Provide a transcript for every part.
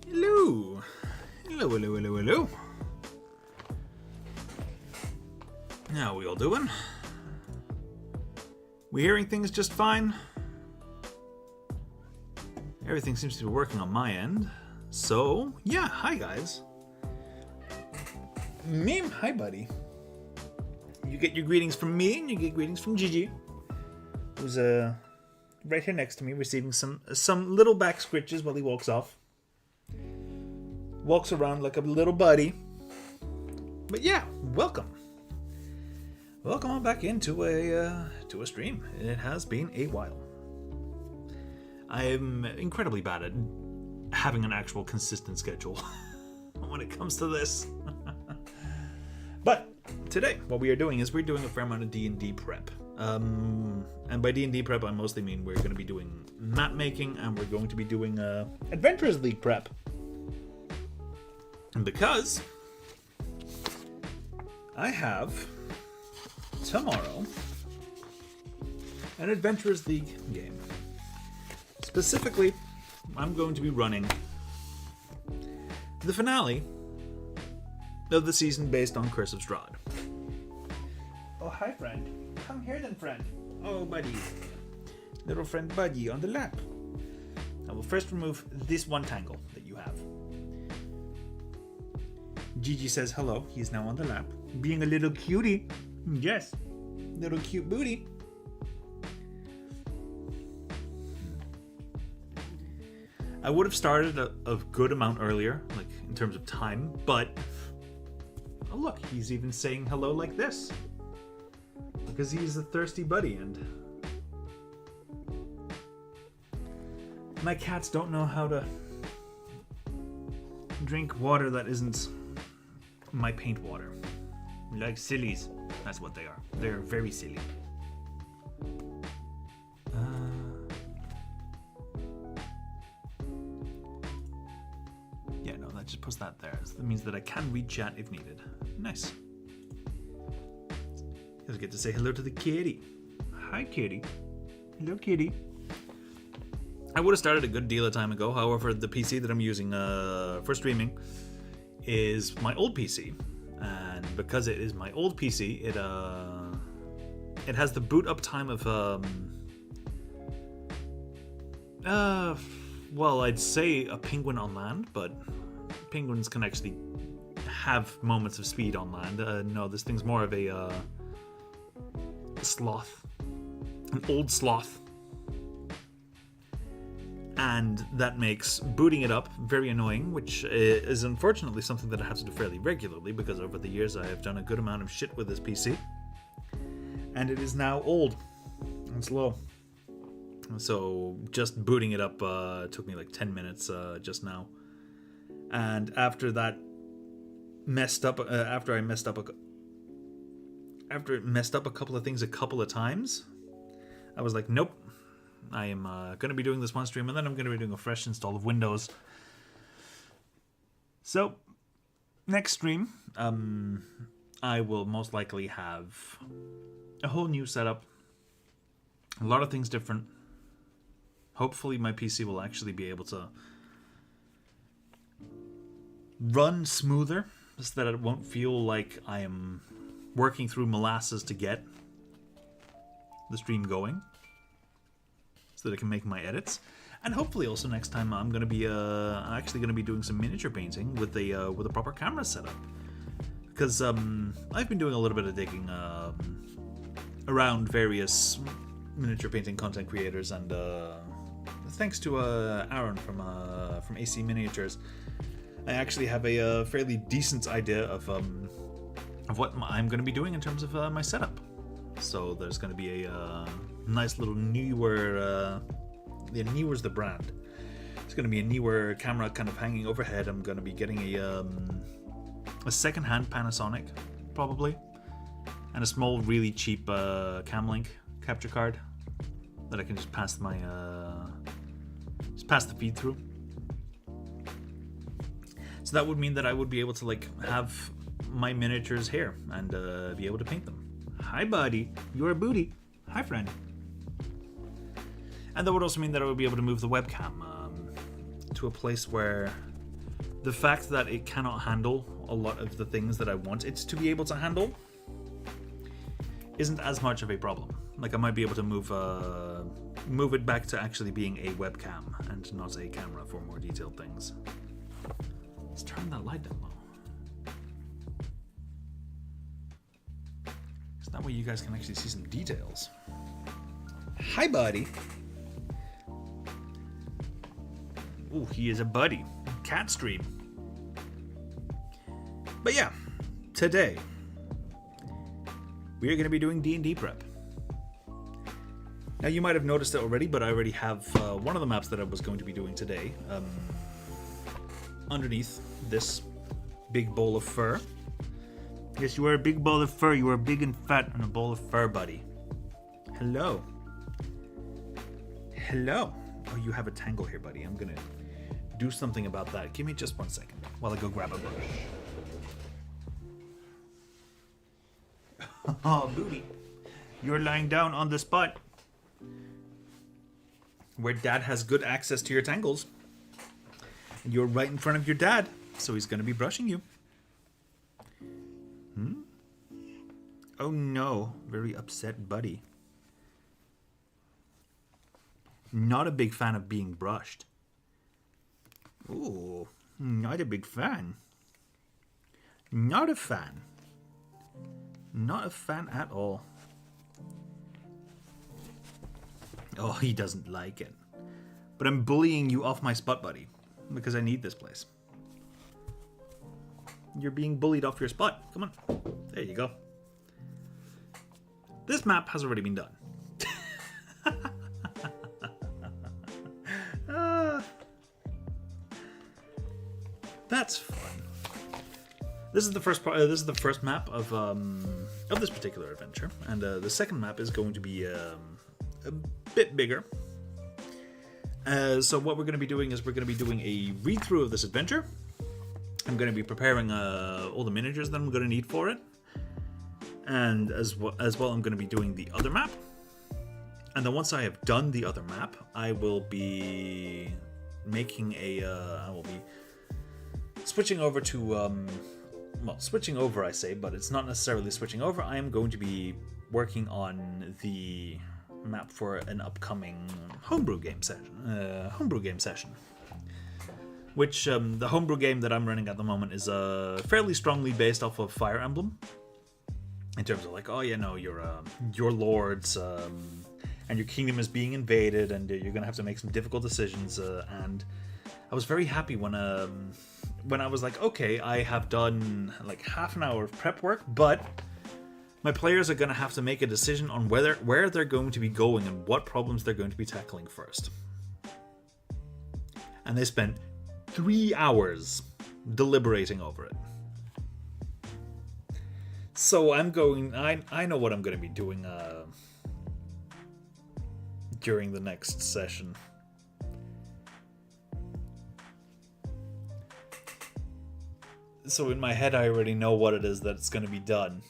Hello. Hello, hello, hello, hello. How we all doing? We hearing things just fine? Everything seems to be working on my end. So, yeah, hi guys. Meme, hi buddy. You get your greetings from me and you get greetings from Gigi, who's right here next to me, receiving some little back scritches while he walks off. Walks around like a little buddy. But yeah, welcome. Welcome on back into a stream. It has been a while. I am incredibly bad at having an actual consistent schedule when it comes to this. But today, what we are doing is we're doing a fair amount of D&D prep. And by D&D prep, I mostly mean we're going to be doing map making and we're going to be doing Adventurers League prep. Because I have tomorrow an Adventurers League game. Specifically, I'm going to be running the finale of the season based on Curse of Strahd. Oh, hi, friend. Come here then, friend. Oh, buddy. Little friend Buddy on the lap. I will first remove this one tangle that you have. Gigi says hello. He is now on the lap. Being a little cutie. Yes. Little cute booty. I would have started a good amount earlier, like in terms of time, but oh look, he's even saying hello like this. Because he's a thirsty buddy and my cats don't know how to drink water that isn't my paint water. Like sillies. That's what they are. They're very silly. Yeah, no, that just puts that there. So that means that I can read chat if needed. Nice. I get to say hello to the kitty. Hi, kitty. Hello, kitty. I would have started a good deal of time ago. However, the PC that I'm using for streaming is my old PC, and because it is my old PC, it has the boot up time of well, I'd say a penguin on land, but penguins can actually have moments of speed on land. No, this thing's more of a sloth, an old sloth. And that makes booting it up very annoying, which is unfortunately something that I have to do fairly regularly because over the years I have done a good amount of shit with this PC. And it is now old and slow. So just booting it up took me like 10 minutes just now. And after that messed up, after it messed up a couple of things a couple of times, I was like, nope. I am going to be doing this one stream, and then I'm going to be doing a fresh install of Windows. So, next stream, I will most likely have a whole new setup. A lot of things different. Hopefully my PC will actually be able to run smoother, so that it won't feel like I am working through molasses to get the stream going, so that I can make my edits. And hopefully also next time I'm gonna be actually gonna be doing some miniature painting with a proper camera setup, because I've been doing a little bit of digging around various miniature painting content creators, and thanks to Aaron from AC Miniatures, I actually have a fairly decent idea of what I'm going to be doing in terms of my setup. So there's going to be a nice little newer. Newer's the brand. It's going to be a newer camera kind of hanging overhead. I'm going to be getting a second-hand Panasonic, probably, and a small, really cheap Camlink capture card that I can just pass my pass the feed through. So that would mean that I would be able to like have my miniatures here and be able to paint them. Hi, buddy. You're a booty. Hi, friend. And that would also mean that I would be able to move the webcam to a place where the fact that it cannot handle a lot of the things that I want it to be able to handle isn't as much of a problem. Like I might be able to move it back to actually being a webcam and not a camera for more detailed things. Let's turn that light down low. So that way you guys can actually see some details. Hi, buddy. Ooh, he is a buddy. Cat stream. But yeah, today we are going to be doing D&D prep. Now you might have noticed it already, but I already have one of the maps that I was going to be doing today underneath this big bowl of fur. Yes, you are a big ball of fur. You are big and fat and a bowl of fur, buddy. Hello. Hello. Oh, you have a tangle here, buddy. I'm going to do something about that. Give me just 1 second while I go grab a brush. Oh, booty. You're lying down on the spot where dad has good access to your tangles. And you're right in front of your dad, so he's going to be brushing you. Oh no, very upset buddy. Not a big fan of being brushed. Ooh, not a big fan. Not a fan. Not a fan at all. Oh, he doesn't like it. But I'm bullying you off my spot, buddy, because I need this place. You're being bullied off your spot. Come on. There you go. This map has already been done. That's fun. This is the first part. This is the first map of this particular adventure, and the second map is going to be a bit bigger. So what we're going to be doing is we're going to be doing a read-through of this adventure. I'm going to be preparing all the miniatures that I'm going to need for it, and as well I'm going to be doing the other map. And then once I have done the other map, I will be making I will be switching over to well, switching over I say, but it's not necessarily switching over. I am going to be working on the map for an upcoming homebrew game session. Which the homebrew game that I'm running at the moment is fairly strongly based off of Fire Emblem, in terms of like, oh yeah, no, your lords and your kingdom is being invaded, and you're gonna have to make some difficult decisions. And I was very happy when I was like, okay, I have done like half an hour of prep work, but my players are gonna have to make a decision on where they're going to be going and what problems they're going to be tackling first. And they spent 3 hours deliberating over it. So I know what I'm going to be doing during the next session. So in my head I already know what it is that's going to be done.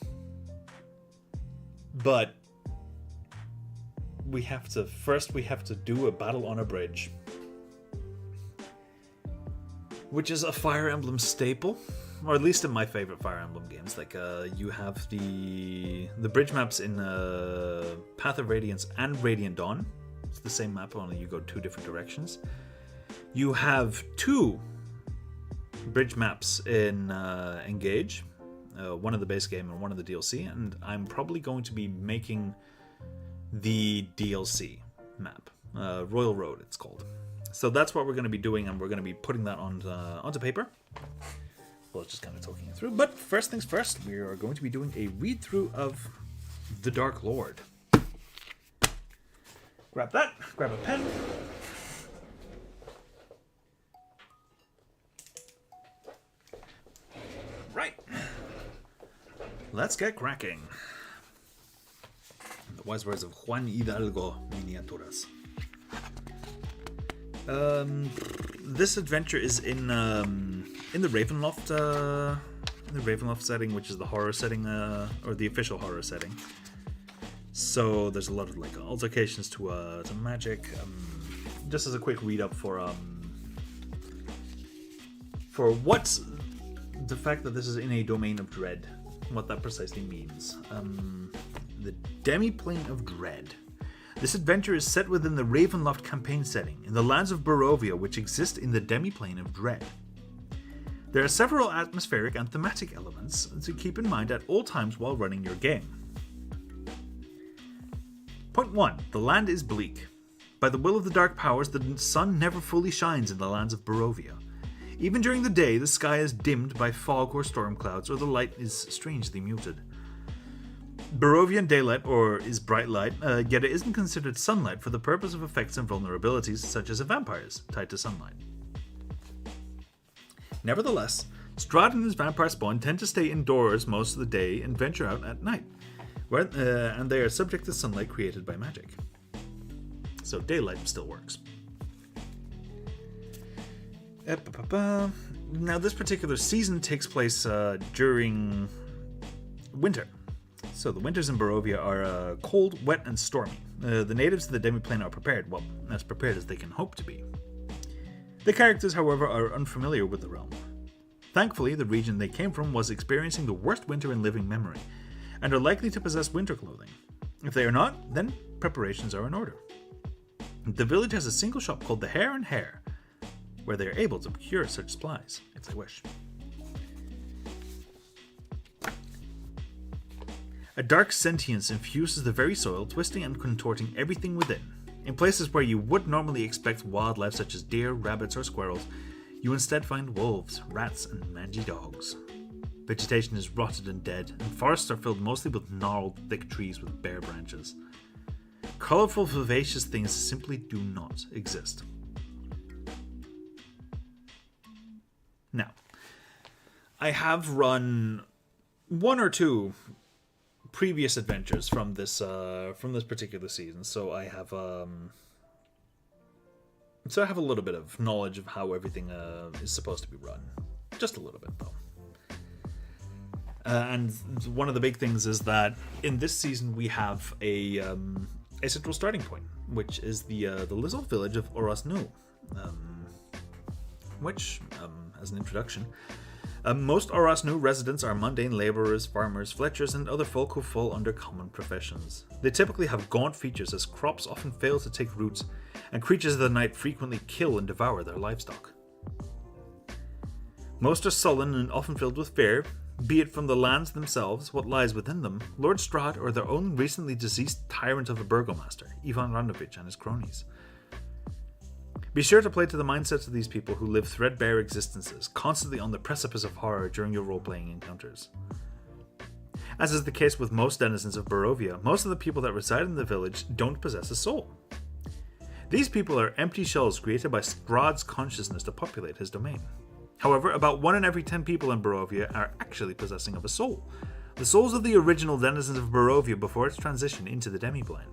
But we have to do a battle on a bridge, which is a Fire Emblem staple, or at least in my favorite Fire Emblem games, like you have the bridge maps in Path of Radiance and Radiant Dawn. It's the same map, only you go 2 different directions. You have 2 bridge maps in Engage, one in the base game and one in the DLC, and I'm probably going to be making the DLC map, Royal Road it's called. So that's what we're going to be doing, and we're going to be putting that onto paper. Well, it's just kind of talking it through. But first things first, we are going to be doing a read-through of The Dark Lord. Grab that, grab a pen. Right. Let's get cracking. The wise words of Juan Hidalgo Miniaturas. This adventure is in the Ravenloft setting, which is the horror setting, or the official horror setting. So there's a lot of like altercations to magic. Just as a quick read up for what's the fact that this is in a domain of dread, what that precisely means. The Demiplane of Dread. This adventure is set within the Ravenloft campaign setting, in the lands of Barovia, which exist in the Demiplane of Dread. There are several atmospheric and thematic elements to keep in mind at all times while running your game. Point 1. The land is bleak. By the will of the Dark Powers, the sun never fully shines in the lands of Barovia. Even during the day, the sky is dimmed by fog or storm clouds, or the light is strangely muted. Barovian daylight, or is bright light, yet it isn't considered sunlight for the purpose of effects and vulnerabilities such as a vampire's, tied to sunlight. Nevertheless, Strahd and his vampire spawn tend to stay indoors most of the day and venture out at night, and they are subject to sunlight created by magic. So daylight still works. Now this particular season takes place during winter. So the winters in Barovia are cold, wet, and stormy. The natives of the Demiplane are prepared, well, as prepared as they can hope to be. The characters, however, are unfamiliar with the realm. Thankfully, the region they came from was experiencing the worst winter in living memory, and are likely to possess winter clothing. If they are not, then preparations are in order. The village has a single shop called the Hare and Hare, where they are able to procure such supplies, if they wish. A dark sentience infuses the very soil, twisting and contorting everything within. In places where you would normally expect wildlife such as deer, rabbits, or squirrels, you instead find wolves, rats, and mangy dogs. Vegetation is rotted and dead, and forests are filled mostly with gnarled, thick trees with bare branches. Colorful, vivacious things simply do not exist. Now, I have run 1 or 2 previous adventures from this particular season, so I have a little bit of knowledge of how everything is supposed to be run. Just a little bit, though. And one of the big things is that in this season we have a central starting point, which is the little village of Oros Nu, which, as an introduction, most Oros Nu residents are mundane laborers, farmers, fletchers, and other folk who fall under common professions. They typically have gaunt features, as crops often fail to take roots, and creatures of the night frequently kill and devour their livestock. Most are sullen and often filled with fear, be it from the lands themselves, what lies within them, Lord Strahd, or their own recently deceased tyrant of a burgomaster, Ivan Ranovich, and his cronies. Be sure to play to the mindsets of these people who live threadbare existences, constantly on the precipice of horror during your role-playing encounters. As is the case with most denizens of Barovia, most of the people that reside in the village don't possess a soul. These people are empty shells created by Strahd's consciousness to populate his domain. However, about 1 in every 10 people in Barovia are actually possessing of a soul. The souls of the original denizens of Barovia before its transition into the Demiplane.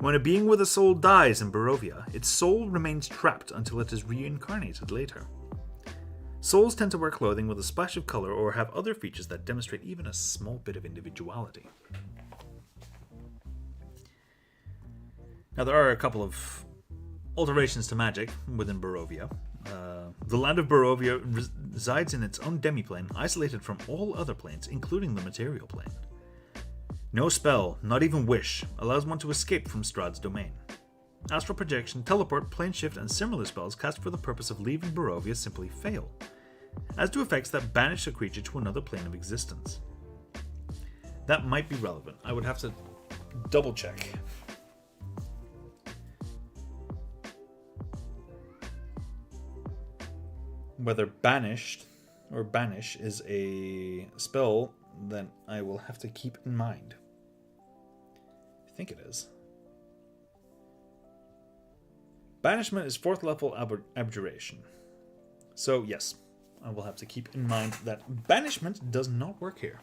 When a being with a soul dies in Barovia, its soul remains trapped until it is reincarnated later. Souls tend to wear clothing with a splash of color or have other features that demonstrate even a small bit of individuality. Now, there are a couple of alterations to magic within Barovia. The land of Barovia resides in its own demiplane, isolated from all other planes, including the material plane. No spell, not even wish, allows one to escape from Strahd's domain. Astral projection, teleport, plane shift, and similar spells cast for the purpose of leaving Barovia simply fail, as do effects that banish a creature to another plane of existence. That might be relevant. I would have to double check. Whether banished or banish is a spell that I will have to keep in mind. I think it is. Banishment is 4th level abjuration. So yes, I will have to keep in mind that banishment does not work here.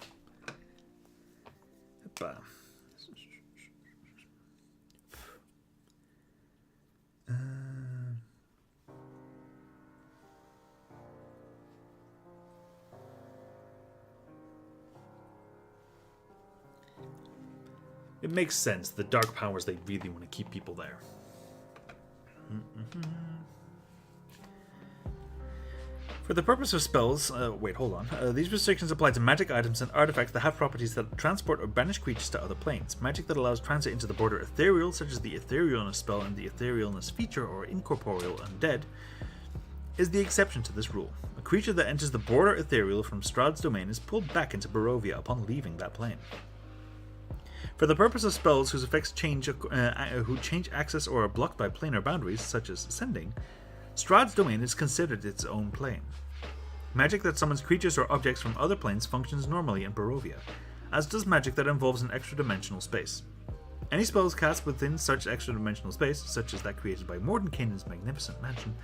It makes sense. The dark powers, they really want to keep people there. For the purpose of spells, these restrictions apply to magic items and artifacts that have properties that transport or banish creatures to other planes. Magic that allows transit into the border ethereal, such as the etherealness spell and the etherealness feature, or incorporeal undead, is the exception to this rule. A creature that enters the border ethereal from Strahd's domain is pulled back into Barovia upon leaving that plane. For the purpose of spells whose effects change access or are blocked by planar boundaries, such as ascending, Strahd's domain is considered its own plane. Magic that summons creatures or objects from other planes functions normally in Barovia, as does magic that involves an extra-dimensional space. Any spells cast within such extra-dimensional space, such as that created by Mordenkainen's magnificent mansion,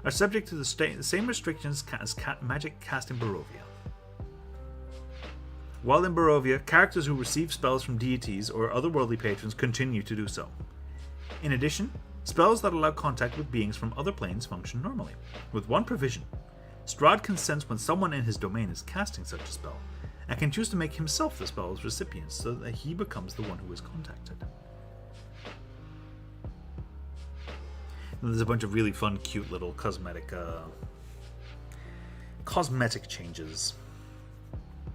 are subject to the same restrictions as magic cast in Barovia. While in Barovia, characters who receive spells from deities or otherworldly patrons continue to do so. In addition, spells that allow contact with beings from other planes function normally, with one provision. Strahd can sense when someone in his domain is casting such a spell, and can choose to make himself the spell's recipient so that he becomes the one who is contacted. And there's a bunch of really fun, cute little cosmetic changes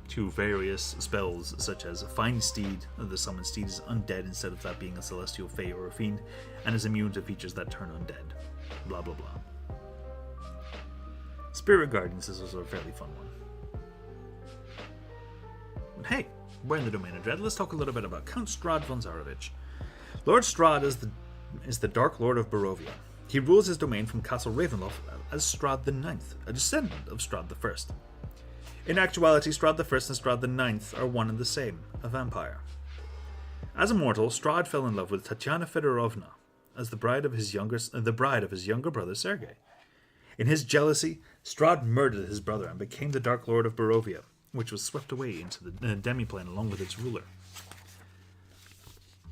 to various spells, such as Find Steed. The summoned steed is undead instead of that being a celestial fae or a fiend, and is immune to features that turn undead. Blah blah blah. Spirit Guardians is also a fairly fun one. But hey, we're in the Domain of Dread. Let's talk a little bit about Count Strahd von Zarovich. Lord Strahd is the Dark Lord of Barovia. He rules his domain from Castle Ravenloft as Strahd the Ninth, a descendant of Strahd the First. In actuality, Strahd the First and Strahd the Ninth are one and the same, a vampire. As a mortal, Strahd fell in love with Tatiana Fedorovna as the bride of his younger brother Sergei. In his jealousy, Strahd murdered his brother and became the Dark Lord of Barovia, which was swept away into the demiplane along with its ruler.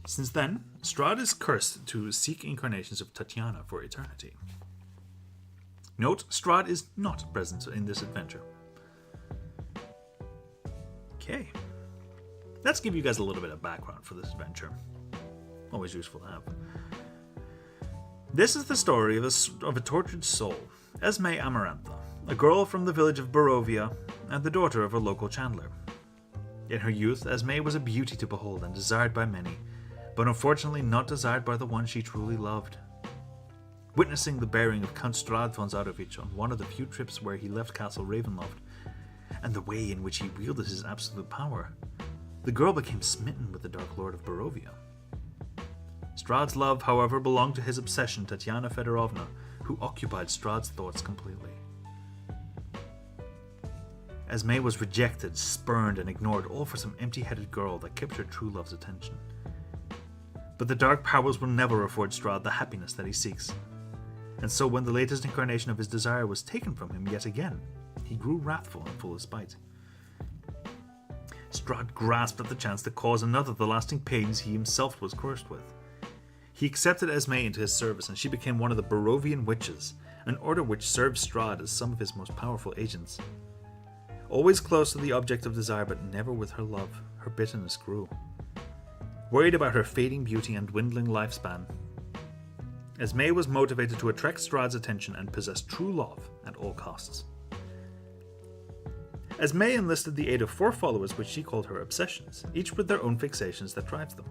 Since then, Strahd is cursed to seek incarnations of Tatiana for eternity. Note, Strahd is not present in this adventure. Okay, let's give you guys a little bit of background for this adventure. Always useful to have. This is the story of a tortured soul, Esme Amarantha, a girl from the village of Barovia and the daughter of a local chandler. In her youth, Esme was a beauty to behold and desired by many, but unfortunately not desired by the one she truly loved. Witnessing the bearing of Count Strahd von Zarovich on one of the few trips where he left Castle Ravenloft, and the way in which he wielded his absolute power, the girl became smitten with the Dark Lord of Barovia. Strahd's love, however, belonged to his obsession, Tatiana Fedorovna, who occupied Strahd's thoughts completely. Esme was rejected, spurned, and ignored, all for some empty-headed girl that kept her true love's attention. But the dark powers will never afford Strahd the happiness that he seeks. And so when the latest incarnation of his desire was taken from him yet again, he grew wrathful and full of spite. Strahd grasped at the chance to cause another the lasting pains he himself was cursed with. He accepted Esme into his service, and she became one of the Barovian Witches, an order which served Strahd as some of his most powerful agents. Always close to the object of desire, but never with her love, her bitterness grew. Worried about her fading beauty and dwindling lifespan, Esme was motivated to attract Strahd's attention and possess true love at all costs. Esme enlisted the aid of 4 followers which she called her obsessions, each with their own fixations that drives them.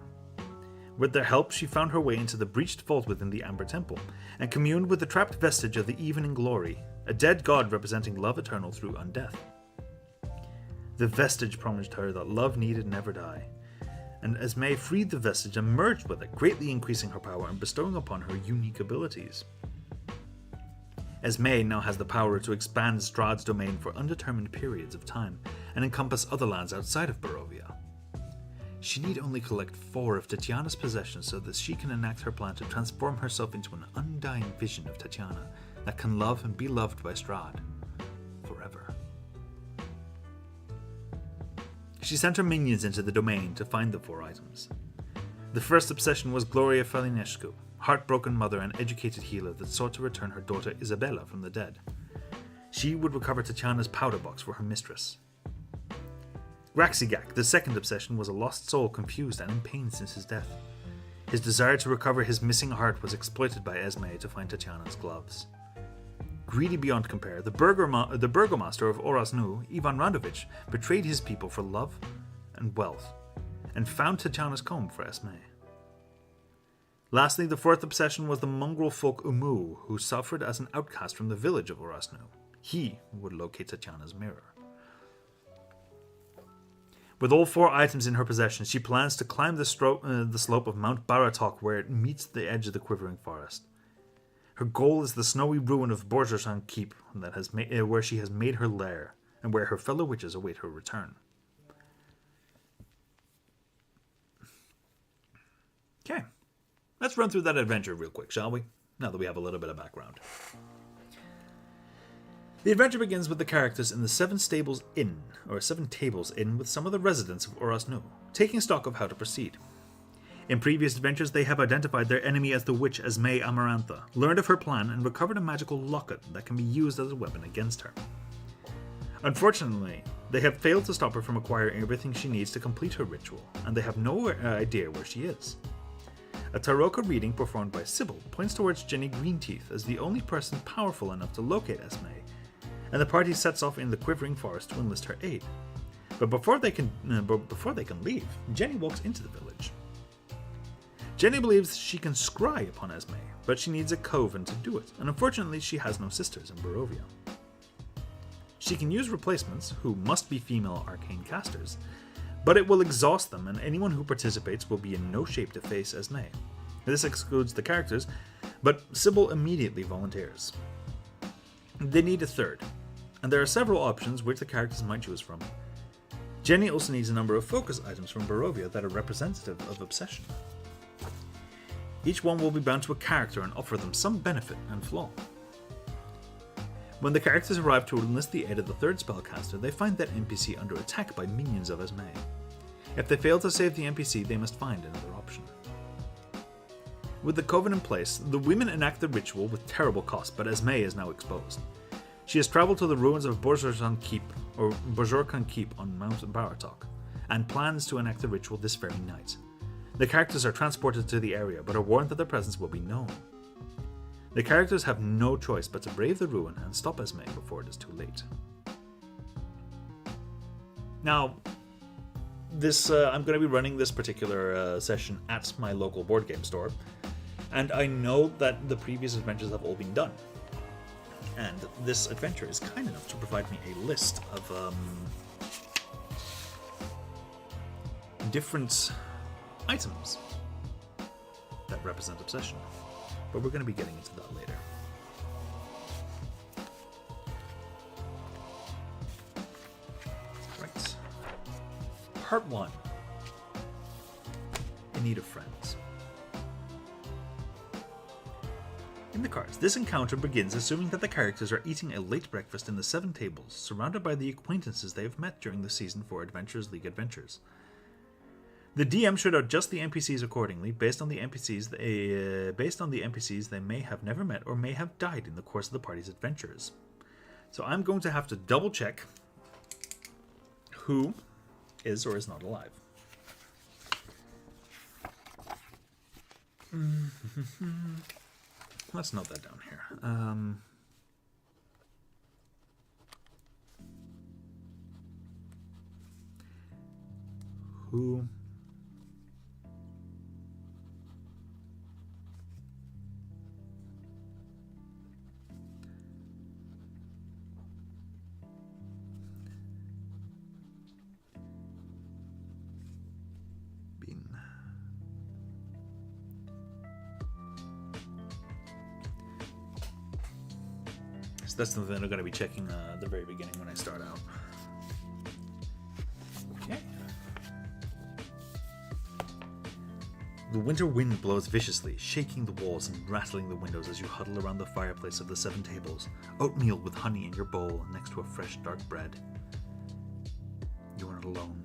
With their help, she found her way into the breached vault within the Amber Temple, and communed with the trapped vestige of the Evening Glory, a dead god representing love eternal through undeath. The vestige promised her that love needed never die, and Esme freed the vestige and merged with it, greatly increasing her power and bestowing upon her unique abilities. Esme now has the power to expand Strahd's domain for undetermined periods of time and encompass other lands outside of Barovia. She need only collect 4 of Tatiana's possessions so that she can enact her plan to transform herself into an undying vision of Tatiana that can love and be loved by Strahd forever. She sent her minions into the domain to find the 4 items. The first obsession was Gloria Felinescu, heartbroken mother and educated healer that sought to return her daughter Isabella from the dead. She would recover Tatiana's powder box for her mistress. Graxigak, the second obsession, was a lost soul confused and in pain since his death. His desire to recover his missing heart was exploited by Esme to find Tatiana's gloves. Greedy beyond compare, the burgomaster of Orosnu, Ivan Randovic, betrayed his people for love and wealth, and found Tatiana's comb for Esme. Lastly, the 4th obsession was the mongrel folk Umu, who suffered as an outcast from the village of Orosnu. He would locate Tatiana's mirror. With all 4 items in her possession, she plans to climb the slope of Mount Baratok where it meets the edge of the quivering forest. Her goal is the snowy ruin of Borgersan Keep, where she has made her lair, and where her fellow witches await her return. Okay, let's run through that adventure real quick, shall we? Now that we have a little bit of background. The adventure begins with the characters in the 7 Tables Inn with some of the residents of Orosnu, taking stock of how to proceed. In previous adventures, they have identified their enemy as the witch Esme Amarantha, learned of her plan, and recovered a magical locket that can be used as a weapon against her. Unfortunately, they have failed to stop her from acquiring everything she needs to complete her ritual, and they have no idea where she is. A Taroka reading performed by Sybil points towards Jenny Greenteeth as the only person powerful enough to locate Esme, and the party sets off in the quivering forest to enlist her aid. But before they can leave, Jenny walks into the village. Jenny believes she can scry upon Esme, but she needs a coven to do it, and unfortunately she has no sisters in Barovia. She can use replacements, who must be female arcane casters, but it will exhaust them, and anyone who participates will be in no shape to face Esme. This excludes the characters, but Sybil immediately volunteers. They need a third, and there are several options which the characters might choose from. Jenny also needs a number of focus items from Barovia that are representative of obsession. Each one will be bound to a character and offer them some benefit and flaw. When the characters arrive to enlist the aid of the 3rd spellcaster, they find that NPC under attack by minions of Esme. If they fail to save the NPC, they must find another option. With the coven in place, the women enact the ritual with terrible cost, but Esme is now exposed. She has travelled to the ruins of Borjorkan Keep on Mount Baratok, and plans to enact the ritual this very night. The characters are transported to the area, but are warned that their presence will be known. The characters have no choice but to brave the ruin and stop Esme before it is too late. Now, I'm going to be running this particular session at my local board game store, and I know that the previous adventures have all been done. And this adventure is kind enough to provide me a list of different items that represent obsession. But we're going to be getting into that later. Right. Part 1. In need of friends. In the cards, this encounter begins assuming that the characters are eating a late breakfast in the 7 Tables, surrounded by the acquaintances they have met during the Season 4 Adventurers League adventures. The DM should adjust the NPCs accordingly based on the NPCs they may have never met or may have died in the course of the party's adventures. So I'm going to have to double check who is or is not alive. let's note that down here. Who been so that's something I'm going to be checking at the very beginning when I start out. Okay. The winter wind blows viciously, shaking the walls and rattling the windows as you huddle around the fireplace of the 7 tables, oatmeal with honey in your bowl next to a fresh dark bread. You are not alone.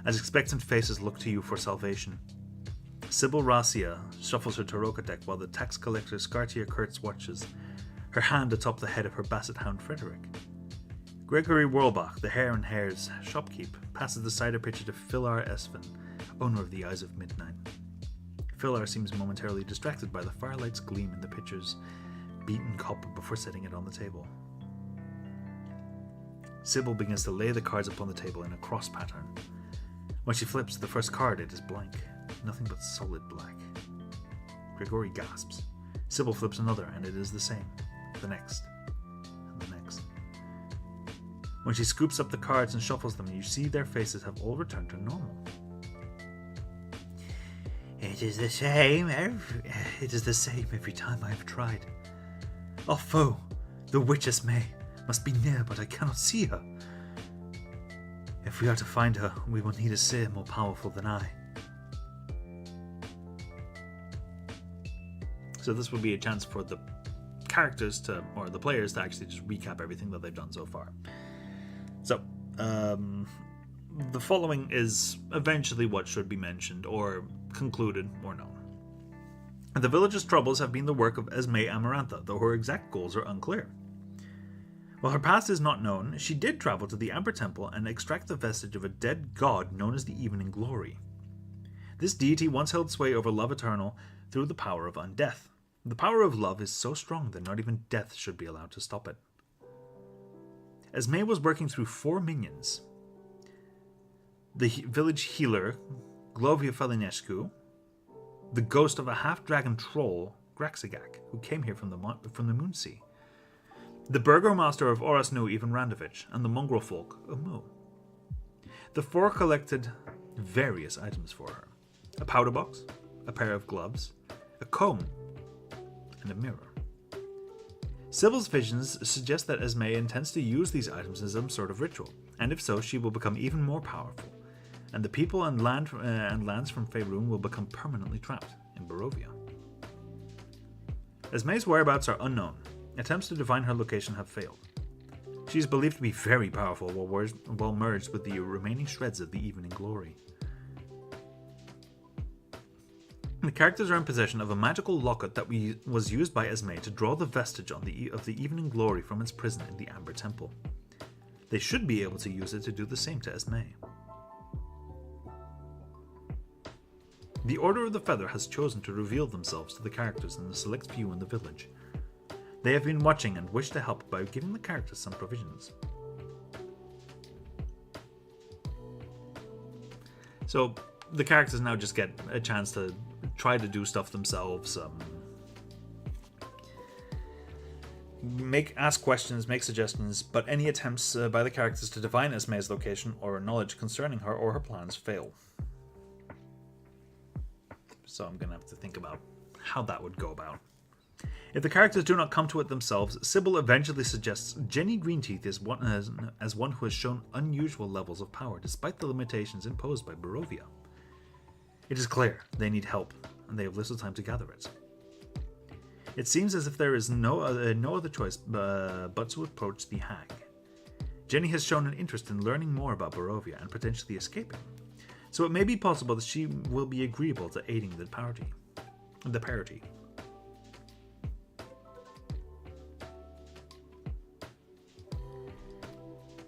As expectant faces look to you for salvation, Sybil Racia shuffles her Taroka deck while the tax collector Scartia Kurtz watches, her hand atop the head of her basset hound Frederick. Gregory Whirlbach, the Hare and Hare's shopkeep, passes the cider pitcher to Philar Esvin, owner of the Eyes of Midnight. Philar seems momentarily distracted by the firelight's gleam in the pitcher's beaten cup before setting it on the table. Sybil begins to lay the cards upon the table in a cross pattern. When she flips the first card, it is blank, nothing but solid black. Gregory gasps. Sybil flips another, and it is the same. The next, and the next. When she scoops up the cards and shuffles them, you see their faces have all returned to normal. It is the same every time I have tried. Our foe, the witch Esme, must be near, but I cannot see her. If we are to find her, we will need a seer more powerful than I. So this will be a chance for the characters to, or the players to actually just recap everything that they've done so far. So, the following is eventually what should be mentioned, or concluded, or known. The village's troubles have been the work of Esme Amarantha, though her exact goals are unclear. While her past is not known, she did travel to the Amber Temple and extract the vestige of a dead god known as the Evening Glory. This deity once held sway over love eternal through the power of undeath. The power of love is so strong that not even death should be allowed to stop it. Esme was working through 4 minions. The village healer, Glovia Felinescu, the ghost of a half-dragon troll, Graxigak, who came here from the Moonsea, the burgomaster of Orasnu, Ivan Randovich, and the mongrel folk, Umu. The 4 collected various items for her. A powder box, a pair of gloves, a comb, and a mirror. Sybil's visions suggest that Esme intends to use these items as some sort of ritual, and if so, she will become even more powerful, and the people and lands from Faerun will become permanently trapped in Barovia. Esme's whereabouts are unknown. Attempts to divine her location have failed. She is believed to be very powerful while merged with the remaining shreds of the Evening Glory. The characters are in possession of a magical locket that was used by Esme to draw the vestige of the Evening Glory from its prison in the Amber Temple. They should be able to use it to do the same to Esme. The Order of the Feather has chosen to reveal themselves to the characters in the select few in the village. They have been watching and wish to help by giving the characters some provisions. So the characters now just get a chance to try to do stuff themselves, ask questions, make suggestions, but any attempts by the characters to divine Esme's location or knowledge concerning her or her plans fail. So I'm going to have to think about how that would go about. If the characters do not come to it themselves, Sybil eventually suggests Jenny Greenteeth as one who has shown unusual levels of power despite the limitations imposed by Barovia. It is clear they need help, and they have little time to gather it. It seems as if there is no other choice but to approach the hag. Jenny has shown an interest in learning more about Barovia and potentially escaping, so it may be possible that she will be agreeable to aiding the party.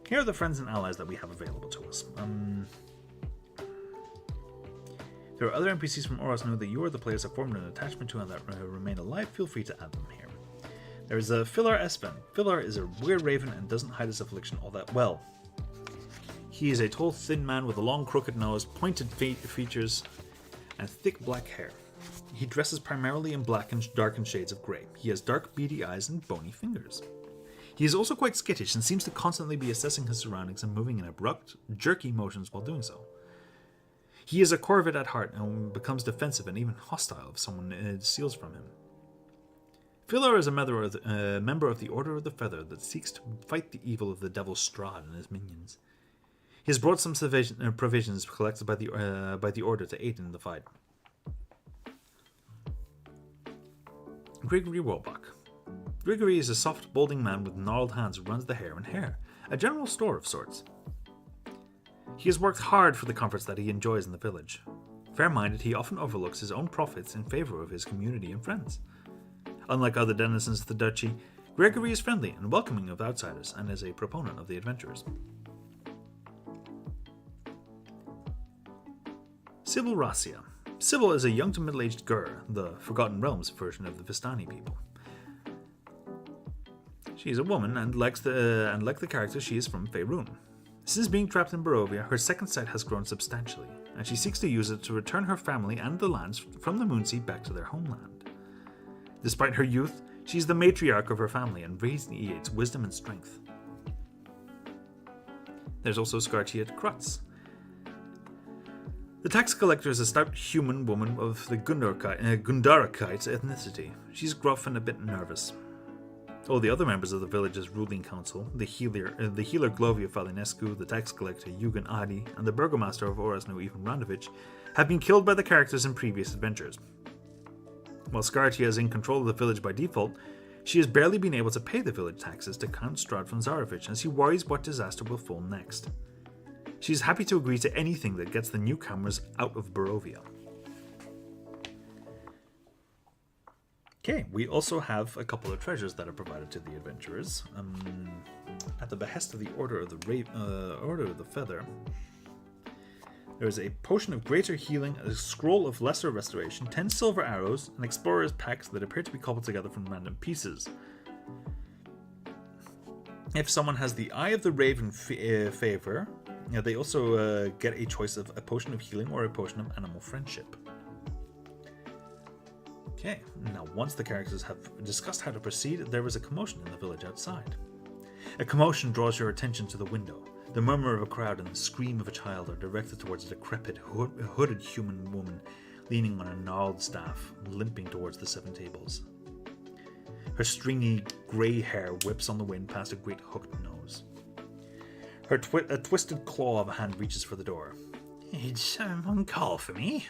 Here are the friends and allies that we have available to us. there are other NPCs from Orosnu that you or the players have formed an attachment to and that remain alive, feel free to add them here. There's a Filar Espen. Filar is a weird raven and doesn't hide his affliction all that well. He is a tall, thin man with a long, crooked nose, pointed features, and thick black hair. He dresses primarily in black and darkened shades of grey. He has dark, beady eyes and bony fingers. He is also quite skittish and seems to constantly be assessing his surroundings and moving in abrupt, jerky motions while doing so. He is a Corvid at heart and becomes defensive and even hostile if someone steals from him. Filar is a member of the Order of the Feather that seeks to fight the evil of the devil Strahd and his minions. He has brought some provisions collected by the Order to aid in the fight. Grigory Wolbach. Grigory is a soft, balding man with gnarled hands who runs the hair and hair, a general store of sorts. He has worked hard for the comforts that he enjoys in the village. Fair-minded, he often overlooks his own profits in favor of his community and friends. Unlike other denizens of the duchy, Gregory is friendly and welcoming of outsiders and is a proponent of the adventurers. Sybil Rassia. Sybil is a young to middle-aged Gur, the Forgotten Realms version of the Vistani people. She is a woman and like the character, she is from Faerun. Since being trapped in Barovia, her second sight has grown substantially, and she seeks to use it to return her family and the lands from the Moonseed back to their homeland. Despite her youth, she is the matriarch of her family and radiates wisdom and strength. There's also Skartiet Krutz. The tax collector is a stout human woman of the Gundarakite ethnicity. She's gruff and a bit nervous. All the other members of the village's ruling council, the healer Glovia Falinescu, the tax collector Yugen Adi, and the burgomaster of Orosnu Ivan Randovich, have been killed by the characters in previous adventures. While Skartia is in control of the village by default, she has barely been able to pay the village taxes to Count Strahd von Zarovich, and she worries what disaster will fall next. She is happy to agree to anything that gets the newcomers out of Barovia. Okay, we also have a couple of treasures that are provided to the adventurers. At the behest of the Order of the Feather, there is a potion of greater healing, a scroll of lesser restoration, 10 silver arrows, and explorer's packs that appear to be cobbled together from random pieces. If someone has the Eye of the Raven favor, they also get a choice of a potion of healing or a potion of animal friendship. Okay, now once the characters have discussed how to proceed, there is a commotion in the village outside. A commotion draws your attention to the window. The murmur of a crowd and the scream of a child are directed towards a decrepit, hooded human woman leaning on a gnarled staff, limping towards the 7 tables. Her stringy, grey hair whips on the wind past a great hooked nose. A twisted claw of a hand reaches for the door. "Did someone call for me?"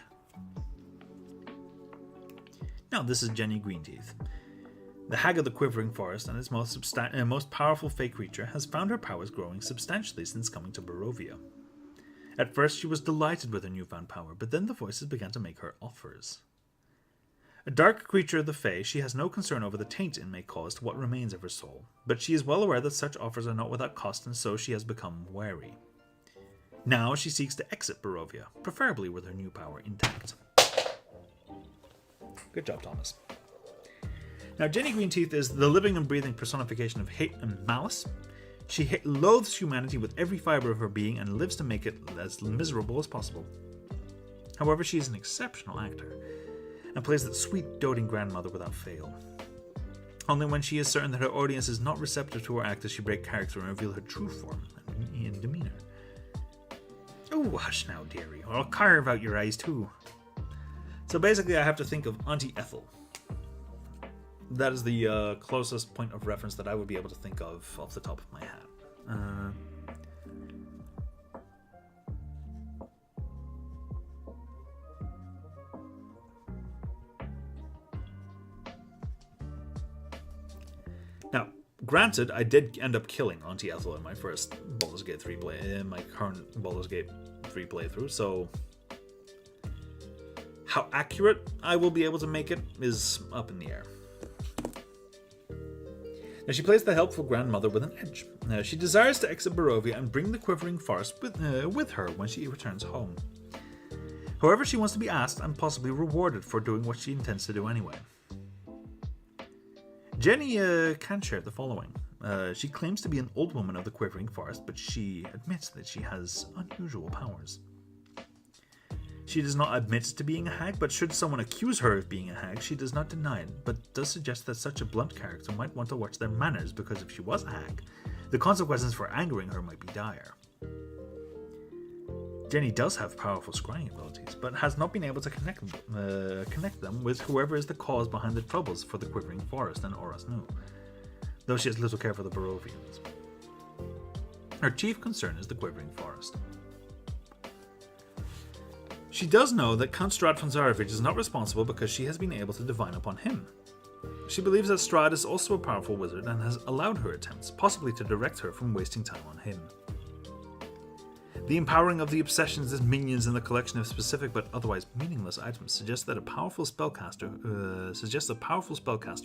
Now, this is Jenny Greenteeth. The Hag of the Quivering Forest and its most powerful fey creature has found her powers growing substantially since coming to Barovia. At first, she was delighted with her newfound power, but then the voices began to make her offers. A dark creature of the Fae, she has no concern over the taint it may cause to what remains of her soul, but she is well aware that such offers are not without cost, and so she has become wary. Now she seeks to exit Barovia, preferably with her new power intact. Good job, Thomas. Now, Jenny Greenteeth is the living and breathing personification of hate and malice. She loathes humanity with every fiber of her being and lives to make it as miserable as possible. However, she is an exceptional actor and plays that sweet, doting grandmother without fail. Only when she is certain that her audience is not receptive to her act does she break character and reveal her true form and demeanor. Oh, hush now, dearie, or I'll carve out your eyes too. So basically, I have to think of Auntie Ethel. That is the closest point of reference that I would be able to think of off the top of my head. Now, granted, I did end up killing Auntie Ethel in my first Baldur's Gate 3 my current Baldur's Gate 3 playthrough, so how accurate I will be able to make it is up in the air. Now, she plays the helpful grandmother with an edge. She desires to exit Barovia and bring the Quivering Forest with her when she returns home. However, she wants to be asked and possibly rewarded for doing what she intends to do anyway. Jenny can share the following. She claims to be an old woman of the Quivering Forest, but she admits that she has unusual powers. She does not admit to being a hag, but should someone accuse her of being a hag, she does not deny it, but does suggest that such a blunt character might want to watch their manners, because if she was a hag, the consequences for angering her might be dire. Jenny does have powerful scrying abilities, but has not been able to connect them with whoever is the cause behind the troubles for the Quivering Forest and Oras Nu, though she has little care for the Barovians. Her chief concern is the Quivering Forest. She does know that Count Strahd von Zarovich is not responsible because she has been able to divine upon him. She believes that Strahd is also a powerful wizard and has allowed her attempts, possibly to direct her from wasting time on him. The empowering of the obsessions as minions in the collection of specific but otherwise meaningless items suggests a powerful spellcaster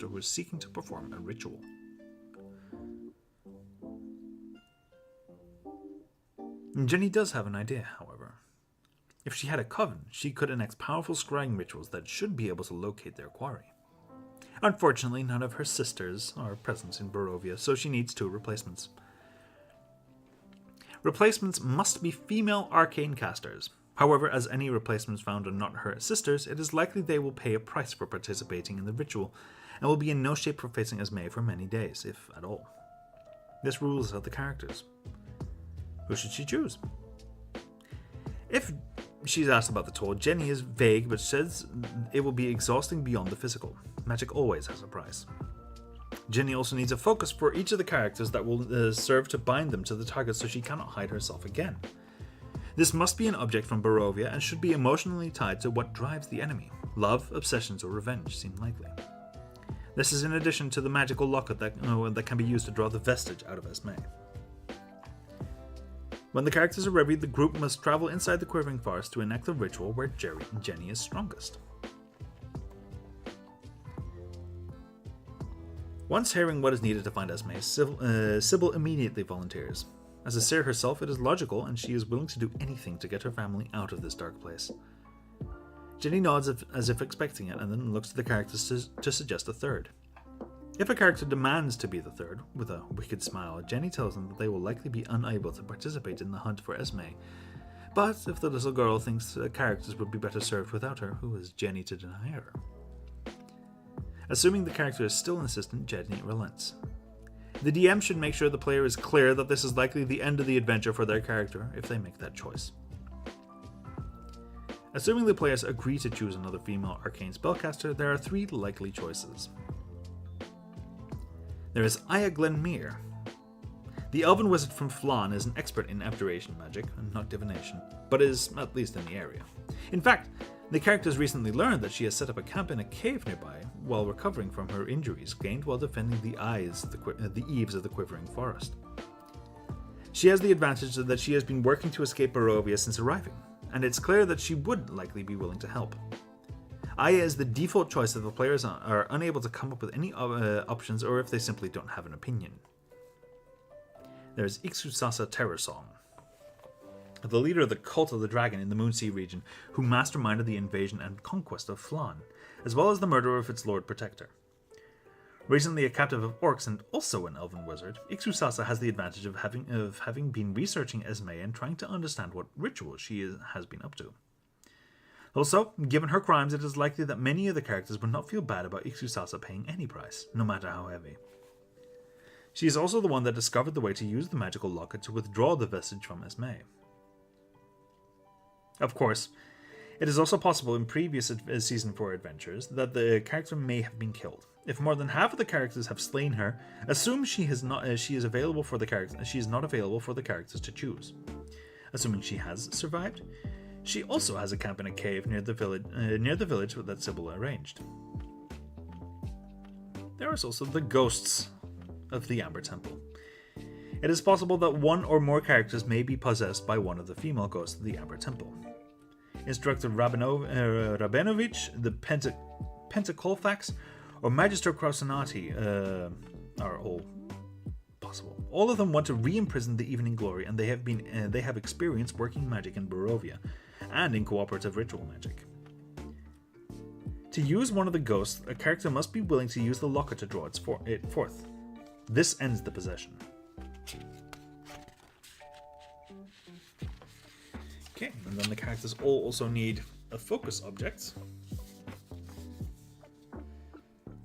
who is seeking to perform a ritual. Jenny does have an idea, however. If she had a coven, she could enact powerful scrying rituals that should be able to locate their quarry. Unfortunately, none of her sisters are present in Barovia, so she needs 2 replacements. Replacements must be female arcane casters. However, as any replacements found are not her sisters, it is likely they will pay a price for participating in the ritual, and will be in no shape for facing Esme for many days, if at all. This rules out the characters. Who should she choose? If she's asked about the toll, Jenny is vague but says it will be exhausting beyond the physical. Magic always has a price. Jenny also needs a focus for each of the characters that will serve to bind them to the target so she cannot hide herself again. This must be an object from Barovia and should be emotionally tied to what drives the enemy. Love, obsessions, or revenge seem likely. This is in addition to the magical locket that can be used to draw the vestige out of Esme. When the characters are ready, the group must travel inside the Quivering Forest to enact the ritual where Jenny is strongest. Once hearing what is needed to find Esme, Sybil immediately volunteers. As a seer herself, it is logical, and she is willing to do anything to get her family out of this dark place. Jenny nods as if expecting it, and then looks to the characters to suggest a third. If a character demands to be the third, with a wicked smile, Jenny tells them that they will likely be unable to participate in the hunt for Esme. But if the little girl thinks characters would be better served without her, who is Jenny to deny her? Assuming the character is still insistent, Jenny relents. The DM should make sure the player is clear that this is likely the end of the adventure for their character if they make that choice. Assuming the players agree to choose another female arcane spellcaster, there are 3 likely choices. There is Aya Glenmere. The elven wizard from Flan is an expert in abjuration magic, and not divination, but is at least in the area. In fact, the character has recently learned that she has set up a camp in a cave nearby while recovering from her injuries gained while defending the eaves of the Quivering Forest. She has the advantage that she has been working to escape Barovia since arriving, and it's clear that she would likely be willing to help. Aya is the default choice if the players are unable to come up with any options or if they simply don't have an opinion. There is Ixusasa Terrorsong, the leader of the Cult of the Dragon in the Moonsea region, who masterminded the invasion and conquest of Flan, as well as the murder of its Lord Protector. Recently a captive of orcs and also an elven wizard, Ixusasa has the advantage of having been researching Esme and trying to understand what ritual she has been up to. Also, given her crimes, it is likely that many of the characters would not feel bad about Ixusasa paying any price, no matter how heavy. She is also the one that discovered the way to use the magical locket to withdraw the vestige from Esme. Of course, it is also possible in previous Season 4 adventures that the character may have been killed. If more than half of the characters have slain her, assume she is not available for the characters to choose. Assuming she has survived, she also has a camp in a cave near the village that Sybil arranged. There is also the ghosts of the Amber Temple. It is possible that one or more characters may be possessed by one of the female ghosts of the Amber Temple. Instructor Rabenovich, the Pentacolfax, or Magister Crossonati are all possible. All of them want to re-imprison the Evening Glory, and they have experienced working magic in Barovia, and in cooperative ritual magic. To use one of the ghosts, a character must be willing to use the locker to draw it forth. This ends the possession. Okay, and then the characters all also need a focus object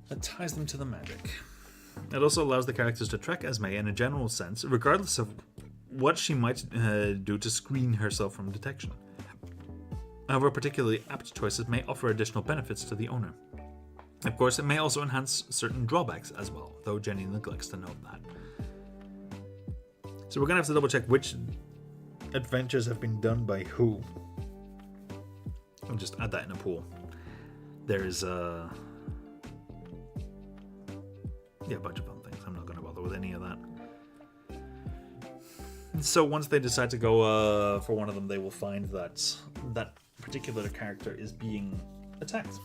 that ties them to the magic. It also allows the characters to track Esme in a general sense, regardless of what she might do to screen herself from detection. However, particularly apt choices may offer additional benefits to the owner. Of course, it may also enhance certain drawbacks as well, though Jenny neglects to note that. So we're going to have to double check which adventures have been done by who. I'll just add that in a pool. There's a bunch of fun things. I'm not going to bother with any of that. So once they decide to go for one of them, they will find that that particular character is being attacked.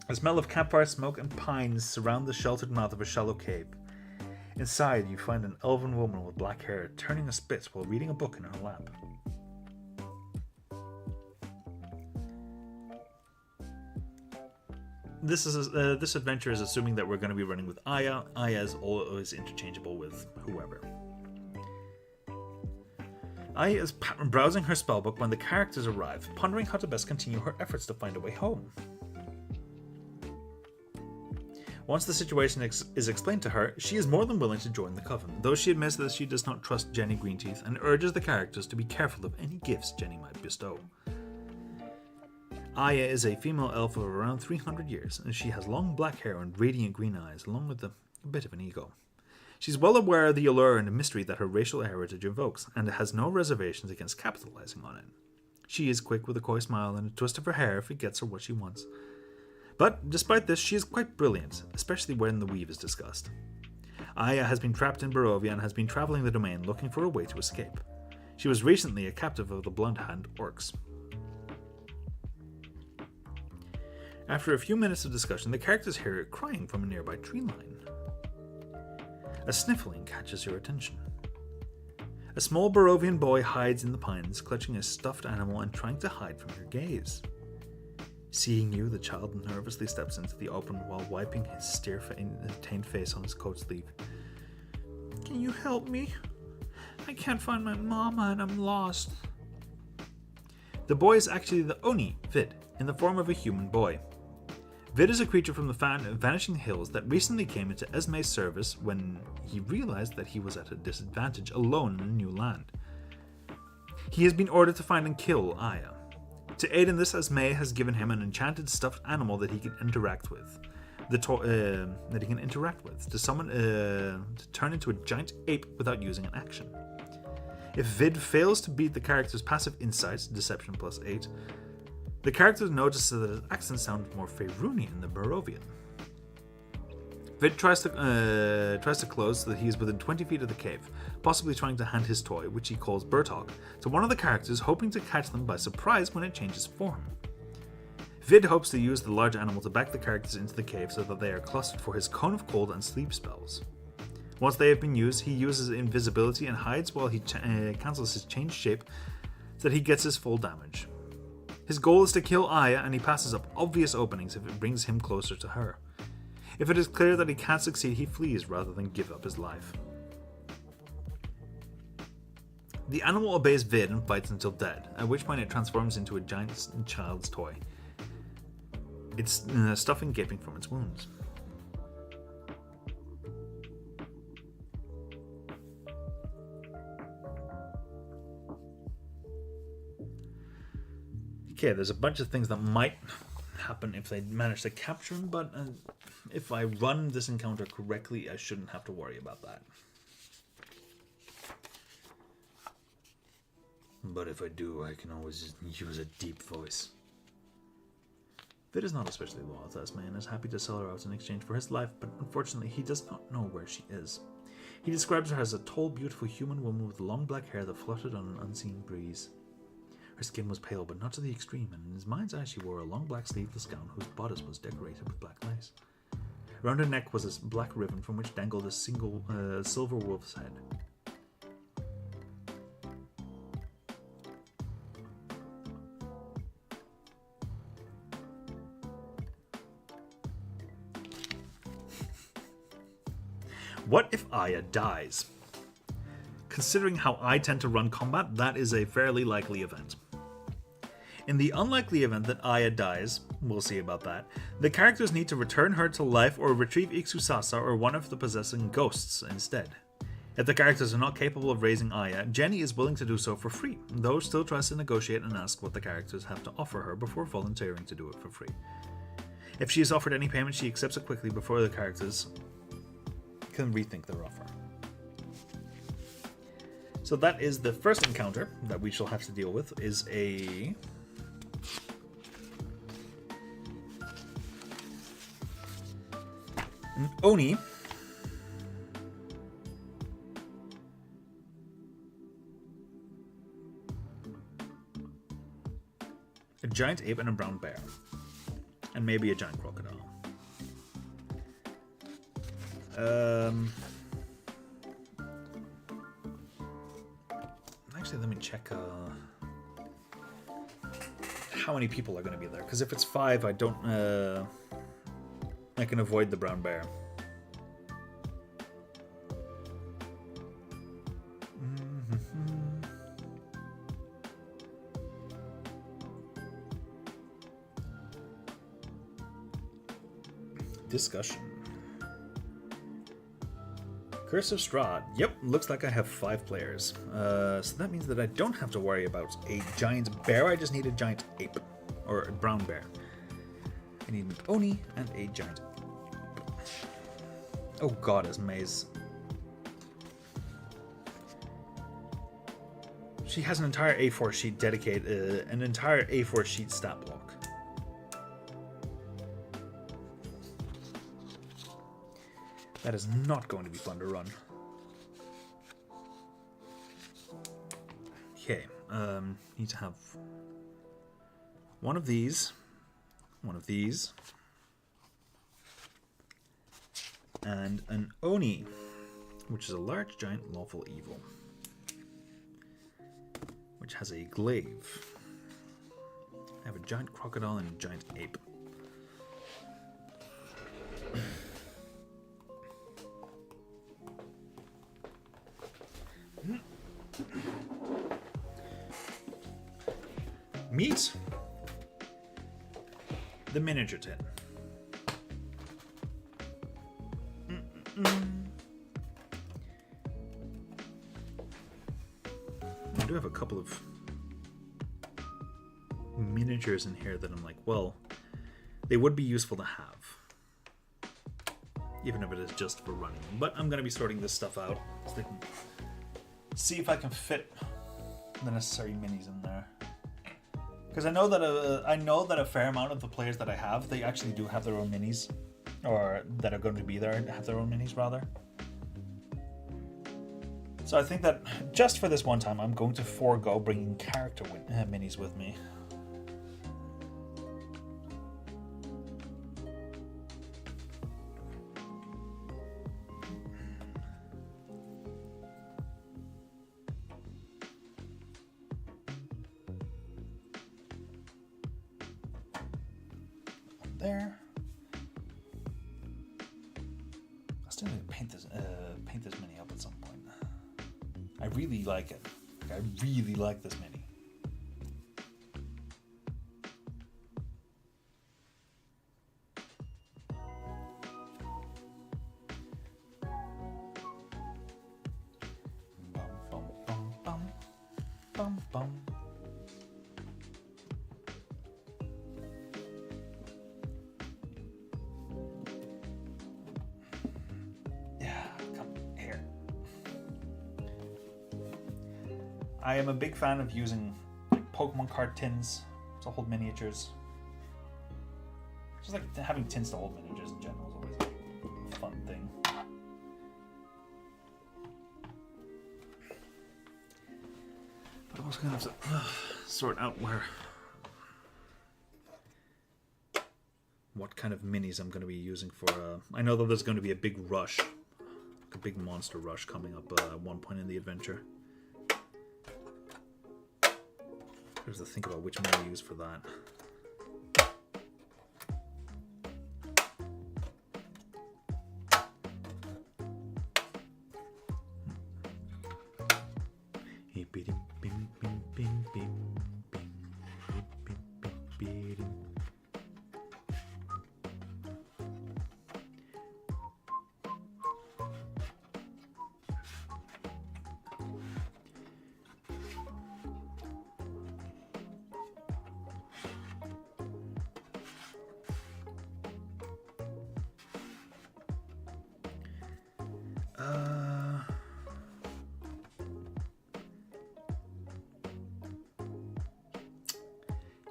A smell of campfire smoke and pines surround the sheltered mouth of a shallow cave. Inside, you find an elven woman with black hair turning a spitz while reading a book in her lap. This adventure is assuming that we're going to be running with Aya. Aya is always interchangeable with whoever. Aya is browsing her spellbook when the characters arrive, pondering how to best continue her efforts to find a way home. Once the situation is explained to her, she is more than willing to join the coven, though she admits that she does not trust Jenny Greenteeth and urges the characters to be careful of any gifts Jenny might bestow. Aya is a female elf of around 300 years, and she has long black hair and radiant green eyes, along with a bit of an ego. She's well aware of the allure and mystery that her racial heritage invokes, and has no reservations against capitalizing on it. She is quick with a coy smile and a twist of her hair if it gets her what she wants. But despite this, she is quite brilliant, especially when the weave is discussed. Aya has been trapped in Barovia and has been traveling the domain looking for a way to escape. She was recently a captive of the Blunt Hand Orcs. After a few minutes of discussion, the characters hear her crying from a nearby tree line. A sniffling catches your attention. A small Barovian boy hides in the pines, clutching a stuffed animal and trying to hide from your gaze. Seeing you, the child nervously steps into the open while wiping his tear-stained face on his coat sleeve. Can you help me? I can't find my mama and I'm lost. The boy is actually the Oni, Vid, in the form of a human boy. Vid is a creature from the Vanishing Hills that recently came into Esme's service when he realized that he was at a disadvantage alone in a new land. He has been ordered to find and kill Aya. To aid in this, Esme has given him an enchanted stuffed animal that he can interact with. To summon to turn into a giant ape without using an action. If Vid fails to beat the character's passive insights, Deception +8, the character notices that his accent sounds more Faerunian than Barovian. Vid tries to close so that he is within 20 feet of the cave, possibly trying to hand his toy, which he calls Burtok, to one of the characters, hoping to catch them by surprise when it changes form. Vid hopes to use the large animal to back the characters into the cave so that they are clustered for his Cone of Cold and Sleep spells. Once they have been used, he uses invisibility and hides while he cancels his changed shape so that he gets his full damage. His goal is to kill Aya, and he passes up obvious openings if it brings him closer to her. If it is clear that he can't succeed, he flees rather than give up his life. The animal obeys Vid and fights until dead, at which point it transforms into a giant child's toy. Its stuffing gaping from its wounds. Okay, there's a bunch of things that might happen if they manage to capture him, but if I run this encounter correctly, I shouldn't have to worry about that. But if I do, I can always use a deep voice. Vid is not especially loyal to Esme and is happy to sell her out in exchange for his life, but unfortunately he does not know where she is. He describes her as a tall, beautiful human woman with long black hair that fluttered on an unseen breeze. Her skin was pale, but not to the extreme, and in his mind's eye she wore a long black sleeveless gown whose bodice was decorated with black lace. Around her neck was a black ribbon from which dangled a single silver wolf's head. What if Aya dies? Considering how I tend to run combat, that is a fairly likely event. In the unlikely event that Aya dies, we'll see about that, the characters need to return her to life or retrieve Ixusasa or one of the possessing ghosts instead. If the characters are not capable of raising Aya, Jenny is willing to do so for free, though still tries to negotiate and ask what the characters have to offer her before volunteering to do it for free. If she is offered any payment, she accepts it quickly before the characters can rethink their offer. So that is the first encounter that we shall have to deal with, is an Oni. A giant ape and a brown bear. And maybe a giant crocodile. Actually, let me check how many people are going to be there. Because if it's 5, I don't... I can avoid the brown bear. Discussion. Curse of Strahd. Yep, looks like I have 5 players. So that means that I don't have to worry about a giant bear. I just need a giant ape. Or a brown bear. I need an Oni and a giant ape. Oh god, it's Maze. She has an entire A4 sheet dedicated, an entire A4 sheet stat block. That is not going to be fun to run. Okay, need to have one of these, and an Oni, which is a large, giant, lawful evil, which has a glaive. I have a giant crocodile and a giant ape. Meet the miniature tin. I do have a couple of miniatures in here that I'm like, well, they would be useful to have, even if it is just for running. But I'm going to be sorting this stuff out so I can see if I can fit the necessary minis in there. Because I know that a fair amount of the players that I have, they actually do have their own minis, or that are going to be there have their own minis rather. So I think that just for this one time, I'm going to forego bringing character minis with me. There. I still need to paint this mini up at some point. I really like it. I really like this mini. Bum, bum, bum, bum, bum, bum. I am a big fan of using Pokemon card tins to hold miniatures. Just like having tins to hold miniatures in general is always a fun thing. But I'm also gonna have to sort out what kind of minis I'm going to be using for. I know that there's going to be a big rush, a big monster rush coming up at one point in the adventure. I have to think about which mini to use for that.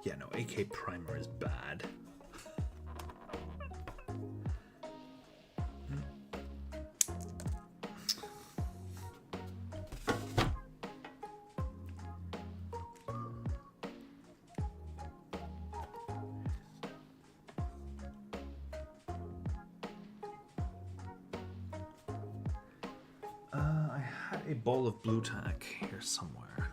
Yeah, no, AK Primer is bad. I had a ball of blue tack here somewhere.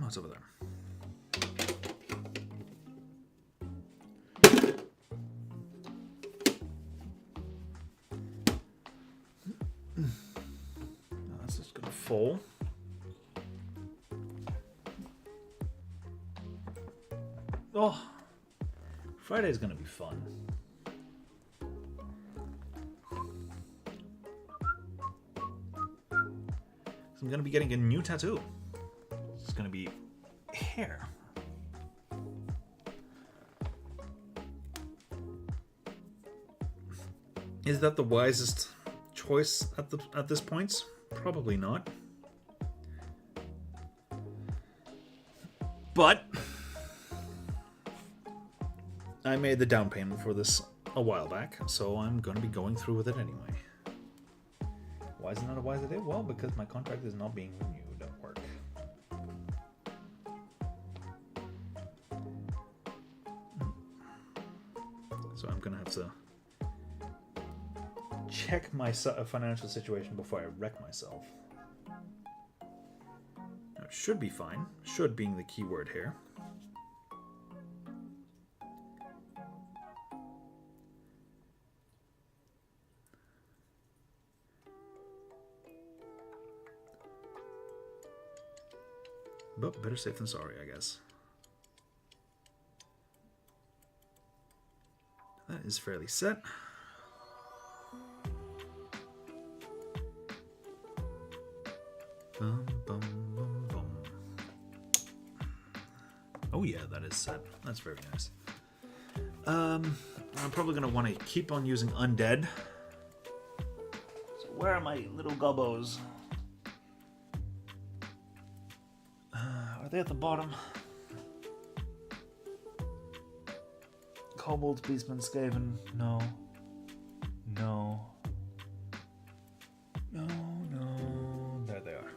Oh, it's over there. That's just gonna fall. Oh, Friday's gonna be fun. So I'm gonna be getting a new tattoo. It's gonna be hair. Is that the wisest choice at this point? Probably not. But I made the down payment for this a while back, so I'm going to be going through with it anyway. Why is it not a wise idea? Well, because my contract is not being renewed at work. So I'm going to have to check my financial situation before I wreck myself. Now, it should be fine. Should being the key word here. But better safe than sorry, I guess. That is fairly set. Bum, bum, bum, bum. Oh yeah, that is set. That's very nice. I'm probably going to want to keep on using undead. So where are my little gobbos? Are they at the bottom? Kobolds, Beastmen, Skaven. No. No. No, no. There they are.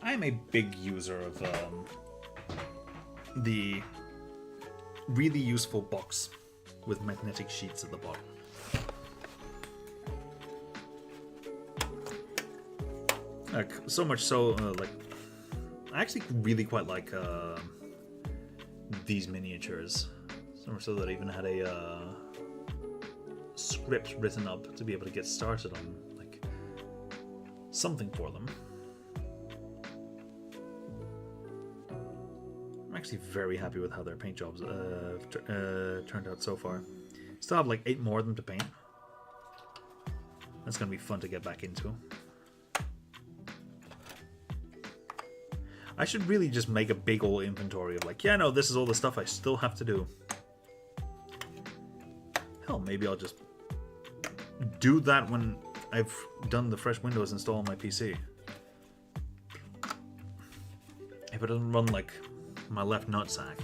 I'm a big user of the really useful box with magnetic sheets at the bottom. Like, so much so, like, I actually really quite like these miniatures. So much so that I even had a script written up to be able to get started on, like, something for them. I'm actually very happy with how their paint jobs turned out so far. Still have like 8 more of them to paint. That's going to be fun to get back into. I should really just make a big old inventory of like, yeah, no, this is all the stuff I still have to do. Hell, maybe I'll just do that when I've done the fresh Windows install on my PC. If it doesn't run like my left nutsack,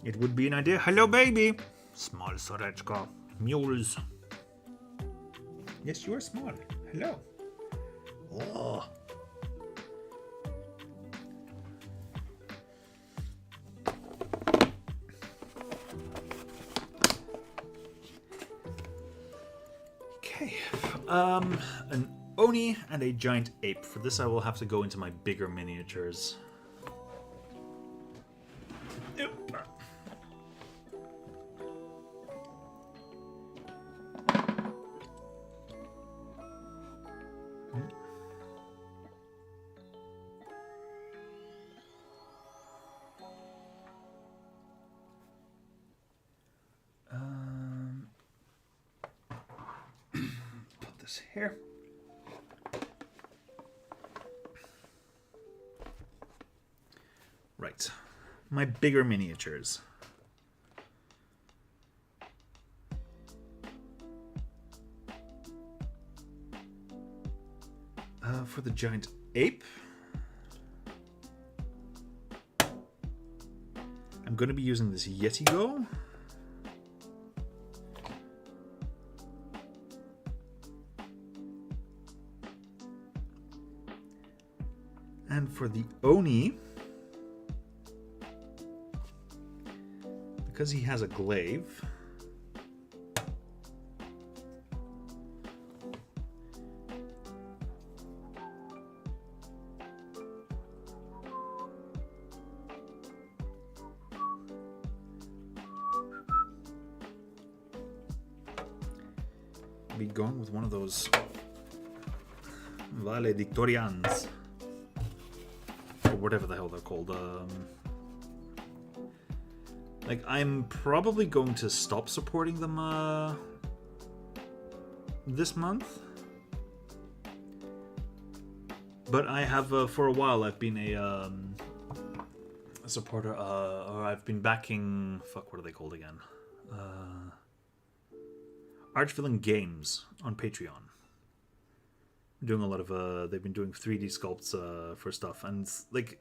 it would be an idea. Hello, baby! Small Sorechka. Mules. Yes, you are small. Hello. Oh. Okay. An Oni and a giant ape. For this I will have to go into my bigger miniatures. books here. Right. My bigger miniatures. For the giant ape, I'm going to be using this Yeti Go. And for the Oni, because he has a glaive, be going with one of those valedictorians, or whatever the hell they're called. Like, I'm probably going to stop supporting them this month, but I have for a while I've been a supporter, or I've been backing. Fuck, what are they called again? Archvillain Games on Patreon. Doing a lot of they've been doing 3D sculpts for stuff, and like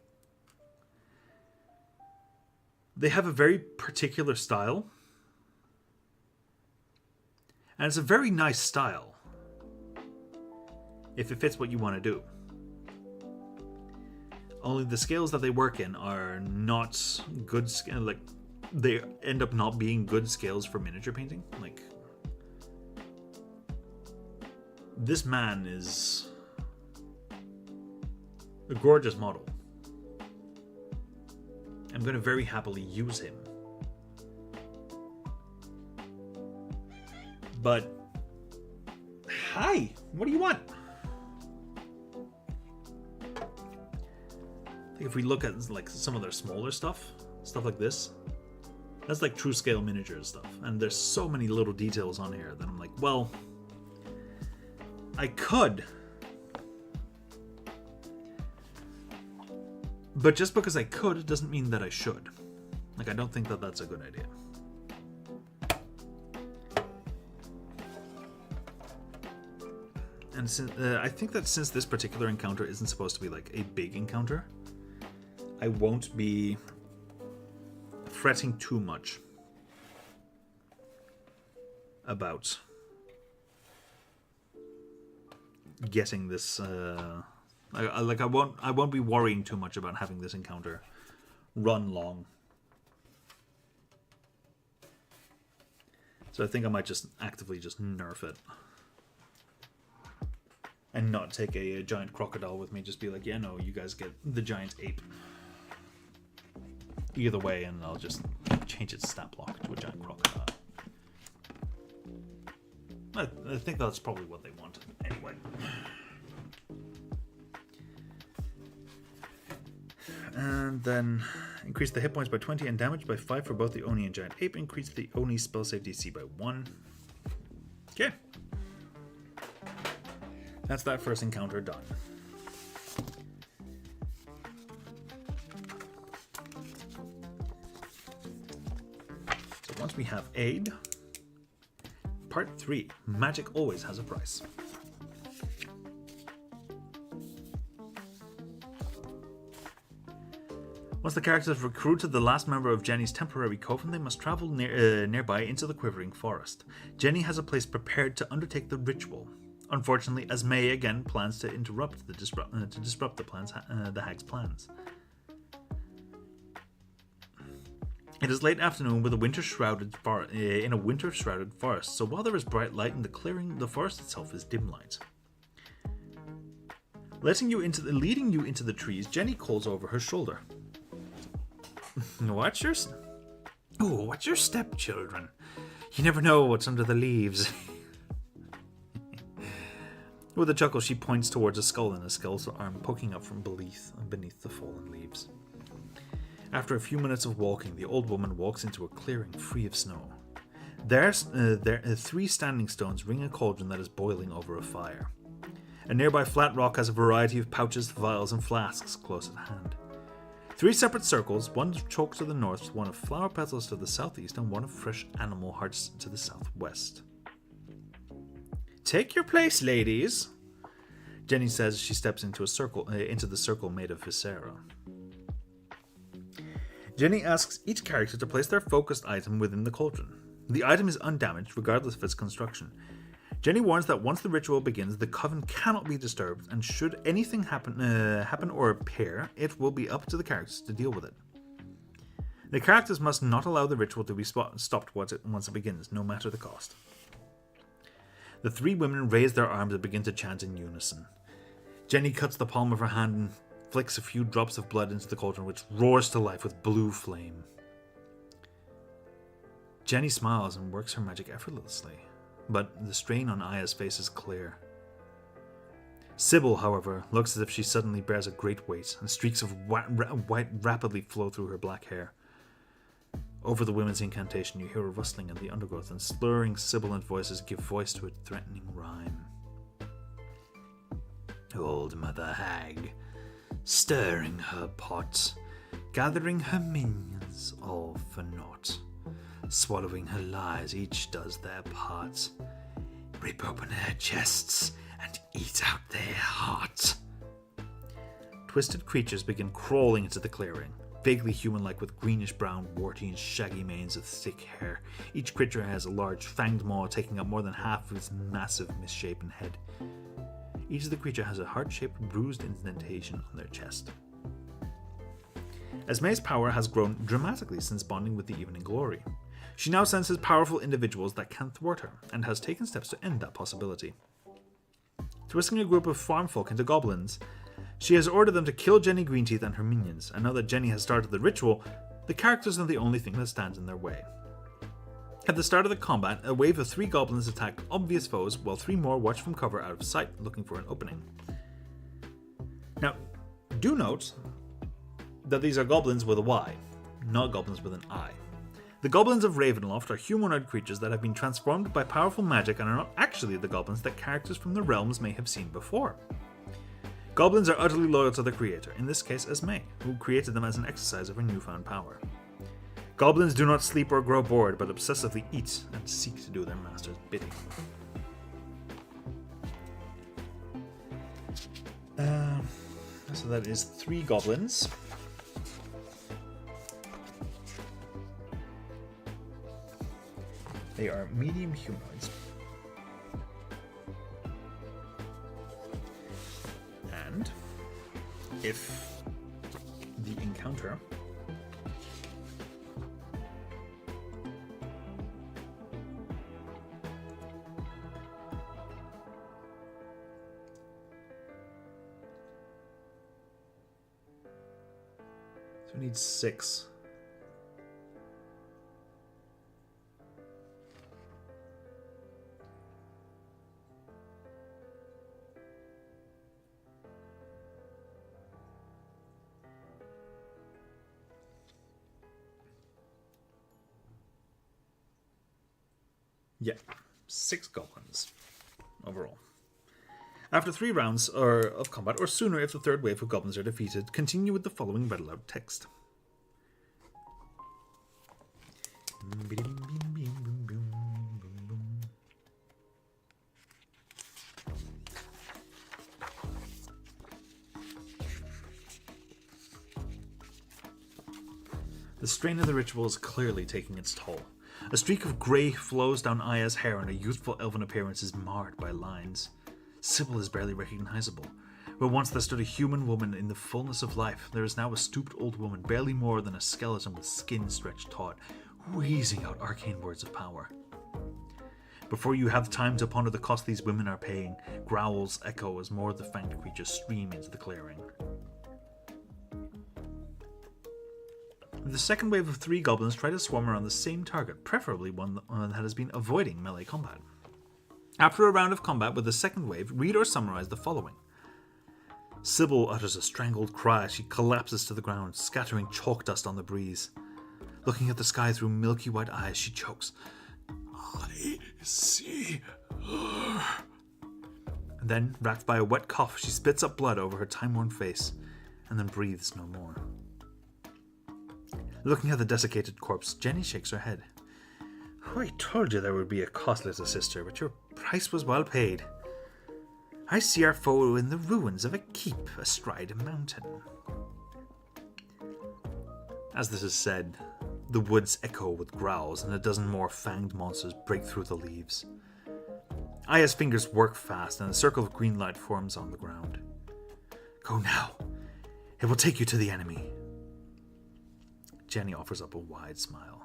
they have a very particular style, and it's a very nice style if it fits what you want to do. Only the scales that they work in are not good, like they end up not being good scales for miniature painting. Like, this man is a gorgeous model. I'm going to very happily use him. But, hi, what do you want? I think if we look at like some of their smaller stuff like this, that's like true scale miniatures stuff. And there's so many little details on here that I'm like, well, I could, but just because I could, it doesn't mean that I should. Like, I don't think that that's a good idea. And since, I think that since this particular encounter isn't supposed to be like a big encounter, I won't be fretting too much about getting this. I won't be worrying too much about having this encounter run long. So I think I might just actively just nerf it. And not take a giant crocodile with me. Just be like, yeah, no, you guys get the giant ape. Either way, and I'll just change its stat block to a giant crocodile. I think that's probably what they want. Anyway. And then increase the hit points by 20 and damage by 5 for both the Oni and Giant Ape. Increase the Oni spell save DC by 1. Okay. That's that first encounter done. So once we have aid, part 3, magic always has a price. Once the characters have recruited the last member of Jenny's temporary coven, they must travel nearby into the Quivering Forest. Jenny has a place prepared to undertake the ritual. Unfortunately, Esme again plans to interrupt disrupt the hag's plans. It is late afternoon with a winter-shrouded in a winter-shrouded forest, so while there is bright light in the clearing, the forest itself is dim light. Leading you into the trees, Jenny calls over her shoulder. Watch your step, children. You never know what's under the leaves. With a chuckle, she points towards a skull and a skeletal arm poking up from beneath the fallen leaves. After a few minutes of walking, the old woman walks into a clearing free of snow. Three standing stones ring a cauldron that is boiling over a fire. A nearby flat rock has a variety of pouches, vials, and flasks close at hand. 3 separate circles, one of chalk to the north, one of flower petals to the southeast, and one of fresh animal hearts to the southwest. Take your place, ladies, Jenny says as she steps into the circle made of viscera. Jenny asks each character to place their focused item within the cauldron. The item is undamaged, regardless of its construction. Jenny warns that once the ritual begins, the coven cannot be disturbed, and should anything happen or appear, it will be up to the characters to deal with it. The characters must not allow the ritual to be stopped once it begins, no matter the cost. The 3 women raise their arms and begin to chant in unison. Jenny cuts the palm of her hand and flicks a few drops of blood into the cauldron, which roars to life with blue flame. Jenny smiles and works her magic effortlessly, but the strain on Aya's face is clear. Sybil, however, looks as if she suddenly bears a great weight, and streaks of white rapidly flow through her black hair. Over the women's incantation, you hear a rustling in the undergrowth, and slurring sibilant voices give voice to a threatening rhyme. Old Mother Hag, stirring her pot, gathering her minions, all for naught. Swallowing her lies, each does their part. Rip open her chests and eat out their heart. Twisted creatures begin crawling into the clearing, vaguely human-like with greenish-brown, warty and shaggy manes of thick hair. Each creature has a large fanged maw taking up more than half of its massive, misshapen head. Each of the creature has a heart-shaped, bruised indentation on their chest. Esme's power has grown dramatically since bonding with the Evening Glory. She now senses powerful individuals that can thwart her, and has taken steps to end that possibility. Twisting a group of farm folk into goblins, she has ordered them to kill Jenny Greenteeth and her minions, and now that Jenny has started the ritual, the characters are the only thing that stands in their way. At the start of the combat, a wave of 3 goblins attack obvious foes, while 3 more watch from cover out of sight, looking for an opening. Now, do note that these are goblins with a Y, not goblins with an I. The goblins of Ravenloft are humanoid creatures that have been transformed by powerful magic and are not actually the goblins that characters from the realms may have seen before. Goblins are utterly loyal to their creator, in this case Esme, who created them as an exercise of her newfound power. Goblins do not sleep or grow bored, but obsessively eat and seek to do their master's bidding. So that is 3 goblins. They are medium humanoids. And if the encounter so we need 6. Yeah, 6 goblins overall. After 3 rounds of combat, or sooner if the 3rd wave of goblins are defeated, continue with the following read aloud text. The strain of the ritual is clearly taking its toll. A streak of grey flows down Aya's hair, and her youthful elven appearance is marred by lines. Sybil is barely recognizable. Where once there stood a human woman in the fullness of life, there is now a stooped old woman, barely more than a skeleton with skin stretched taut, wheezing out arcane words of power. Before you have time to ponder the cost these women are paying, growls echo as more of the fanged creatures stream into the clearing. The second wave of 3 goblins try to swarm around the same target, preferably one that has been avoiding melee combat. After a round of combat with the second wave, read or summarize the following. Sybil utters a strangled cry as she collapses to the ground, scattering chalk dust on the breeze. Looking at the sky through milky white eyes, she chokes. I see her. Then, racked by a wet cough, she spits up blood over her time-worn face, and then breathes no more. Looking at the desiccated corpse, Jenny shakes her head. I told you there would be a cost, little sister, but your price was well paid. I see our foe in the ruins of a keep astride a mountain. As this is said, the woods echo with growls, and a dozen more fanged monsters break through the leaves. Aya's fingers work fast, and a circle of green light forms on the ground. Go now. It will take you to the enemy. Jenny offers up a wide smile.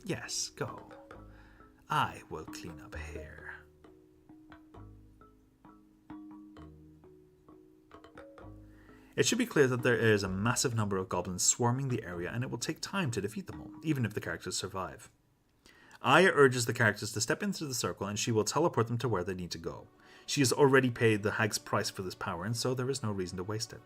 Yes, go. I will clean up here. It should be clear that there is a massive number of goblins swarming the area, and it will take time to defeat them all, even if the characters survive. Aya urges the characters to step into the circle, and she will teleport them to where they need to go. She has already paid the hag's price for this power, and so there is no reason to waste it.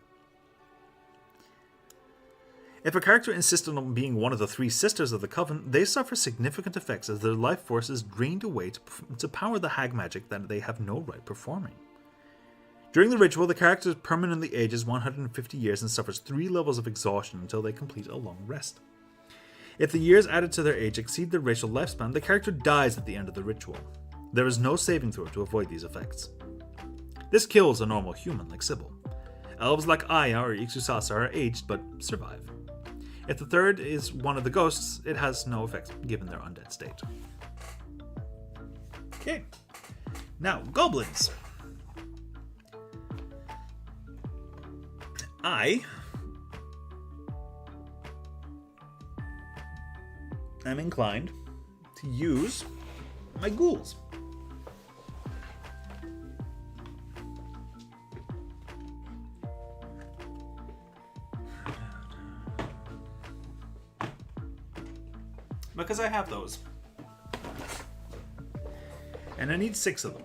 If a character insisted on being one of the three sisters of the Coven, they suffer significant effects as their life force is drained away to power the hag magic that they have no right performing. During the ritual, the character permanently ages 150 years and suffers 3 levels of exhaustion until they complete a long rest. If the years added to their age exceed their racial lifespan, the character dies at the end of the ritual. There is no saving throw to avoid these effects. This kills a normal human like Sybil. Elves like Aya or Ixusasa are aged but survive. If the third is one of the ghosts, it has no effect given their undead state. Okay. Now, goblins. I am inclined to use my ghouls. Because I have those. And I need 6 of them.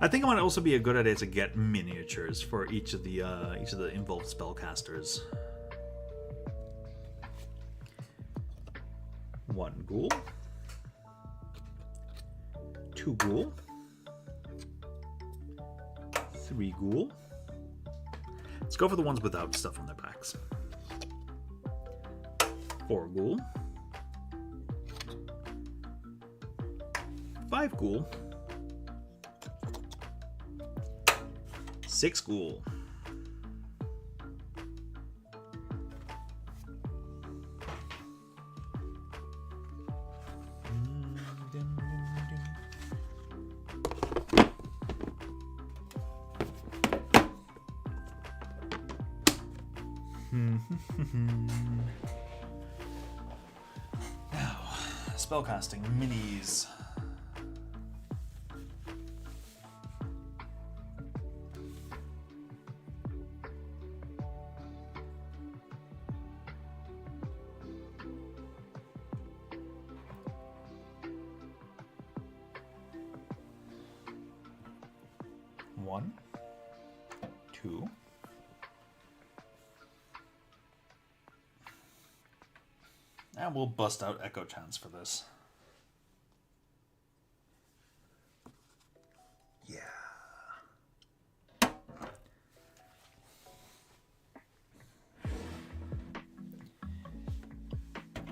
I think it might also be a good idea to get miniatures for each of the involved spellcasters. 1 ghoul, 2 ghoul, 3 ghoul. Let's go for the ones without stuff on their backs. 4 ghoul, 5 ghoul, 6 ghoul. Now, spellcasting minis. One, 2, and we'll bust out Echo Chance for this. Yeah.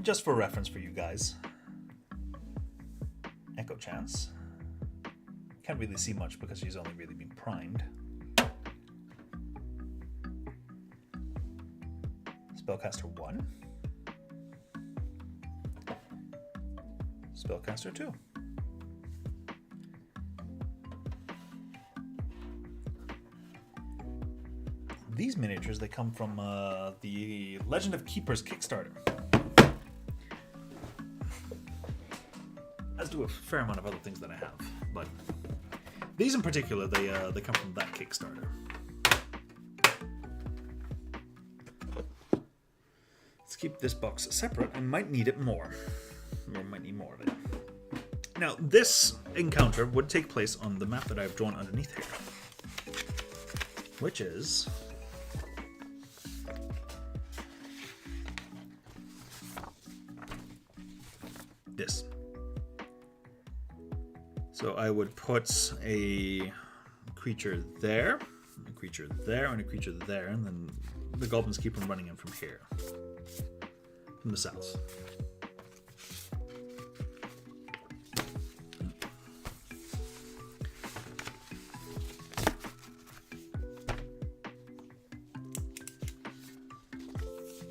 Just for reference for you guys, Echo Chance. Can't really see much because she's only really been primed. Spellcaster 1. Spellcaster 2. These miniatures, they come from the Legend of Keepers Kickstarter. As do a fair amount of other things that I have, but these in particular, they come from that Kickstarter. Let's keep this box separate. I might need it more. Or might need more of it. Now, this encounter would take place on the map that I've drawn underneath here. which is this. So I would put a creature there, a creature there, and a creature there, and then the goblins keep on running in from here, from the south.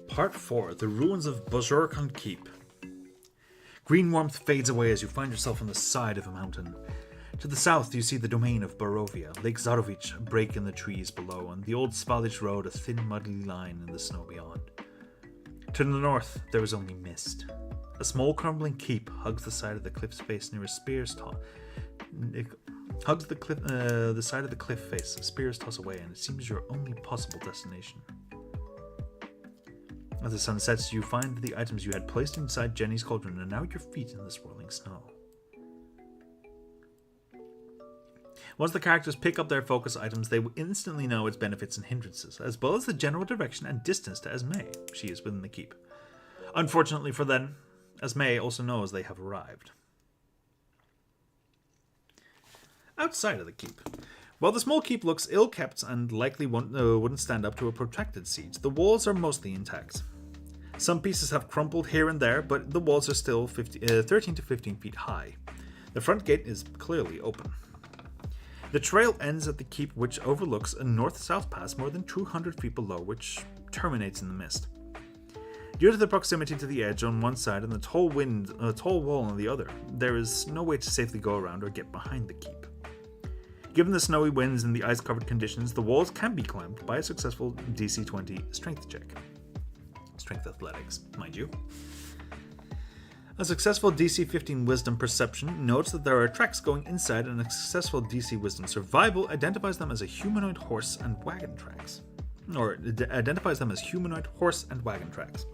Part 4, The Ruins of Bozorkon Keep. Green warmth fades away as you find yourself on the side of a mountain. To the south, you see the domain of Barovia, Lake Zarovich break in the trees below, and the old Svalish road a thin muddy line in the snow beyond. To the north, there is only mist. A small crumbling keep hugs the side of the cliff's face near a spear's toss. It hugs the side of the cliff face, a spear's toss away, and it seems your only possible destination. As the sun sets, you find the items you had placed inside Jenny's cauldron are now at your feet in the swirling snow. Once the characters pick up their focus items, they will instantly know its benefits and hindrances, as well as the general direction and distance to Esme. She is within the keep. Unfortunately for them, Esme also knows they have arrived. Outside of the keep. While the small keep looks ill-kept and likely wouldn't stand up to a protracted siege, the walls are mostly intact. Some pieces have crumpled here and there, but the walls are still 13 to 15 feet high. The front gate is clearly open. The trail ends at the keep, which overlooks a north-south pass more than 200 feet below, which terminates in the mist. Due to the proximity to the edge on one side and the tall wall on the other, there is no way to safely go around or get behind the keep. Given the snowy winds and the ice-covered conditions, the walls can be climbed by a successful DC 20 strength check. Strength athletics, mind you. A successful DC 15 Wisdom Perception notes that there are tracks going inside, and a successful DC Wisdom Survival identifies them as a humanoid horse and wagon tracks. Or identifies them as humanoid horse and wagon tracks.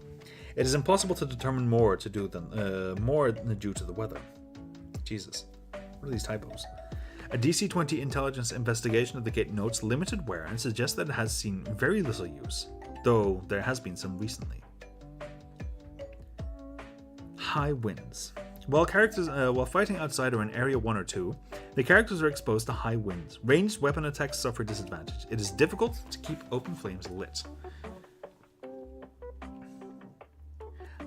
It is impossible to determine more due to the weather. Jesus, what are these typos? A DC 20 Intelligence investigation of the gate notes limited wear and suggests that it has seen very little use, though there has been some recently. High winds. While fighting outside or in Area 1 or 2, the characters are exposed to high winds. Ranged weapon attacks suffer disadvantage. It is difficult to keep open flames lit.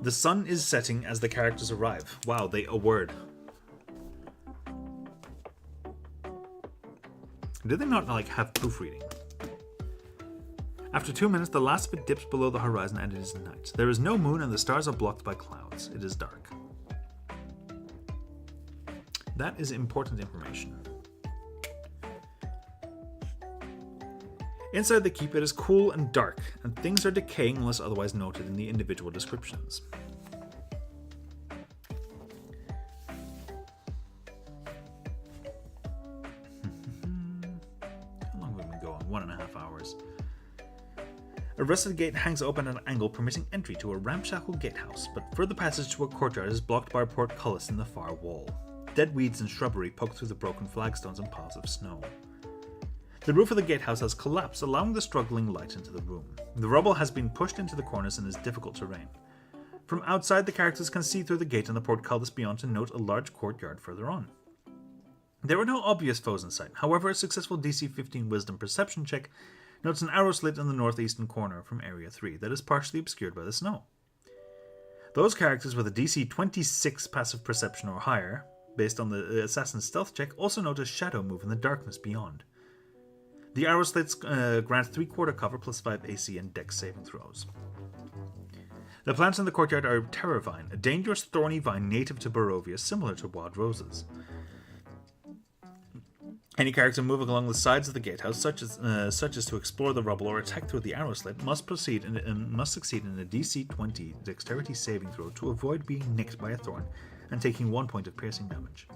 The sun is setting as the characters arrive. Wow, a word. Did they not have proofreading? After 2 minutes, the last of it dips below the horizon and it is night. There is no moon and the stars are blocked by clouds. It is dark. That is important information. Inside the keep, it is cool and dark, and things are decaying unless otherwise noted in the individual descriptions. A rusted gate hangs open at an angle, permitting entry to a ramshackle gatehouse, but further passage to a courtyard is blocked by a portcullis in the far wall. Dead weeds and shrubbery poke through the broken flagstones and piles of snow. The roof of the gatehouse has collapsed, allowing the struggling light into the room. The rubble has been pushed into the corners and is difficult terrain. From outside, the characters can see through the gate and the portcullis beyond to note a large courtyard further on. There are no obvious foes in sight. However, a successful DC 15 Wisdom Perception check notes an arrow slit in the northeastern corner from Area 3 that is partially obscured by the snow. Those characters with a DC 26 passive perception or higher, based on the assassin's stealth check, also note a shadow move in the darkness beyond. The arrow slits grant 3/4 cover plus 5 AC and Dex saving throws. The plants in the courtyard are terror vine, a dangerous thorny vine native to Barovia, similar to wild roses. Any character moving along the sides of the gatehouse, such as to explore the rubble or attack through the arrow slit, must succeed in a DC 20 Dexterity saving throw to avoid being nicked by a thorn and taking 1 point of piercing damage.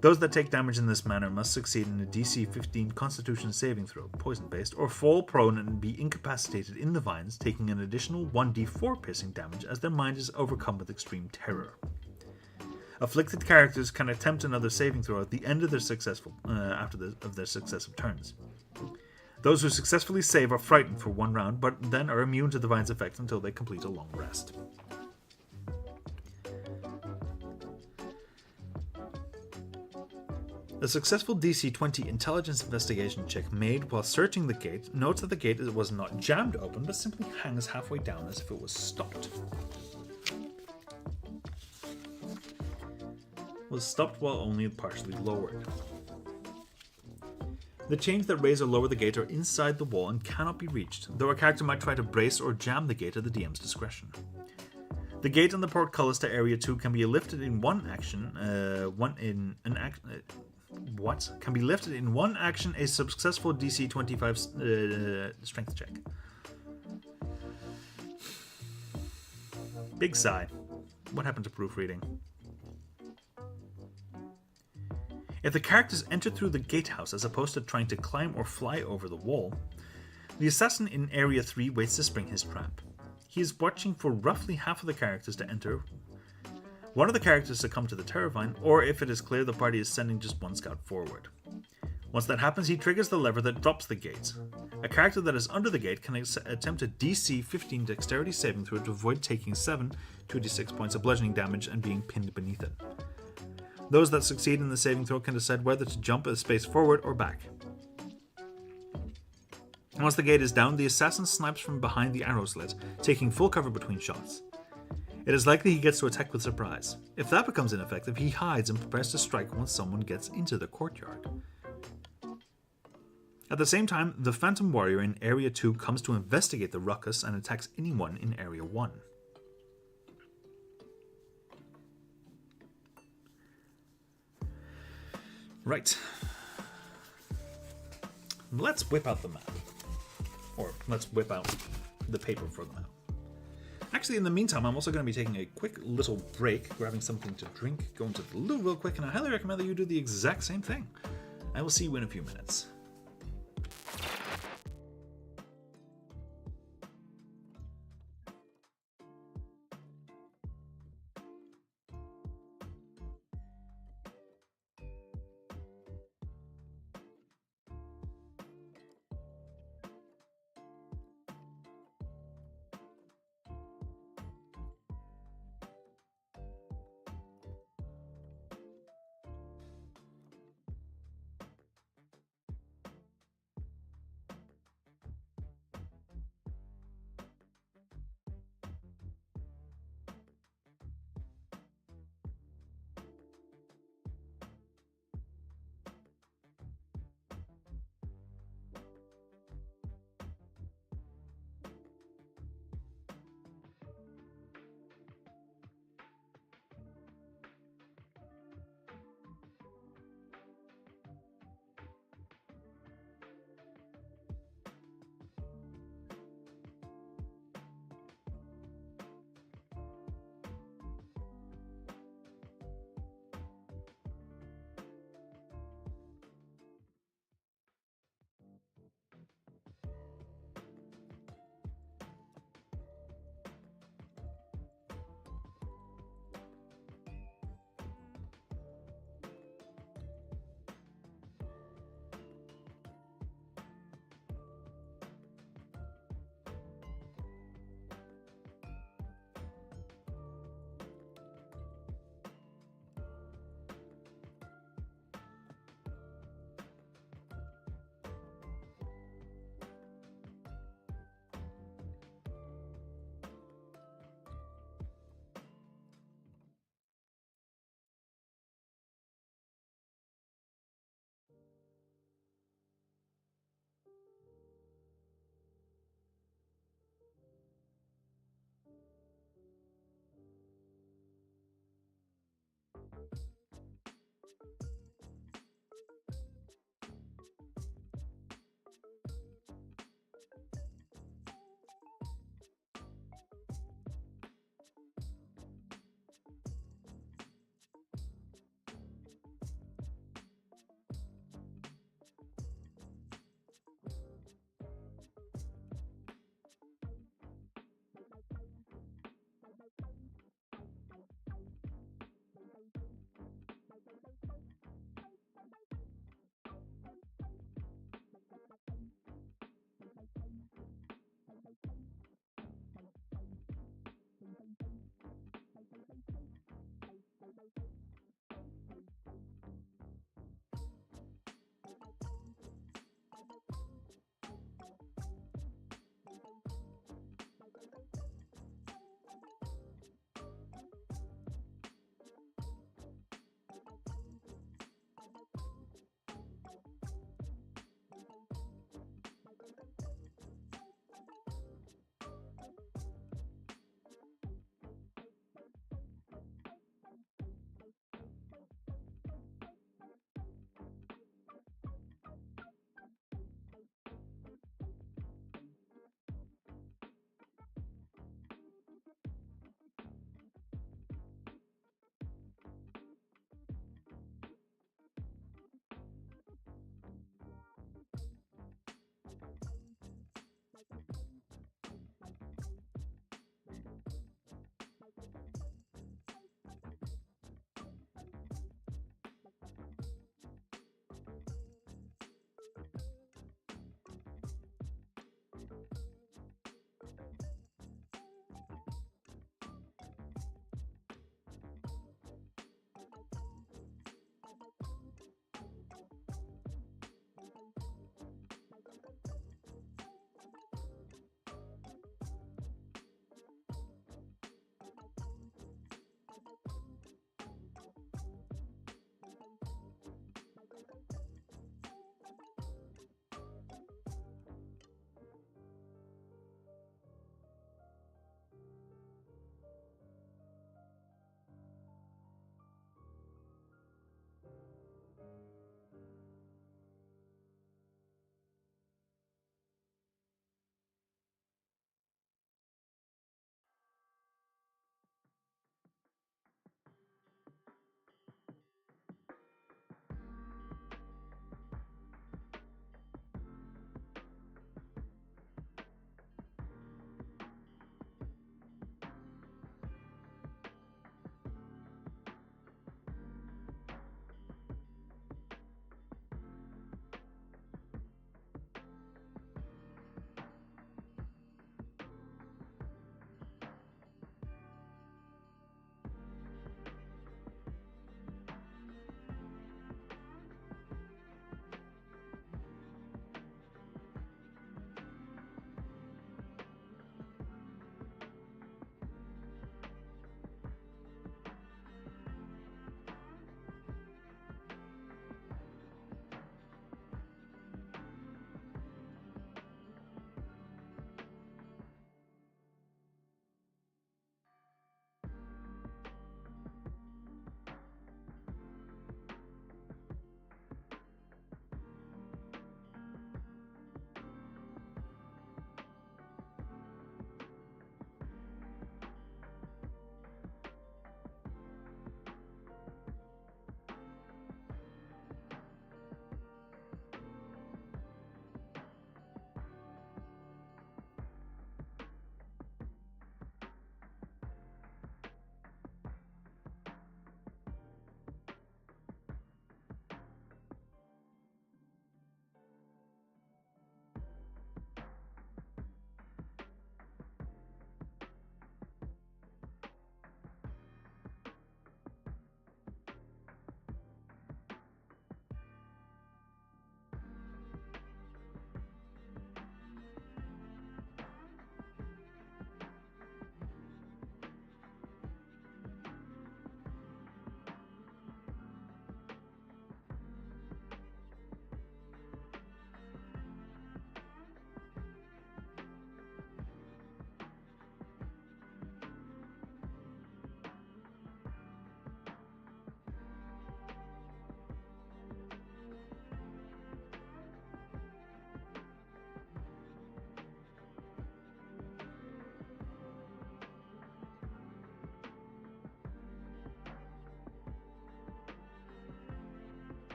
Those that take damage in this manner must succeed in a DC 15 Constitution saving throw, poison-based, or fall prone and be incapacitated in the vines, taking an additional 1d4 piercing damage as their mind is overcome with extreme terror. Afflicted characters can attempt another saving throw at the end of their successive turns. Those who successfully save are frightened for 1 round, but then are immune to Divine's effect until they complete a long rest. A successful DC 20 intelligence investigation check made while searching the gate notes that the gate was not jammed open, but simply hangs halfway down as if it was stopped. Was stopped while only partially lowered. The chains that raise or lower the gate are inside the wall and cannot be reached, though a character might try to brace or jam the gate at the DM's discretion. The gate and the portcullis to Area 2 can be lifted in one action. Can be lifted in one action a successful DC 25 strength check. Big sigh. What happened to proofreading? If the characters enter through the gatehouse as opposed to trying to climb or fly over the wall, the assassin in Area 3 waits to spring his trap. He is watching for roughly half of the characters to enter, one of the characters to come to the Terravine, or if it is clear the party is sending just one scout forward. Once that happens, he triggers the lever that drops the gate. A character that is under the gate can attempt a DC 15 dexterity saving throw to avoid taking 2d6 points of bludgeoning damage and being pinned beneath it. Those that succeed in the saving throw can decide whether to jump a space forward or back. Once the gate is down, the assassin snipes from behind the arrow slit, taking full cover between shots. It is likely he gets to attack with surprise. If that becomes ineffective, he hides and prepares to strike once someone gets into the courtyard. At the same time, the Phantom Warrior in Area 2 comes to investigate the ruckus and attacks anyone in Area 1. Right. Let's whip out the map. Or let's whip out the paper for the map. Actually, in the meantime, I'm also going to be taking a quick little break, grabbing something to drink, going to the loo real quick, and I highly recommend that you do the exact same thing. I will see you in a few minutes.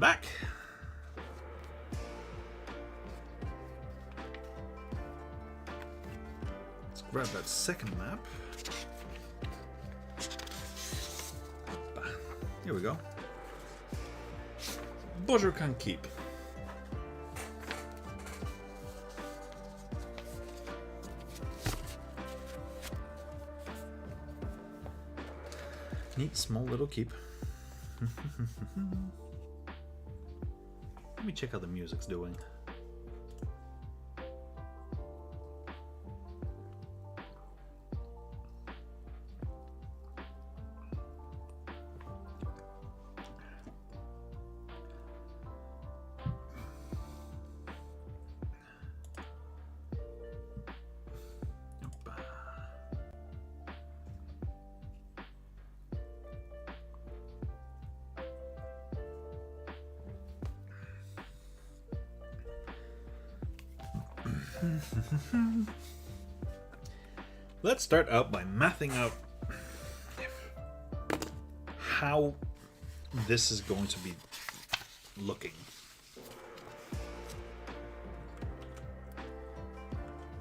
back. Let's grab that second map. Here we go. Božurkan Keep. Neat small little keep. Let me check how the music's doing. Let's start out by mapping out how this is going to be looking.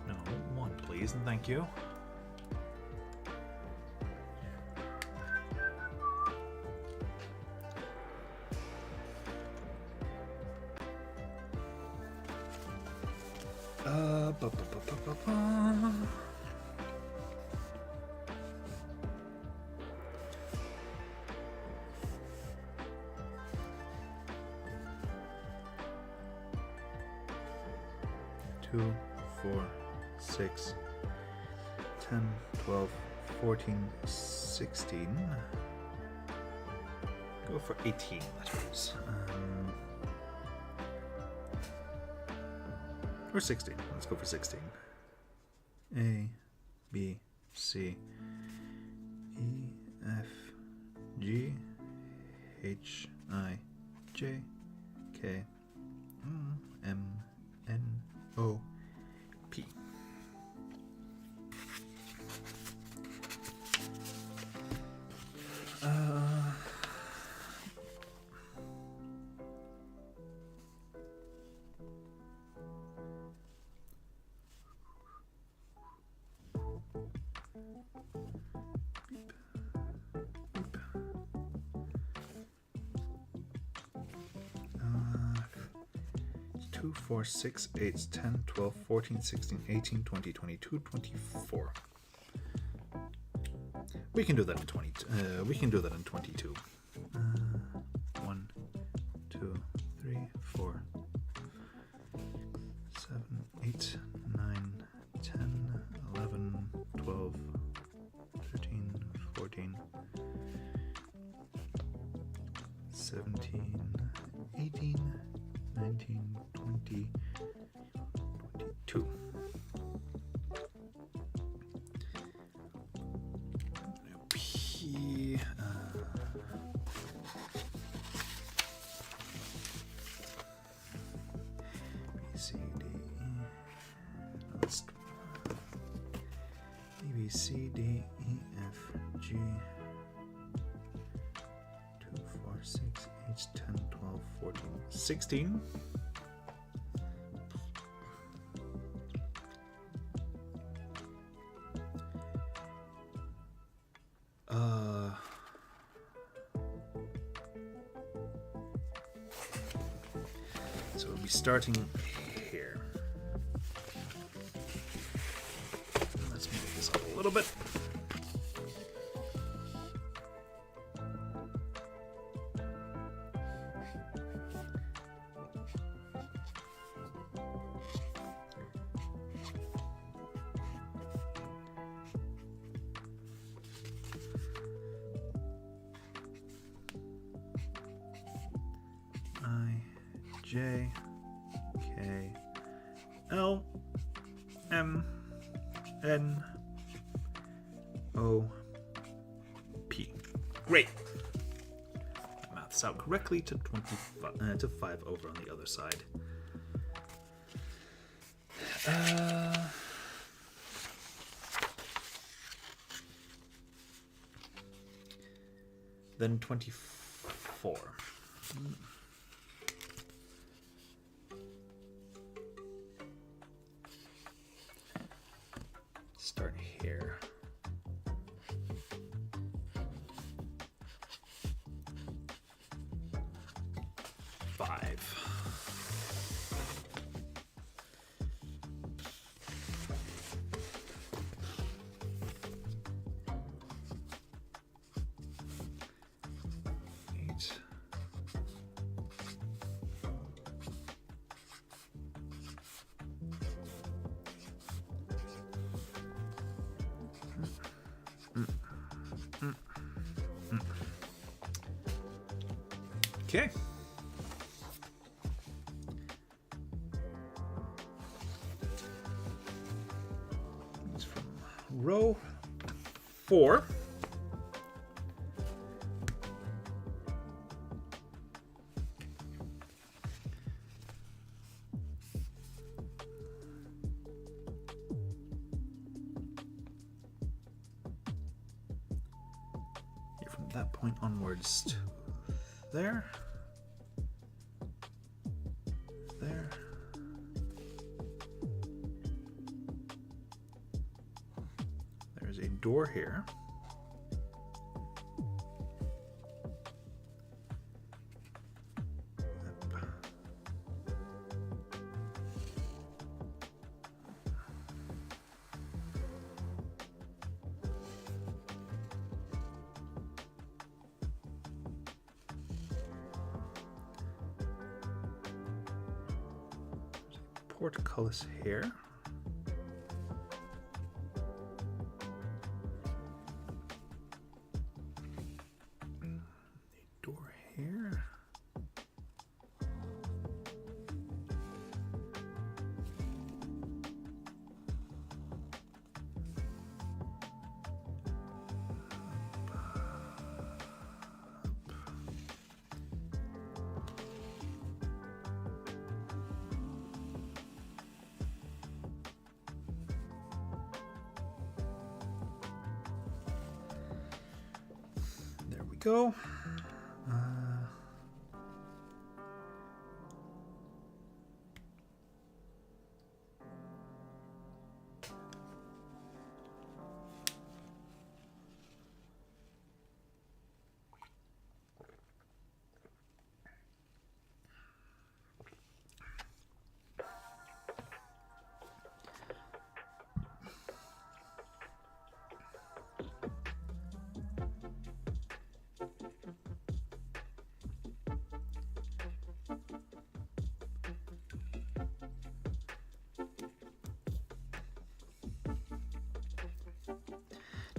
No, one please and thank you. Two, 4, 6, 10, 12, 14, 16. Go for 18 letters. Or 16. Let's go for 16. A, B, C, E, F, G, H, I, J, K, M, N, O, P. Two, 4, 6, 8, 10, 12, 14, 16, 18, 20, 22, 24. We can do that in 20. We can do that in 22. 1, 2, 3, 4, 7, 8, 9, 10, 11, 12, 13, 14, 17, 18, 19, 20, 22. P, B, C, D, A, B, C, D, E, F, G, 2, 4, 6, 8, 10, 12, 14, 16. So we'll be starting here. Let's move this up a little bit. J, K, L, M, N, O, P. Great. Math this out correctly to 25 to 5 over on the other side. Then 24. start here. Five. Eight. Okay. It's from row 4. You're from that point onwards to there. There. There's a door here. Up. Portcullis here. A door here. There we go.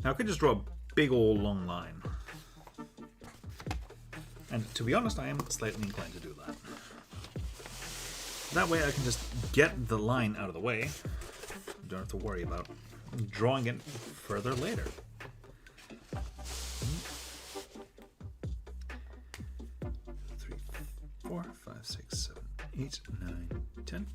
Now I could just draw a big old long line. And to be honest, I am slightly inclined to do that. That way I can just get the line out of the way. Don't have to worry about drawing it further later. 3, 4, 5, 6, 7, 8, 9, 10.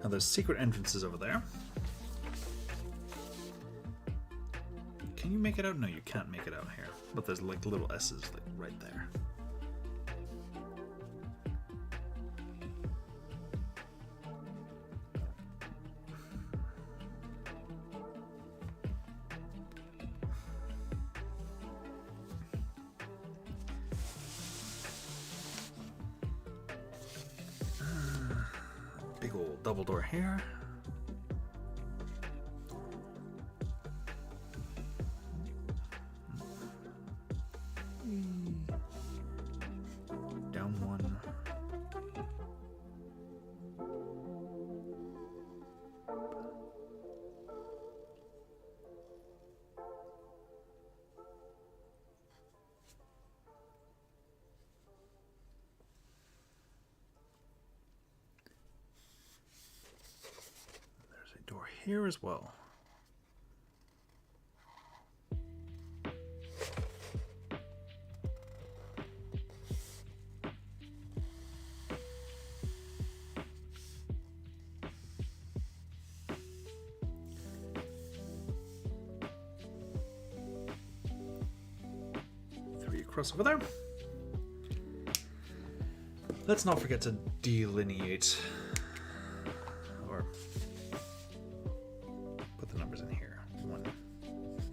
Now there's secret entrances over there. Can you make it out? No, you can't make it out here. But there's like little S's like right there. Big old double door here. Down one. here as well. Across over there. Let's not forget to delineate or put the numbers in here. 1,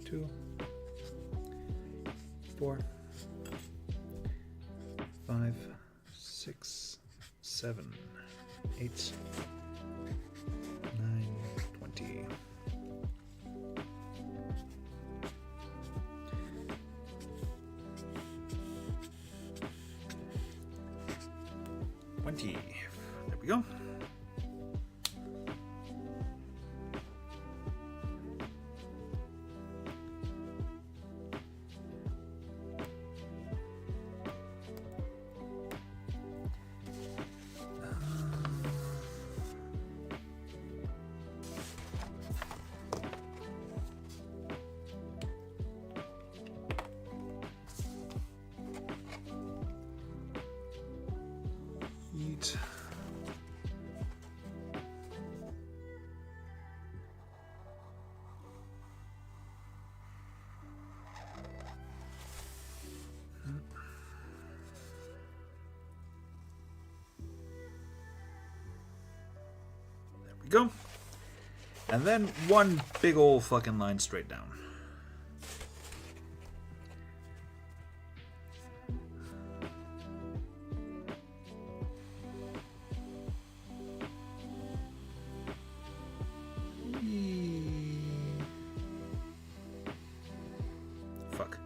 2, 4, 5, 6, 7, 8, 9, 20. 20. There we go. Go. And then one big old fucking line straight down. Fuck.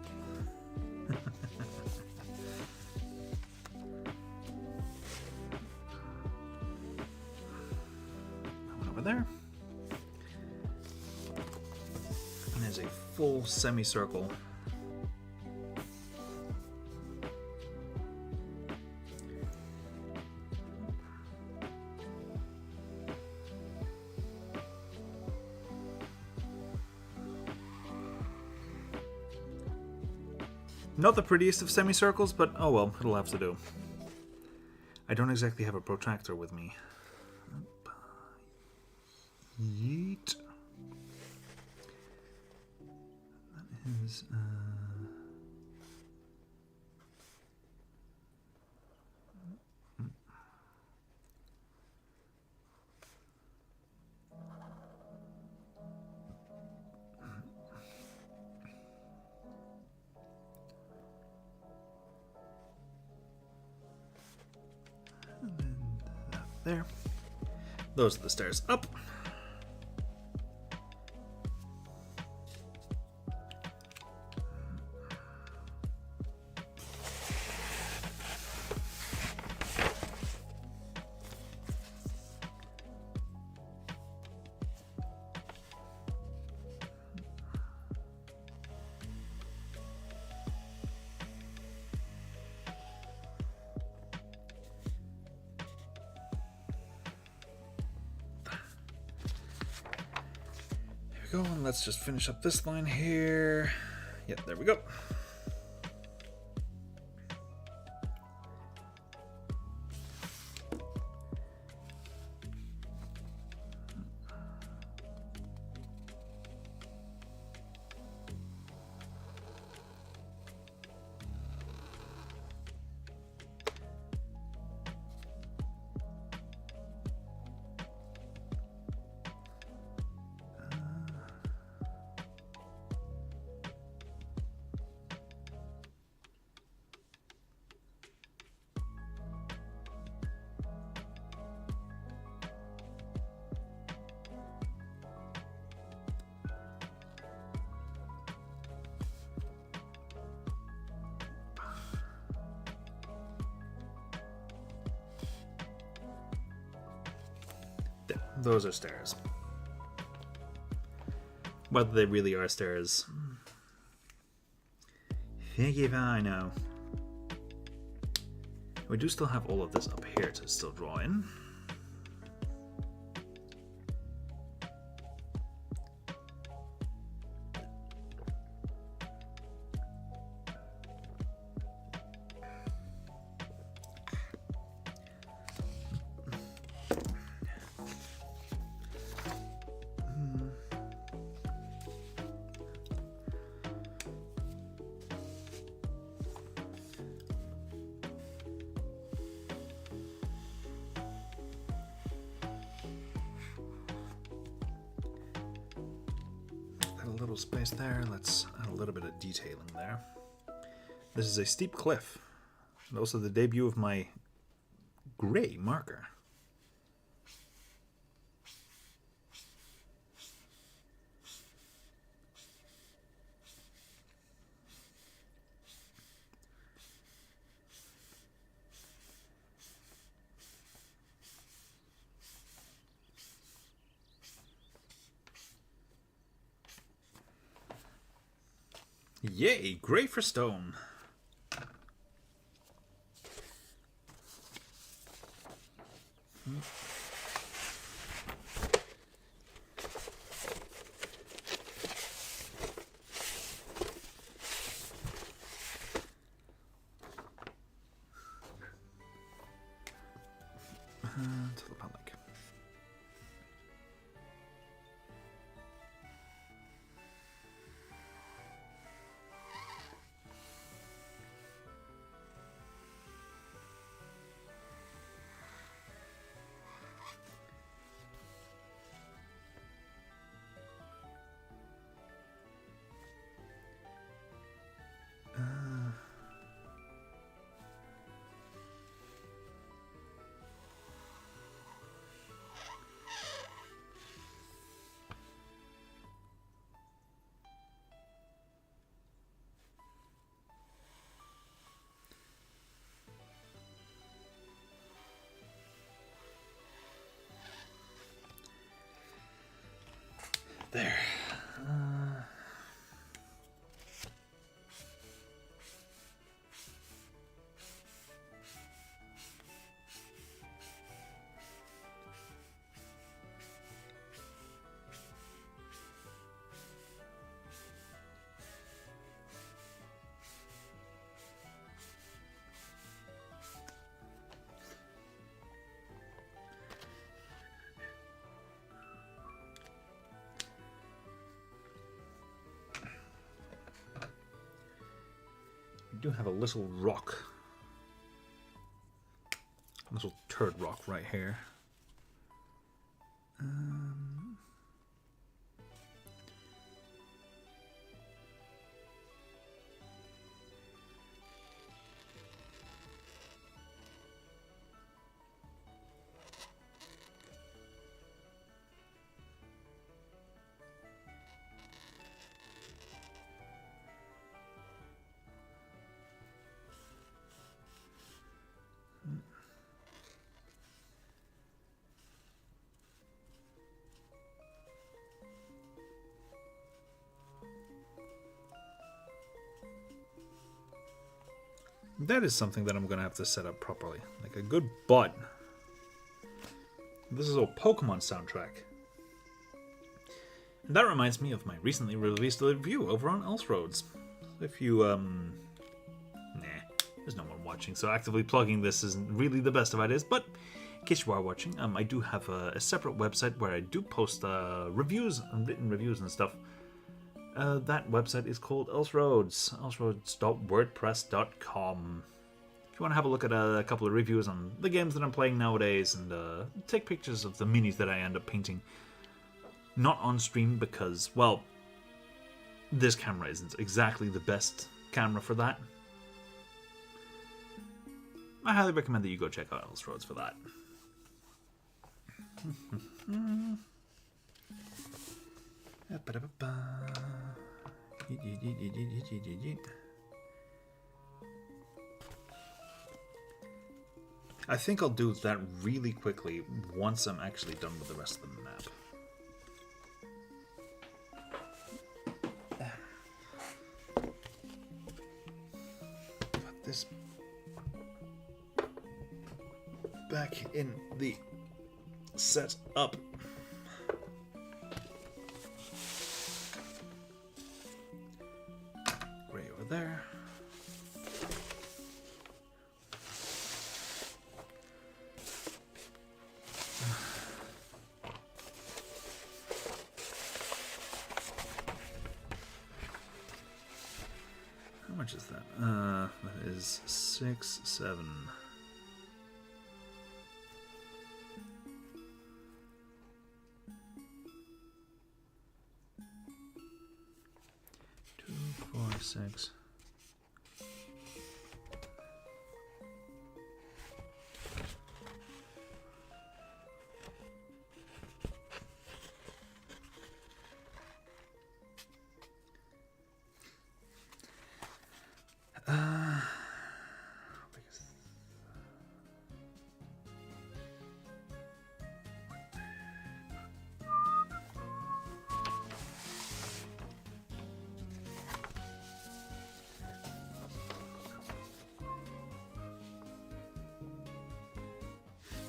There. And there's a full semicircle. Not the prettiest of semicircles, but oh well, it'll have to do. I don't exactly have a protractor with me. Yeet. That is, and then that there. Those are the stairs up. Go, and let's just finish up this line here. Yep, there we go. Those are stairs. Whether they really are stairs, think if I know. We do still have all of this up here to still draw in. little space there. Let's add a little bit of detailing there. This is a steep cliff, and also the debut of my gray marker. Yay, gray for stone. To the public. There. Do have a little rock, a little turd rock right here. That is something that I'm going to have to set up properly. Like a good button. This is a Pokemon soundtrack. And that reminds me of my recently released review over on Elseroads. If you, there's no one watching, so actively plugging this isn't really the best of ideas, but in case you are watching, I do have a separate website where I do post reviews, written reviews and stuff. That website is called Elseroads, elsroads.wordpress.com. If you want to have a look at a couple of reviews on the games that I'm playing nowadays and take pictures of the minis that I end up painting. Not on stream because, well, this camera isn't exactly the best camera for that. I highly recommend that you go check out Elseroads for that. I think I'll do that really quickly once I'm actually done with the rest of the map. Put this back in the set up. Gray over there. How much is that? That is 6, 7. 6.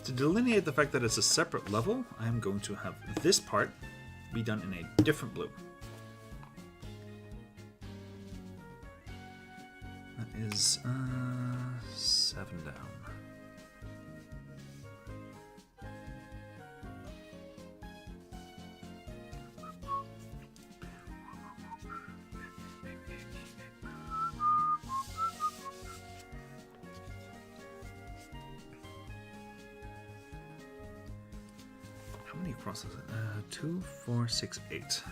To delineate the fact that it's a separate level, I am going to have this part be done in a different blue. That is 7 down. How many crosses? 2, 4, 6, 8.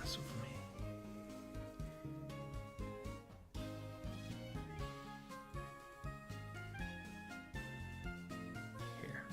So for me. Here.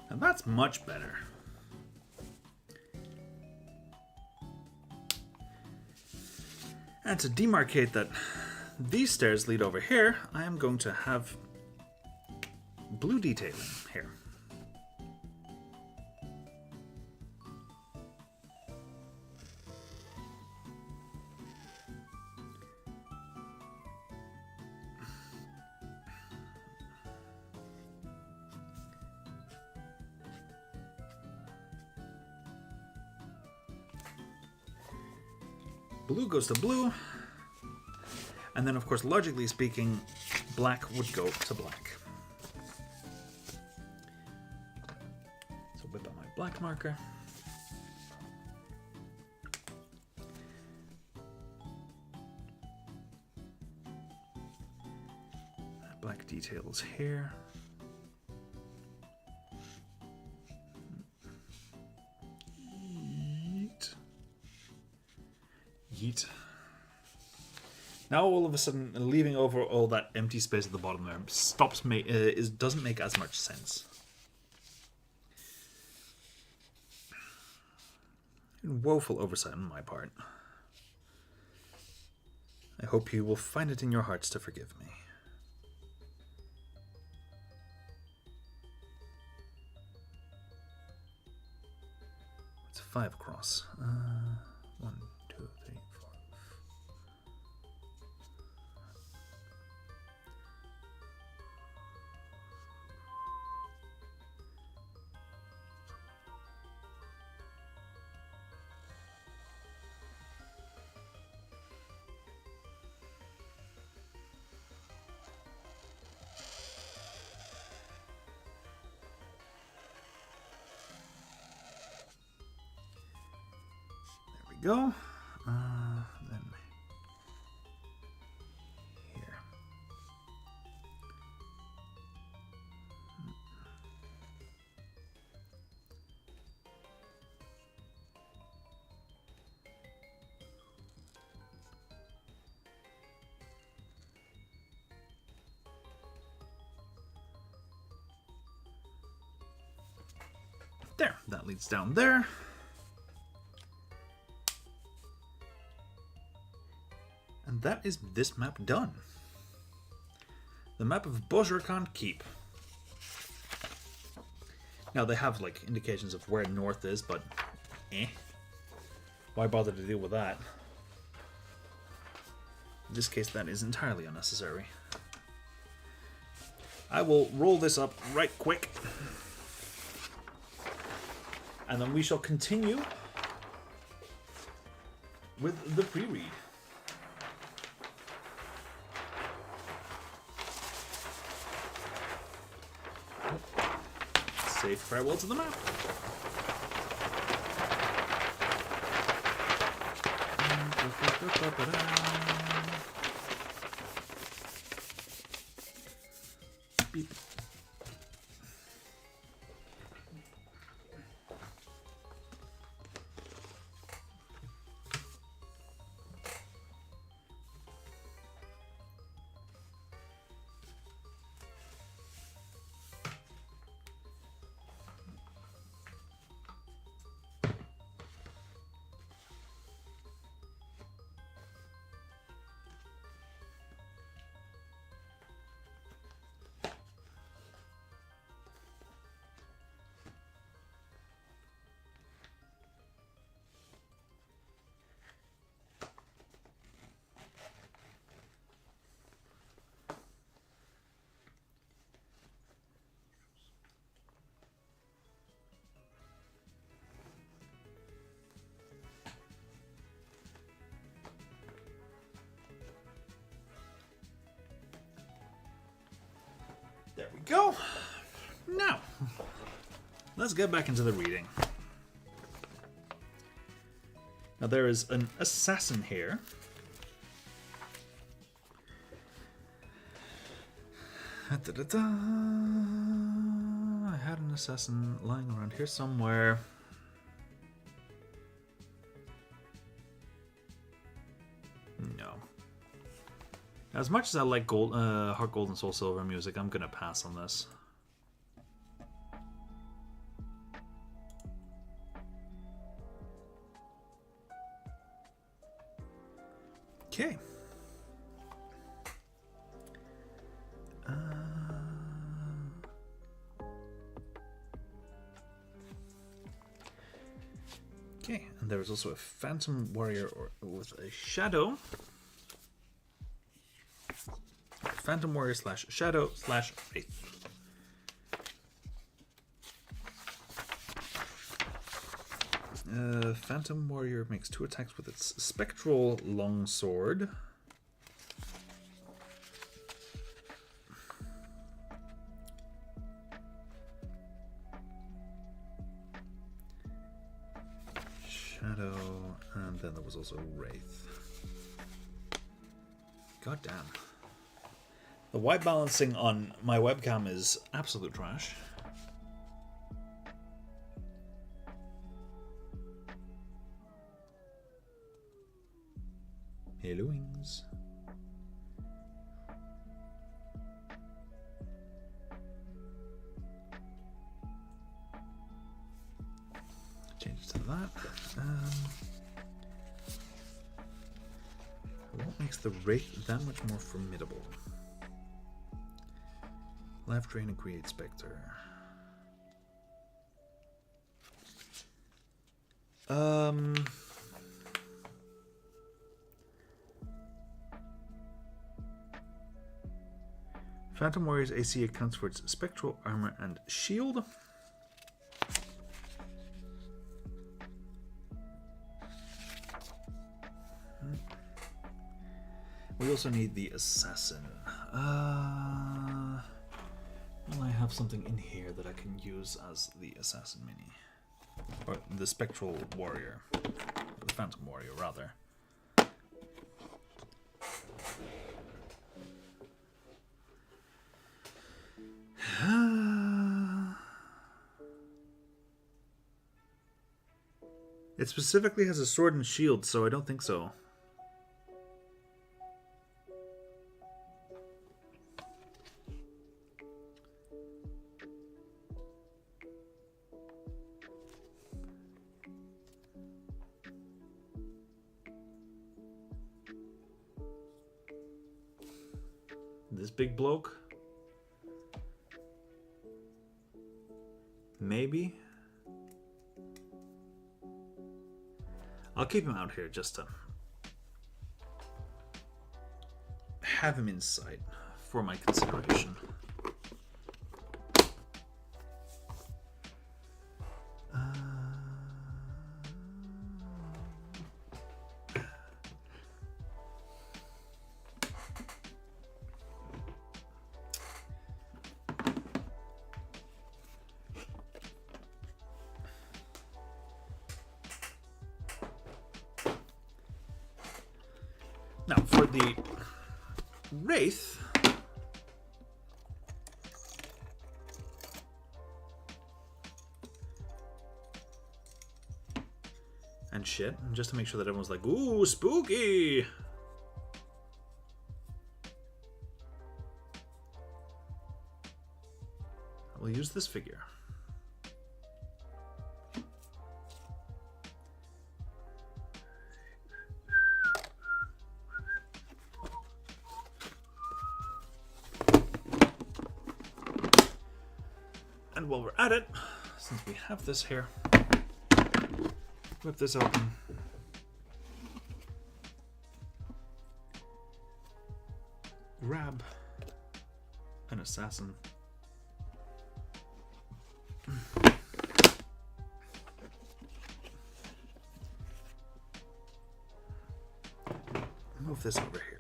And that's much better. And to demarcate that these stairs lead over here, I am going to have blue detailing here. Blue goes to blue, and then of course, logically speaking, black would go to black. So whip out my black marker. Black details here. Yeet. Now all of a sudden, leaving over all that empty space at the bottom there doesn't make as much sense. Woeful oversight on my part. I hope you will find it in your hearts to forgive me. It's 5 across. 1, 2, 3, 4. Go. Then here. There, that leads down there. And that is this map done. The map of Bozrakan Keep. Now they have like indications of where north is, but why bother to deal with that? In this case, that is entirely unnecessary. I will roll this up right quick. And then we shall continue with the pre-read. Say farewell to the map. Beep. There we go. Now, let's get back into the reading. Now there is an assassin here. I had an assassin lying around here somewhere. No. As much as I like Heart Gold and Soul Silver music, I'm gonna pass on this. Okay. Okay, and there is also a Phantom Warrior with a Shadow. Phantom Warrior / Shadow / Wraith. Phantom Warrior makes 2 attacks with its Spectral Longsword. Shadow, and then there was also Wraith. God damn. The white balancing on my webcam is absolute trash. Hello, wings. Change it to that. makes the Wraith that much more formidable. Life Drain and Create Spectre. Phantom Warrior's AC accounts for its spectral armor and shield. We also need the assassin. Well, I have something in here that I can use as the assassin mini. Or the spectral warrior. Or the phantom warrior, rather. It specifically has a sword and shield, so I don't think so. This big bloke? Maybe? I'll keep him out here just to have him in sight for my consideration. Now, for the Wraith, and shit, and just to make sure that everyone's like, ooh, spooky! We'll use this figure. And while we're at it, since we have this here, whip this open. Grab an assassin. Move this over here.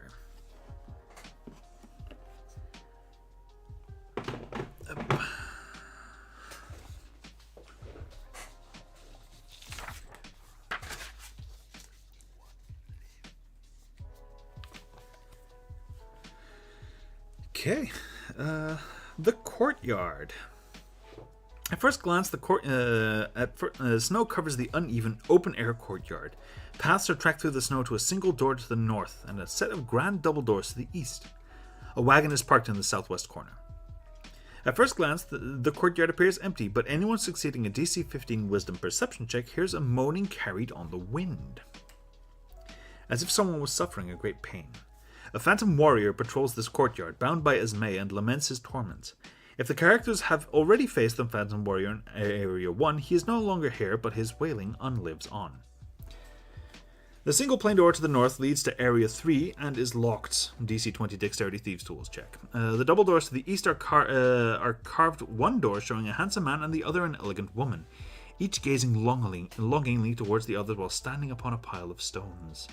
Okay, the courtyard. At first glance, the snow covers the uneven, open-air courtyard. Paths are tracked through the snow to a single door to the north and a set of grand double doors to the east. A wagon is parked in the southwest corner. At first glance, the courtyard appears empty, but anyone succeeding a DC 15 Wisdom Perception check hears a moaning carried on the wind, as if someone was suffering a great pain. A phantom warrior patrols this courtyard, bound by Esme, and laments his torments. If the characters have already faced the phantom warrior in Area 1, he is no longer here, but his wailing lives on. The single plane door to the north leads to Area 3 and is locked. DC 20 Dexterity Thieves Tools check. The double doors to the east are carved, one door showing a handsome man and the other an elegant woman, each gazing longingly towards the other while standing upon a pile of stones.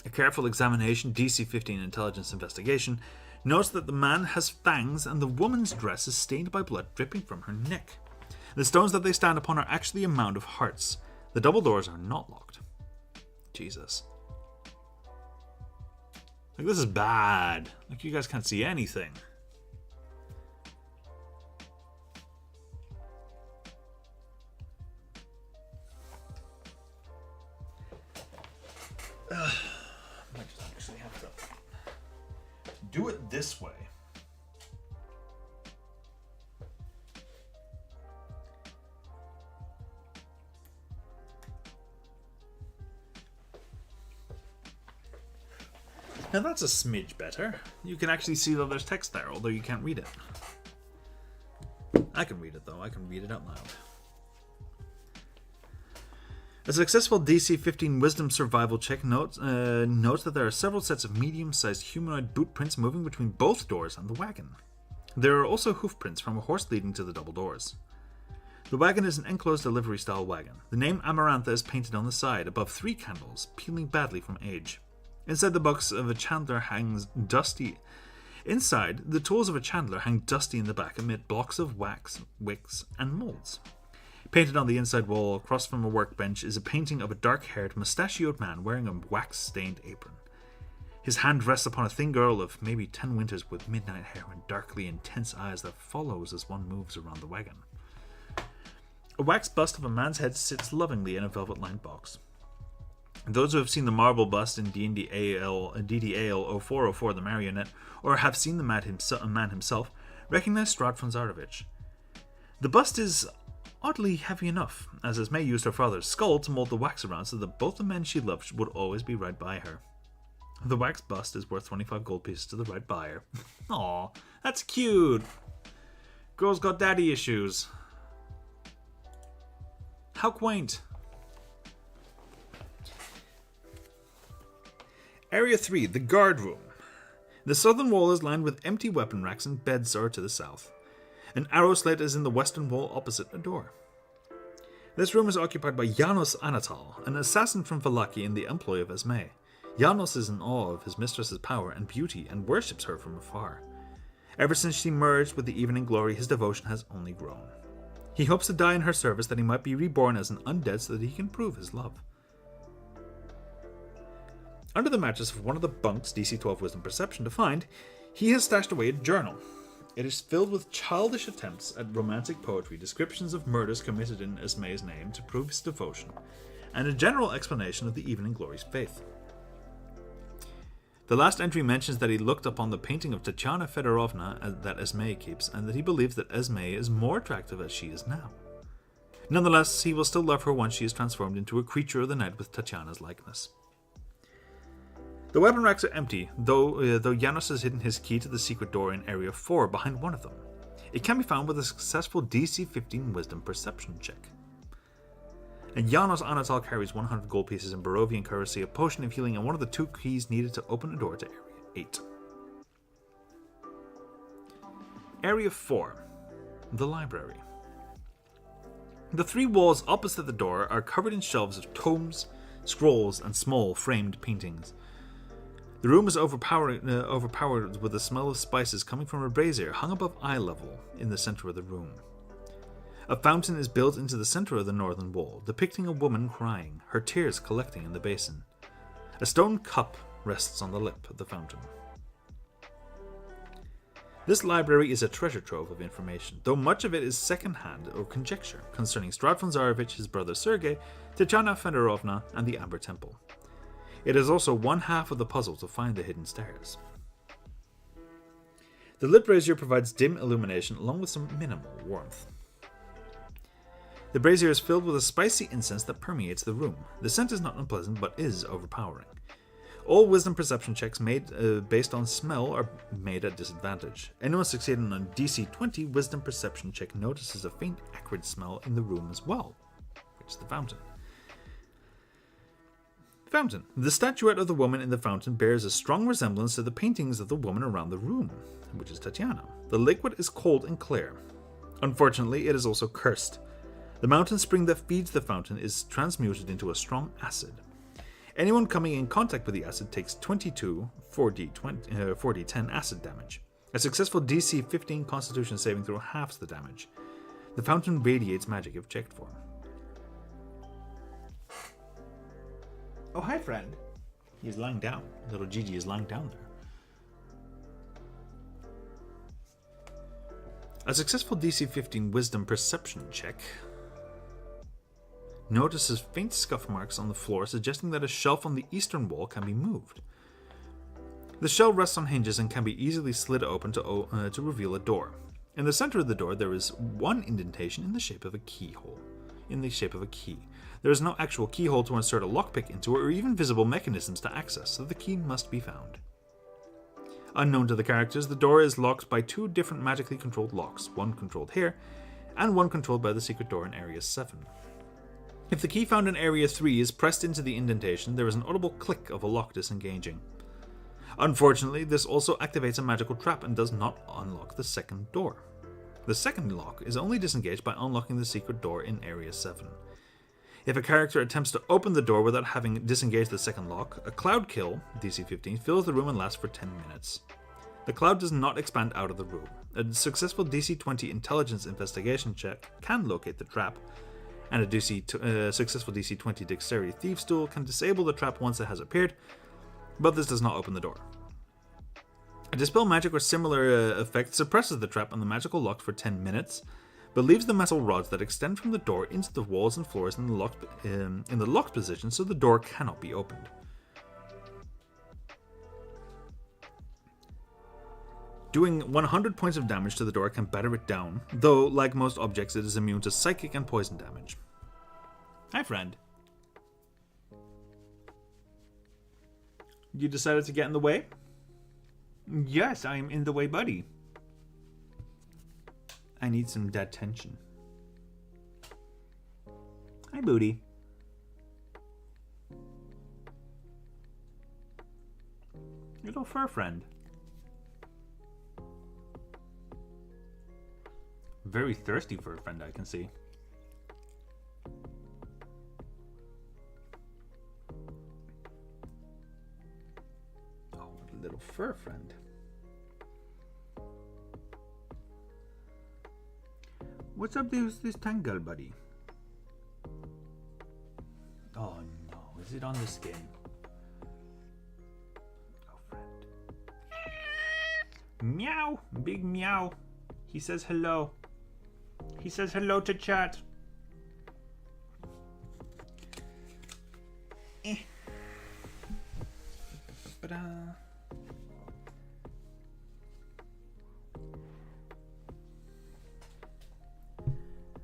A careful examination, DC 15 Intelligence Investigation, notes that the man has fangs and the woman's dress is stained by blood dripping from her neck. The stones that they stand upon are actually a mound of hearts. The double doors are not locked. Jesus. Like, this is bad. Like, you guys can't see anything. I might just actually have to do it this way. Now that's a smidge better. You can actually see that there's text there, although you can't read it. I can read it though. I can read it out loud. A successful DC 15 Wisdom Survival check notes that there are several sets of medium-sized humanoid boot prints moving between both doors and the wagon. There are also hoof prints from a horse leading to the double doors. The wagon is an enclosed delivery-style wagon. The name Amarantha is painted on the side, above 3 candles, peeling badly from age. Inside the box of a chandler hangs dusty. Inside, the tools of a chandler hang dusty in the back amid blocks of wax, wicks, and molds. Painted on the inside wall across from a workbench is a painting of a dark-haired, mustachioed man wearing a wax-stained apron. His hand rests upon a thin girl of maybe 10 winters with midnight hair and darkly intense eyes that follows as one moves around the wagon. A wax bust of a man's head sits lovingly in a velvet-lined box. Those who have seen the marble bust in D&D DDAL 0404 The Marionette, or have seen the man himself, recognize Strahd von Zarovich. The bust is oddly heavy enough, as Esme used her father's skull to mold the wax around so that both the men she loved would always be right by her. The wax bust is worth 25 gold pieces to the right buyer. Aw, that's cute. Girl's got daddy issues. How quaint. Area 3, the guard room. The southern wall is lined with empty weapon racks and beds are to the south. An arrow slit is in the western wall opposite a door. This room is occupied by Janos Anatal, an assassin from Valaki in the employ of Esme. Janos is in awe of his mistress's power and beauty and worships her from afar. Ever since she merged with the Evening Glory, his devotion has only grown. He hopes to die in her service that he might be reborn as an undead so that he can prove his love. Under the mattress of one of the bunks DC 12 Wisdom Perception to find, he has stashed away a journal. It is filled with childish attempts at romantic poetry, descriptions of murders committed in Esme's name to prove his devotion, and a general explanation of the Evening Glory's faith. The last entry mentions that he looked upon the painting of Tatiana Fedorovna that Esme keeps, and that he believes that Esme is more attractive as she is now. Nonetheless, he will still love her once she is transformed into a creature of the night with Tatiana's likeness. The weapon racks are empty, though Janos has hidden his key to the secret door in Area 4 behind one of them. It can be found with a successful DC 15 Wisdom Perception check. And Janos Anatal carries 100 gold pieces in Barovian currency, a potion of healing, and one of the 2 keys needed to open a door to Area 8. Area 4. The library. The 3 walls opposite the door are covered in shelves of tomes, scrolls, and small framed paintings. The room is overpowered with the smell of spices coming from a brazier hung above eye level in the center of the room. A fountain is built into the center of the northern wall, depicting a woman crying, her tears collecting in the basin. A stone cup rests on the lip of the fountain. This library is a treasure trove of information, though much of it is second-hand or conjecture concerning Strahd von Zarovich, his brother Sergei, Tatiana Fedorovna, and the Amber Temple. It is also one half of the puzzle to find the hidden stairs. The lit brazier provides dim illumination along with some minimal warmth. The brazier is filled with a spicy incense that permeates the room. The scent is not unpleasant, but is overpowering. All wisdom perception checks made based on smell are made at disadvantage. Anyone succeeding on a DC 20 wisdom perception check notices a faint acrid smell in the room as well, which is the fountain. Fountain. The statuette of the woman in the fountain bears a strong resemblance to the paintings of the woman around the room, which is Tatiana. The liquid is cold and clear. Unfortunately, it is also cursed. The mountain spring that feeds the fountain is transmuted into a strong acid. Anyone coming in contact with the acid takes 22 4d10 acid damage. A successful DC 15 Constitution saving throw halves the damage. The fountain radiates magic if checked for. Oh, hi, friend. He's lying down. Little Gigi is lying down there. A successful DC 15 Wisdom Perception check notices faint scuff marks on the floor, suggesting that a shelf on the eastern wall can be moved. The shelf rests on hinges and can be easily slid open to reveal a door. In the center of the door, there is one indentation in the shape of a keyhole. There is no actual keyhole to insert a lockpick into or even visible mechanisms to access, so the key must be found. Unknown to the characters, the door is locked by 2 different magically controlled locks, one controlled here, and one controlled by the secret door in Area 7. If the key found in Area 3 is pressed into the indentation, there is an audible click of a lock disengaging. Unfortunately, this also activates a magical trap and does not unlock the second door. The second lock is only disengaged by unlocking the secret door in Area 7. If a character attempts to open the door without having disengaged the second lock, a cloud kill, DC 15, fills the room and lasts for 10 minutes. The cloud does not expand out of the room. A successful DC 20 intelligence investigation check can locate the trap, and a successful DC 20 dexterity thieves tool can disable the trap once it has appeared, but this does not open the door. A dispel magic or similar effect suppresses the trap and the magical lock for 10 minutes, but leaves the metal rods that extend from the door into the walls and floors in the locked position, so the door cannot be opened. Doing 100 points of damage to the door can batter it down, though, like most objects, it is immune to psychic and poison damage. Hi, friend. You decided to get in the way? Yes, I am in the way, buddy. I need some dead tension. Hi, booty. Little fur friend. Very thirsty fur friend, I can see. Oh, little fur friend. What's up with this tangle, buddy? Oh no, is it on the skin? Oh, friend. Meow! Big meow. He says hello. He says hello to chat. Ba-da.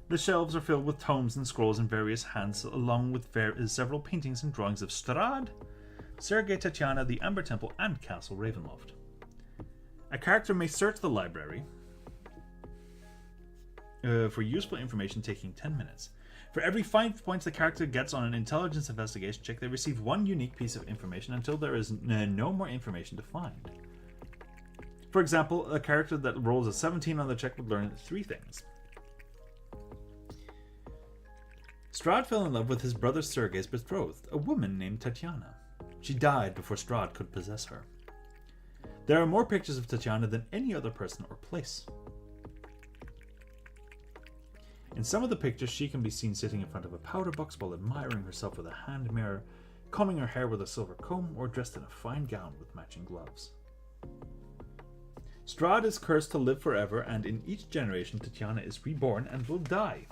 The shelves are filled with tomes and scrolls in various hands, along with several paintings and drawings of Strahd, Sergei Tatiana, the Amber Temple, and Castle Ravenloft. A character may search the library for useful information, taking 10 minutes. For every 5 points the character gets on an intelligence investigation check, they receive 1 unique piece of information until there is no more information to find. For example, a character that rolls a 17 on the check would learn 3 things. Strahd fell in love with his brother Sergei's betrothed, a woman named Tatiana. She died before Strahd could possess her. There are more pictures of Tatiana than any other person or place. In some of the pictures, she can be seen sitting in front of a powder box while admiring herself with a hand mirror, combing her hair with a silver comb, or dressed in a fine gown with matching gloves. Strahd is cursed to live forever, and in each generation, Tatiana is reborn and will die.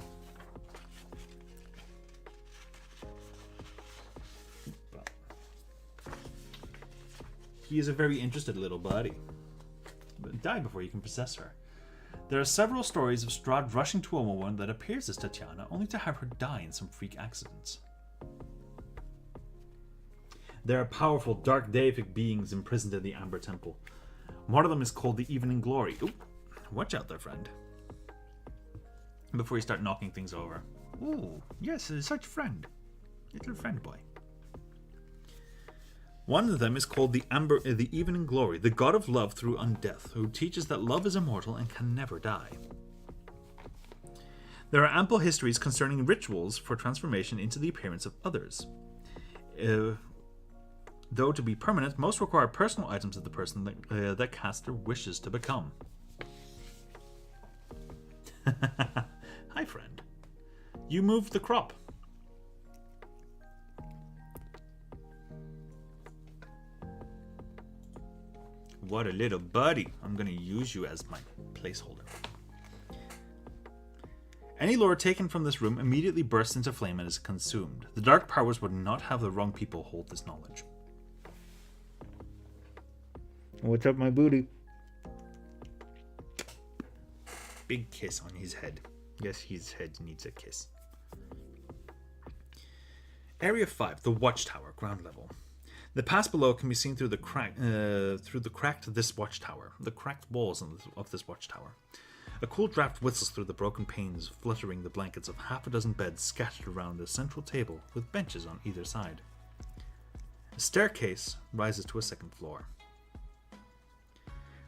He is a very interested little buddy. But die before you can possess her. There are several stories of Strahd rushing to a woman that appears as Tatiana, only to have her die in some freak accidents. There are powerful, dark deific beings imprisoned in the Amber Temple. One of them is called the Evening Glory. Ooh, watch out there, friend. Before you start knocking things over. Ooh, yes, such friend. Little friend boy. One of them is called the Evening Glory, the god of love through undeath, who teaches that love is immortal and can never die. There are ample histories concerning rituals for transformation into the appearance of others. Though to be permanent, most require personal items of the person that caster wishes to become. Hi, friend. You moved the crop. What a little buddy. I'm going to use you as my placeholder. Any lore taken from this room immediately bursts into flame and is consumed. The dark powers would not have the wrong people hold this knowledge. What's up, my booty? Big kiss on his head. Yes, his head needs a kiss. Area 5, the Watchtower, ground level. The pass below can be seen through the cracked walls of this watchtower. A cool draft whistles through the broken panes, fluttering the blankets of half a dozen beds scattered around a central table with benches on either side. A staircase rises to a second floor.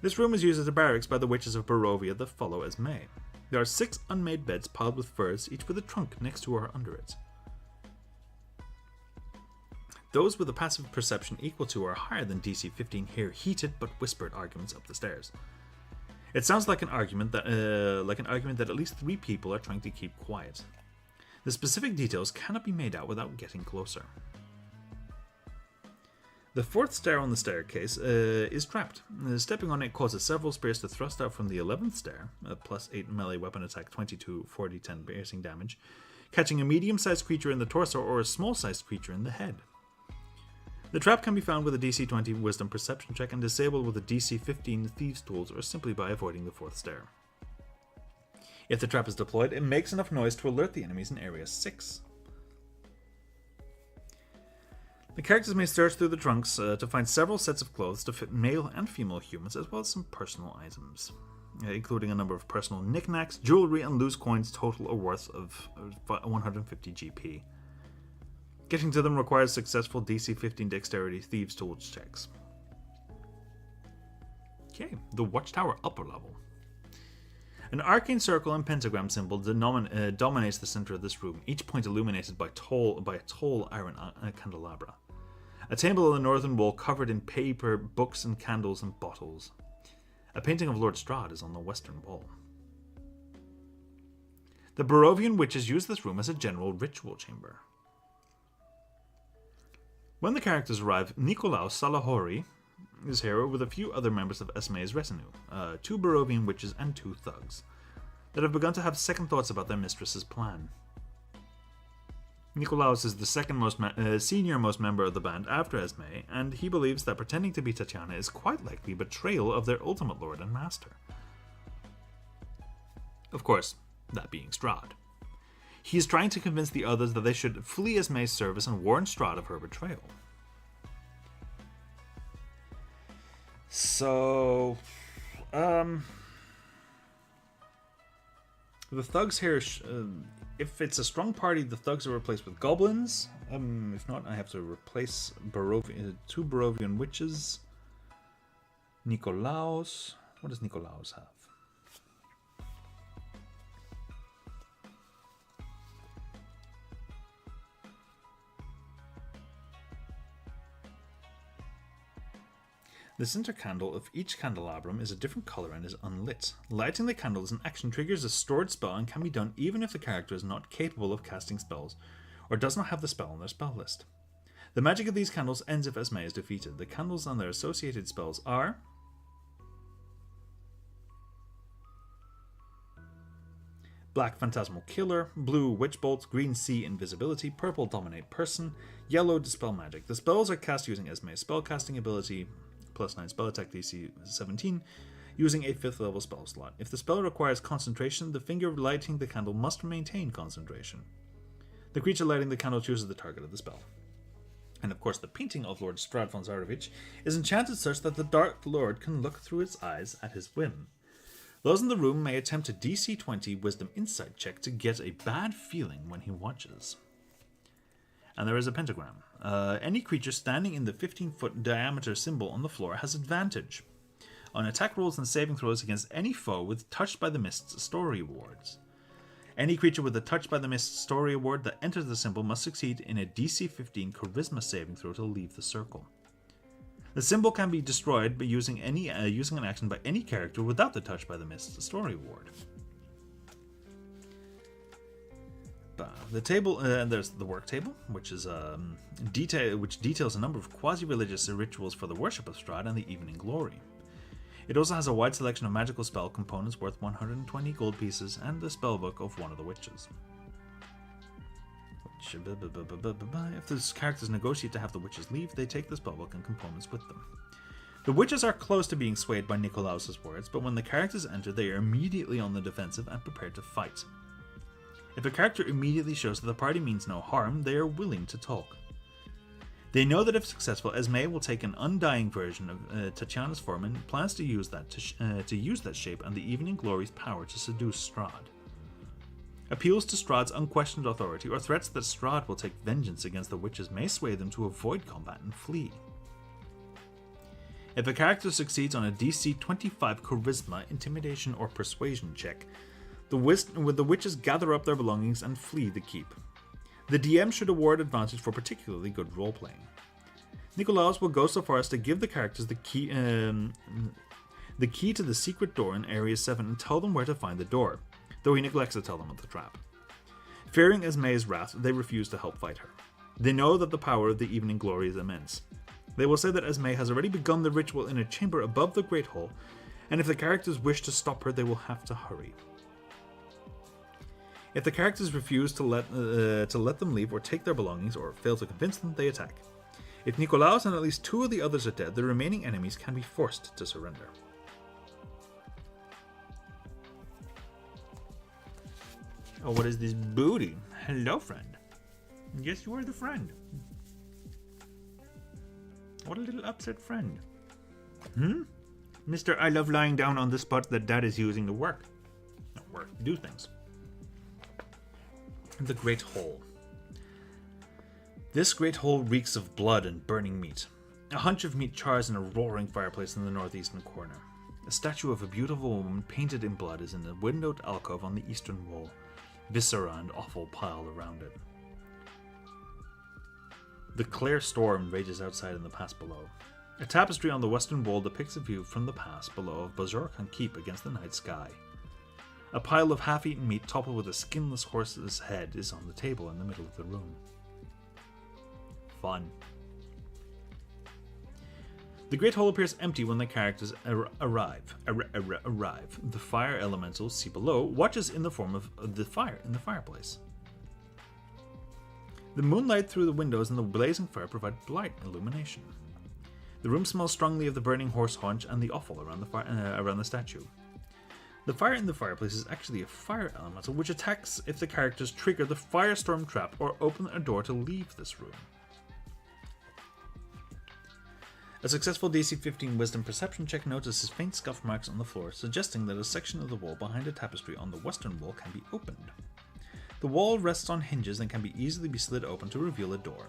This room is used as a barracks by the witches of Barovia that follow Esme. There are 6 unmade beds piled with furs, each with a trunk next to or under it. Those with a passive perception equal to or higher than DC 15 hear heated but whispered arguments up the stairs. It sounds like an argument that at least 3 people are trying to keep quiet. The specific details cannot be made out without getting closer. The 4th stair on the staircase is trapped. Stepping on it causes several spears to thrust out from the 11th stair, plus 8 melee weapon attack, 22, 40, 10 piercing damage, catching a medium-sized creature in the torso or a small-sized creature in the head. The trap can be found with a DC 20 Wisdom Perception check and disabled with a DC 15 Thieves' Tools or simply by avoiding the 4th stair. If the trap is deployed, it makes enough noise to alert the enemies in Area 6. The characters may search through the trunks to find several sets of clothes to fit male and female humans, as well as some personal items, including a number of personal knickknacks, jewelry, and loose coins total a worth of 150 GP. Getting to them requires successful DC 15 Dexterity Thieves' Tools checks. Okay, the Watchtower upper level. An arcane circle and pentagram symbol dominates the center of this room, each point illuminated by a tall iron candelabra. A table on the northern wall covered in paper, books, and candles and bottles. A painting of Lord Strahd is on the western wall. The Barovian witches use this room as a general ritual chamber. When the characters arrive, Nicolaus Salahori is here with a few other members of Esme's retinue, 2 Barovian witches and 2 thugs, that have begun to have second thoughts about their mistress's plan. Nicolaus is the senior-most member of the band after Esme, and he believes that pretending to be Tatiana is quite likely betrayal of their ultimate lord and master. Of course, that being Strahd. He is trying to convince the others that they should flee Esme's service and warn Strahd of her betrayal. So, the thugs here, if it's a strong party, the thugs are replaced with goblins. If not, I have to replace 2 Barovian witches. Nicolaus. What does Nicolaus have? The center candle of each candelabrum is a different color and is unlit. Lighting the candle as an action triggers a stored spell and can be done even if the character is not capable of casting spells or does not have the spell on their spell list. The magic of these candles ends if Esme is defeated. The candles and their associated spells are Black Phantasmal Killer, Blue Witch Bolt, Green Sea Invisibility, Purple Dominate Person, Yellow Dispel Magic. The spells are cast using Esme's spellcasting ability, +9 spell attack DC 17, using a 5th level spell slot. If the spell requires concentration, the finger lighting the candle must maintain concentration. The creature lighting the candle chooses the target of the spell. And of course, the painting of Lord Strahd von Zarovich is enchanted such that the Dark Lord can look through its eyes at his whim. Those in the room may attempt a DC 20 Wisdom Insight check to get a bad feeling when he watches. And there is a pentagram. Any creature standing in the 15-foot diameter symbol on the floor has advantage on attack rolls and saving throws against any foe with Touched by the Mist's story awards. Any creature with a Touched by the Mist story award that enters the symbol must succeed in a DC 15 Charisma saving throw to leave the circle. The symbol can be destroyed by using an action by any character without the Touched by the Mist story award. The table, and there's the work table, which is which details a number of quasi-religious rituals for the worship of Strahd and the Evening Glory. It also has a wide selection of magical spell components worth 120 gold pieces and the spellbook of one of the witches. If the characters negotiate to have the witches leave, they take the spellbook and components with them. The witches are close to being swayed by Nicolaus's words, but when the characters enter, they are immediately on the defensive and prepared to fight. If a character immediately shows that the party means no harm, they are willing to talk. They know that if successful, Esme will take an undying version of Tatiana's form and plans to use that shape and the Evening Glory's power to seduce Strahd. Appeals to Strahd's unquestioned authority or threats that Strahd will take vengeance against the witches may sway them to avoid combat and flee. If a character succeeds on a DC 25 Charisma, Intimidation, or Persuasion check, the witches gather up their belongings and flee the keep. The DM should award advantage for particularly good role-playing. Nikolaos will go so far as to give the characters the key to the secret door in Area 7 and tell them where to find the door, though he neglects to tell them of the trap. Fearing Esme's wrath, they refuse to help fight her. They know that the power of the Evening Glory is immense. They will say that Esme has already begun the ritual in a chamber above the Great Hall, and if the characters wish to stop her, they will have to hurry. If the characters refuse to let them leave or take their belongings, or fail to convince them, they attack. If Nikolaos and at least 2 of the others are dead, the remaining enemies can be forced to surrender. Oh, what is this booty? Hello, friend. Yes, you are the friend. What a little upset friend. Mr. I love lying down on the spot that Dad is using to work. Not work, do things. The Great Hall. This Great Hall reeks of blood and burning meat. A hunch of meat chars in a roaring fireplace in the northeastern corner. A statue of a beautiful woman painted in blood is in a windowed alcove on the eastern wall. Viscera and offal piled around it. The clear storm rages outside in the pass below. A tapestry on the western wall depicts a view from the pass below of Bajorkan Keep against the night sky. A pile of half-eaten meat toppled with a skinless horse's head is on the table in the middle of the room. Fun. The Great Hall appears empty when the characters arrive. The fire elemental, see below, watches in the form of the fire in the fireplace. The moonlight through the windows and the blazing fire provide bright illumination. The room smells strongly of the burning horse haunch and the offal around the statue. The fire in the fireplace is actually a fire elemental which attacks if the characters trigger the firestorm trap or open a door to leave this room. A successful DC 15 Wisdom Perception check notices faint scuff marks on the floor, suggesting that a section of the wall behind a tapestry on the western wall can be opened. The wall rests on hinges and can easily be slid open to reveal a door.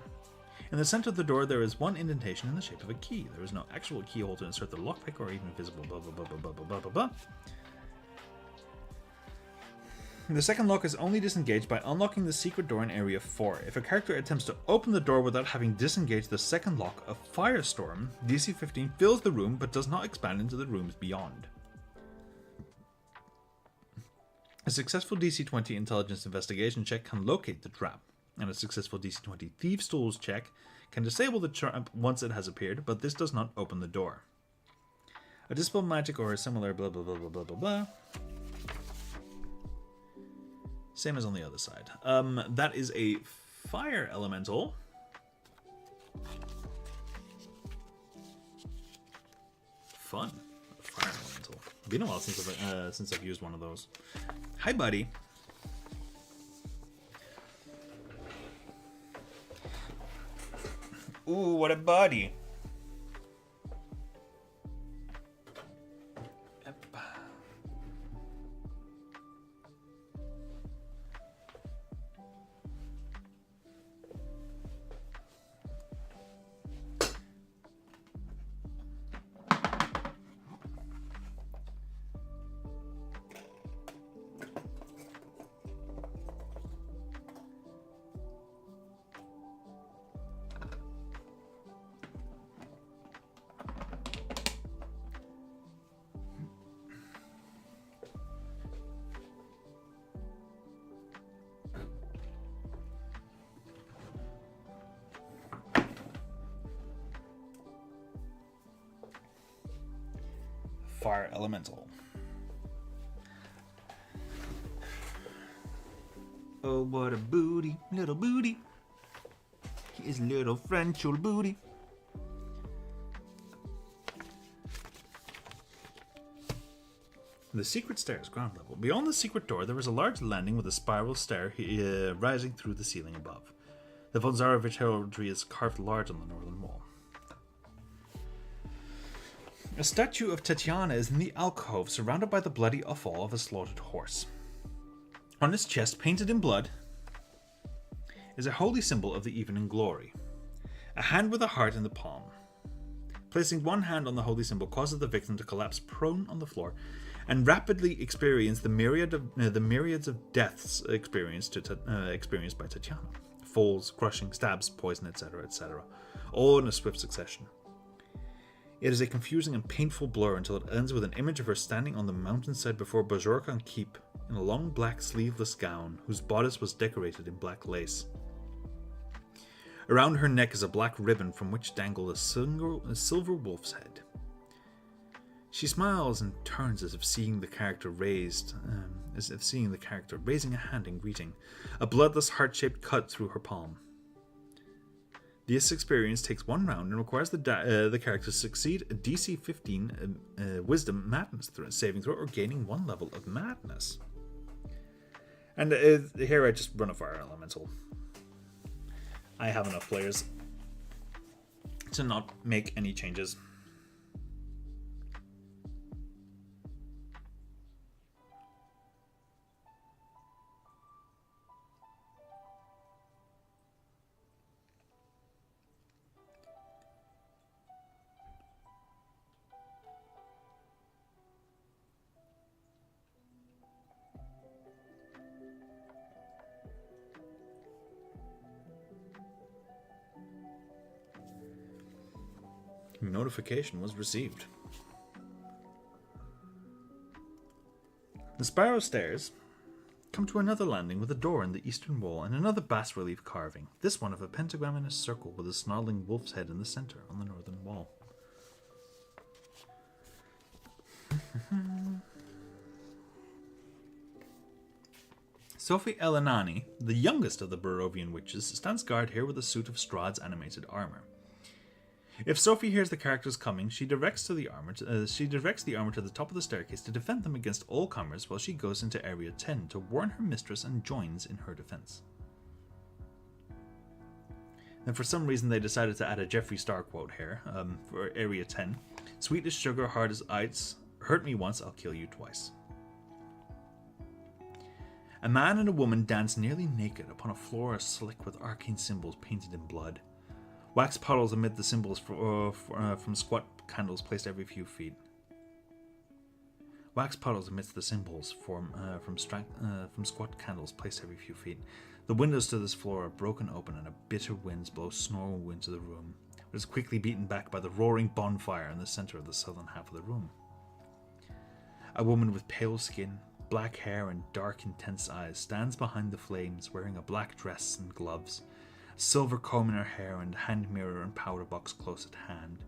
In the center of the door there is one indentation in the shape of a key. There is no actual keyhole to insert the lockpick or even visible blah blah blah blah blah blah blah blah. The second lock is only disengaged by unlocking the secret door in Area 4. If a character attempts to open the door without having disengaged the second lock, a firestorm, DC 15, fills the room but does not expand into the rooms beyond. A successful DC 20 Intelligence Investigation check can locate the trap, and a successful DC 20 Thieves' Tools check can disable the trap once it has appeared, but this does not open the door. A Dispel Magic or a similar blah blah blah blah blah blah blah. Same as on the other side. That is a fire elemental. Fun. A fire elemental. It's been a while since I've used one of those. Hi, buddy. Ooh, what a buddy. Fire elemental. Oh, what a booty, little booty. His little French old booty. The secret stairs, ground level. Beyond the secret door, there is a large landing with a spiral stair rising through the ceiling above. The von Zarovich heraldry is carved large on the northern wall. A statue of Tatiana is in the alcove, surrounded by the bloody offal of a slaughtered horse. On its chest, painted in blood, is a holy symbol of the evening glory. A hand with a heart in the palm. Placing one hand on the holy symbol causes the victim to collapse prone on the floor and rapidly experience the myriads of deaths experienced by Tatiana. Falls, crushing, stabs, poison, etc., etc., all in a swift succession. It is a confusing and painful blur until it ends with an image of her standing on the mountainside before Bajorkan Keep in a long black sleeveless gown whose bodice was decorated in black lace. Around her neck is a black ribbon from which dangled a silver wolf's head. She smiles and turns as if seeing the character raising a hand in greeting, a bloodless heart-shaped cut through her palm. This experience takes one round and requires the character to succeed a DC 15 Wisdom Madness saving throw or gaining one level of Madness. And here I just run a Fire Elemental. I have enough players to not make any changes. Notification was received. The spiral stairs come to another landing with a door in the eastern wall and another bas-relief carving, this one of a pentagram in a circle with a snarling wolf's head in the center on the northern wall. Sophie Elenani, the youngest of the Barovian witches, stands guard here with a suit of Strahd's animated armor. If Sophie hears the characters coming, she directs the armor to the top of the staircase to defend them against all comers while she goes into Area 10 to warn her mistress and joins in her defense. And for some reason they decided to add a Jeffree Star quote here for Area 10. Sweet as sugar, hard as ice, hurt me once, I'll kill you twice. A man and a woman dance nearly naked upon a floor slick with arcane symbols painted in blood. Wax puddles amid the symbols from squat candles placed every few feet. Wax puddles amidst the symbols from squat candles placed every few feet. The windows to this floor are broken open and a bitter wind blows snow into the room. It is quickly beaten back by the roaring bonfire in the center of the southern half of the room. A woman with pale skin, black hair and dark, intense eyes stands behind the flames wearing a black dress and gloves. Silver comb in her hair and hand mirror and powder box close at hand.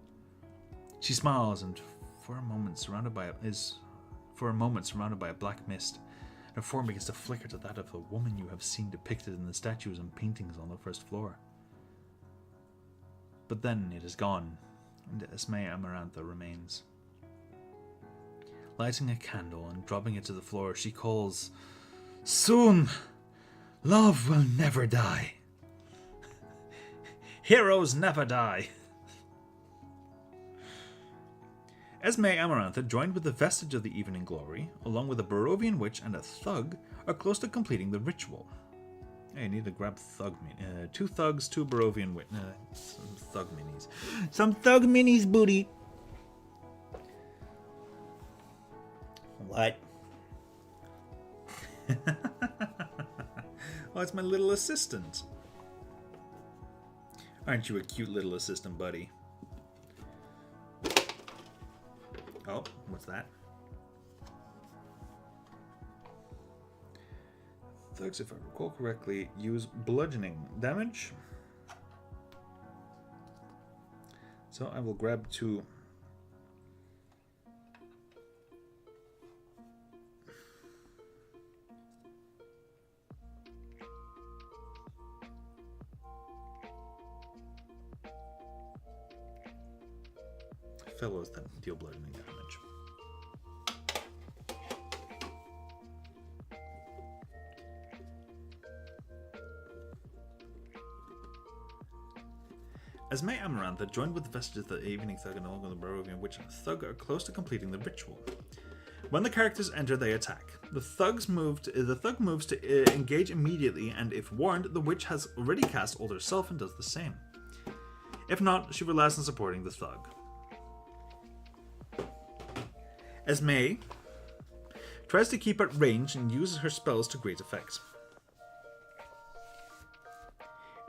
She smiles and for a moment surrounded by a black mist. Her form begins to flicker to that of the woman you have seen depicted in the statues and paintings on the first floor. But then it is gone, and Esme Amarantha remains. Lighting a candle and dropping it to the floor, she calls, "Soon, love will never die. Heroes never die." Esme Amarantha, joined with the vestige of the Evening Glory, along with a Barovian witch and a thug, are close to completing the ritual. Hey, I need to grab thug 2 thugs, 2 Barovian witch, some thug minis. Some thug minis, booty! What? Oh, it's my little assistant. Aren't you a cute little assistant, buddy? Oh, what's that? Thugs, if I recall correctly, use bludgeoning damage. So I will grab 2. Fellows that deal bludgeoning damage. Esme Amaranth had joined with the vestiges of the Evening Thug and along with the Barovian Witch and the Thug are close to completing the ritual. When the characters enter, they attack. The thug moves to engage immediately, and if warned, the witch has already cast Ult herself and does the same. If not, she relies on supporting the thug. Esme tries to keep at range and uses her spells to great effect.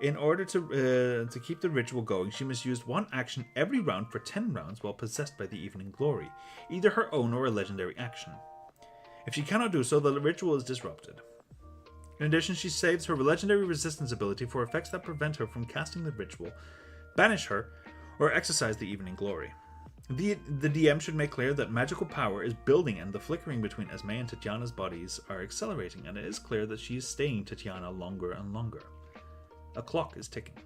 In order to keep the ritual going, she must use one action every round for 10 rounds while possessed by the Evening Glory, either her own or a legendary action. If she cannot do so, the ritual is disrupted. In addition, she saves her legendary resistance ability for effects that prevent her from casting the ritual, banish her, or exercise the Evening Glory. The DM should make clear that magical power is building and the flickering between Esme and Tatiana's bodies are accelerating, and it is clear that she is staying Tatiana longer and longer. A clock is ticking.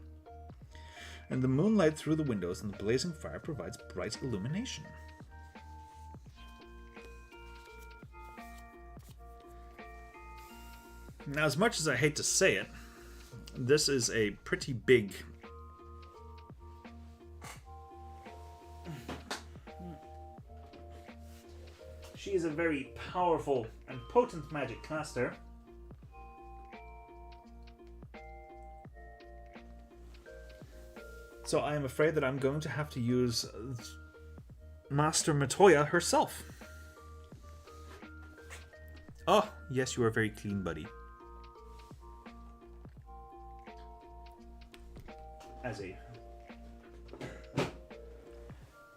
And the moonlight through the windows and the blazing fire provides bright illumination. Now, as much as I hate to say it, this is a pretty big... She is a very powerful and potent magic caster. So I am afraid that I'm going to have to use Master Matoya herself. Oh, yes, you are very clean, buddy. As a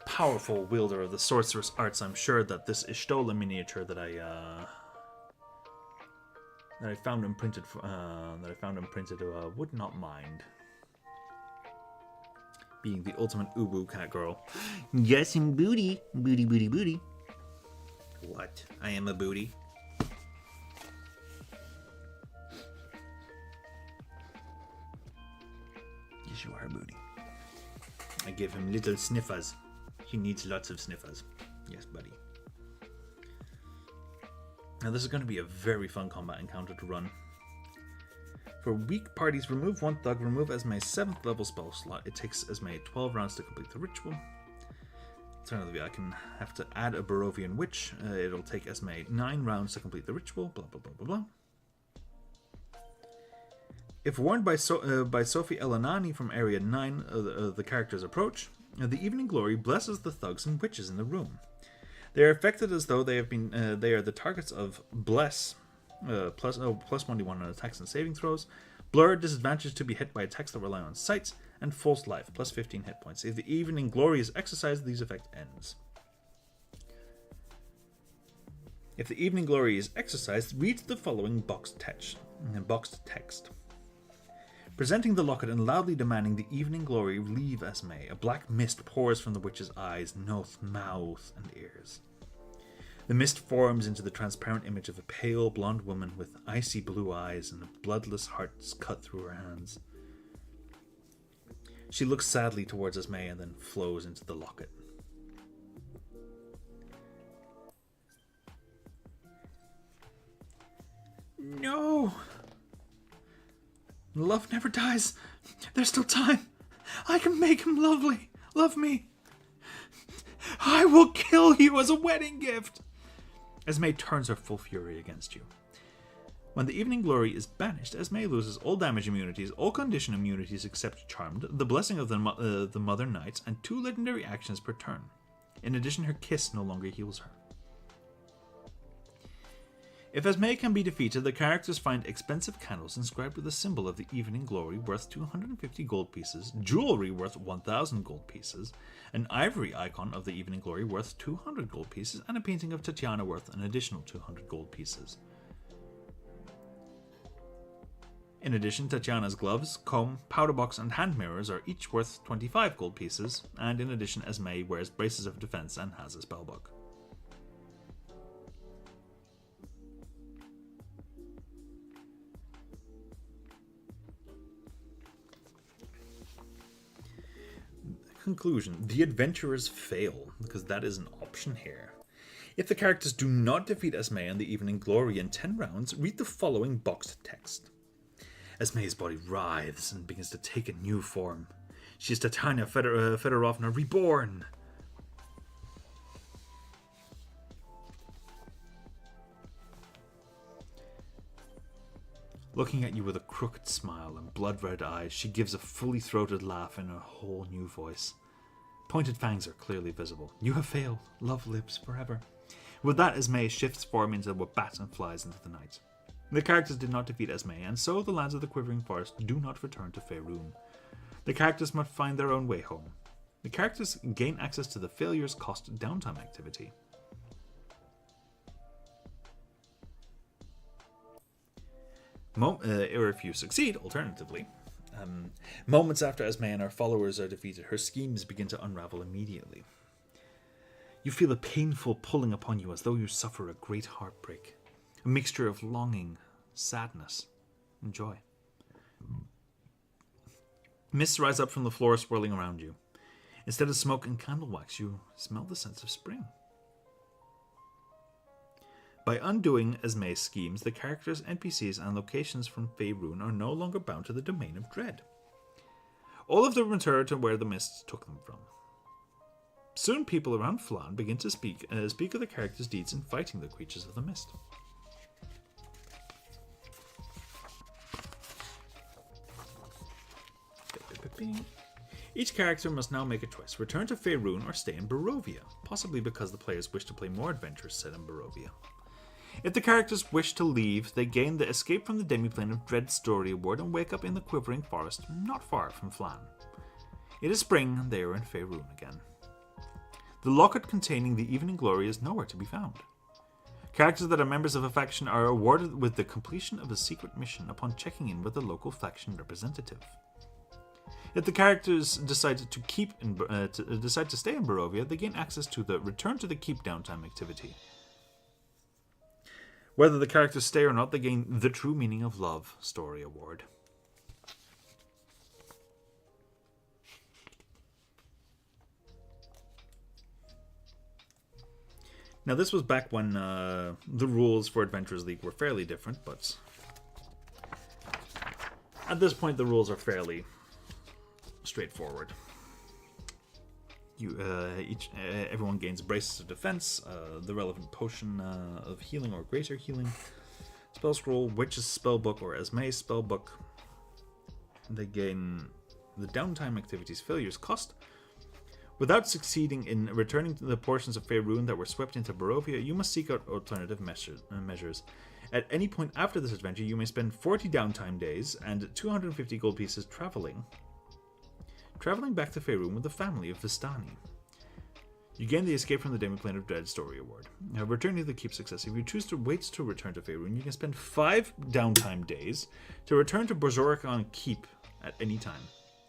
powerful wielder of the sorceress arts, I'm sure that this Ishtola miniature that I found imprinted would not mind. Being the ultimate ubu cat girl. Yes, and booty. Booty, booty, booty. What? I am a booty? Yes, you are a booty. I give him little sniffers. He needs lots of sniffers. Yes, buddy. Now, this is going to be a very fun combat encounter to run. For weak parties, remove one thug, remove Esme's 7th level spell slot. It takes Esme 12 rounds to complete the ritual. Alternatively, I can have to add a Barovian Witch. It'll take Esme 9 rounds to complete the ritual. Blah, blah, blah, blah, blah. If warned by Sophie Elanani from Area 9 of the character's approach, the Evening Glory blesses the thugs and witches in the room. They are affected as though they are the targets of Bless, plus 1d1 on attacks and saving throws, Blur, disadvantage to be hit by attacks that rely on sights, and False Life, plus 15 hit points. If the Evening Glory is exercised, these effect ends. If the Evening Glory is exercised, read the following boxed text. Presenting the locket and loudly demanding the Evening Glory leave Esme, a black mist pours from the witch's eyes, mouth, and ears. The mist forms into the transparent image of a pale blonde woman with icy blue eyes and bloodless hearts cut through her hands. She looks sadly towards Esme and then flows into the locket. No! Love never dies. There's still time. I can make him love me. I will kill you as a wedding gift. Esme turns her full fury against you. When the Evening Glory is banished, Esme loses all damage immunities, all condition immunities except Charmed, the blessing of the Mother Knights, and 2 legendary actions per turn. In addition, her kiss no longer heals her. If Esme can be defeated, the characters find expensive candles inscribed with a symbol of the Evening Glory worth 250 gold pieces, jewelry worth 1,000 gold pieces, an ivory icon of the Evening Glory worth 200 gold pieces, and a painting of Tatiana worth an additional 200 gold pieces. In addition, Tatiana's gloves, comb, powder box, and hand mirrors are each worth 25 gold pieces, and in addition, Esme wears braces of defense and has a spellbook. Conclusion. The adventurers fail, because that is an option here. If the characters do not defeat Esme and the Evening Glory in 10 rounds, read the following boxed text. Esme's body writhes and begins to take a new form. She's Titania Fedorovna reborn. Looking at you with a crooked smile and blood-red eyes, she gives a fully throated laugh in a whole new voice. Pointed fangs are clearly visible. You have failed. Love lives forever. With that, Esme shifts form into a bat and flies into the night. The characters did not defeat Esme, and so the lands of the Quivering Forest do not return to Faerun. The characters must find their own way home. The characters gain access to the Failures Cost downtime activity. Or if you succeed, alternatively, moments after Esme and her followers are defeated, her schemes begin to unravel immediately. You feel a painful pulling upon you as though you suffer a great heartbreak, a mixture of longing, sadness, and joy. Mists rise up from the floor, swirling around you. Instead of smoke and candle wax, you smell the sense of spring. By undoing Esme's schemes, the characters, NPCs, and locations from Faerun are no longer bound to the domain of dread. All of them return to where the mists took them from. Soon people around Flan begin to speak of the characters' deeds in fighting the creatures of the mist. Each character must now make a choice: return to Faerun or stay in Barovia, possibly because the players wish to play more adventures set in Barovia. If the characters wish to leave, they gain the Escape from the Demiplane of Dread story award and wake up in the Quivering Forest, not far from Flan. It is spring and they are in Faerun again. The locket containing the Evening Glory is nowhere to be found. Characters that are members of a faction are awarded with the completion of a secret mission upon checking in with the local faction representative. If the characters decide to stay in Barovia, they gain access to the Return to the Keep downtime activity. Whether the characters stay or not, they gain the True Meaning of Love story award. Now, this was back when the rules for Adventurers League were fairly different, but at this point the rules are fairly straightforward. Everyone gains braces of defense, the relevant potion of healing or greater healing, spell scroll, witch's spellbook or Esme's spellbook. They gain the downtime activities failures cost. Without succeeding in returning to the portions of Faerun that were swept into Barovia, you must seek out alternative measures. At any point after this adventure, you may spend 40 downtime days and 250 gold pieces traveling back to Faerun with the family of Vistani. You gain the Escape from the Demiplane of Dread story award. Now, returning to the Keep success. If you choose to wait to return to Faerun, you can spend 5 downtime days to return to Berserk Keep at any time.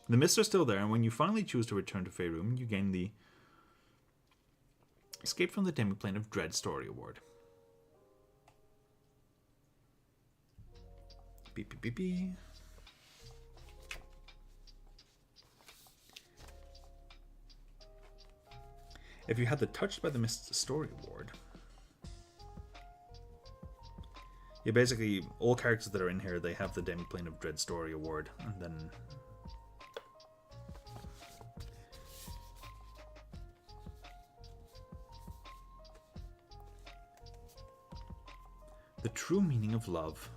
The mists are still there, and when you finally choose to return to Faerun, you gain the Escape from the Demiplane of Dread story award. Beep, beep, beep, beep. If you had the Touched by the Mist story award, yeah, basically all characters that are in here, they have the Demiplane of Dread story award, and then the True Meaning of Love.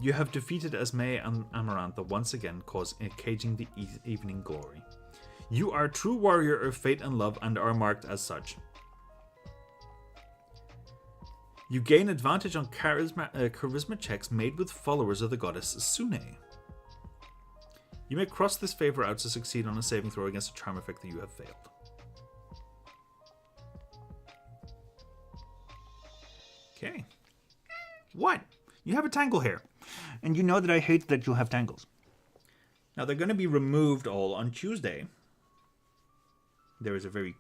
You have defeated Esme and Amarantha once again, caging the Evening Glory. You are a true warrior of fate and love and are marked as such. You gain advantage on charisma checks made with followers of the goddess Sune. You may cross this favor out to succeed on a saving throw against a charm effect that you have failed. Okay. What? You have a tangle here. And you know that I hate that you have tangles. Now, they're going to be removed all on Tuesday. There is a very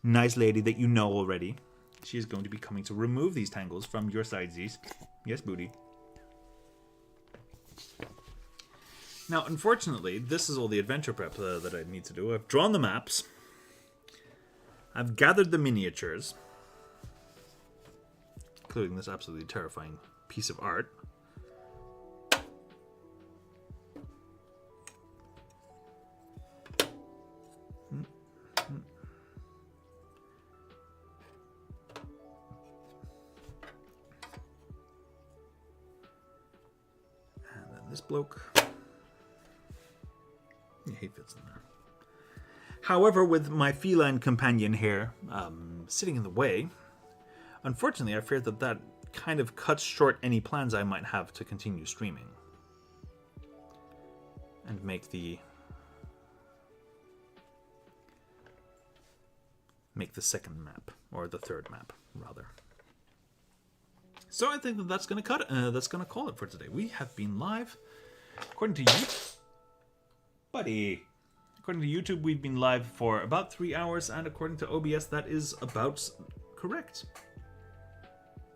nice lady that you know already. She is going to be coming to remove these tangles from your sidesies. Yes, booty. Now, unfortunately, this is all the adventure prep that I need to do. I've drawn the maps. I've gathered the miniatures, including this absolutely terrifying piece of art. this bloke. Yeah, he fits in there. However, with my feline companion here sitting in the way, unfortunately, I fear that kind of cuts short any plans I might have to continue streaming. And make the second map, or the third map, rather. So I think that's going to cut it. That's going to call it for today. We have been live, according to you, buddy. According to YouTube, we've been live for about 3 hours, and according to OBS, that is about correct.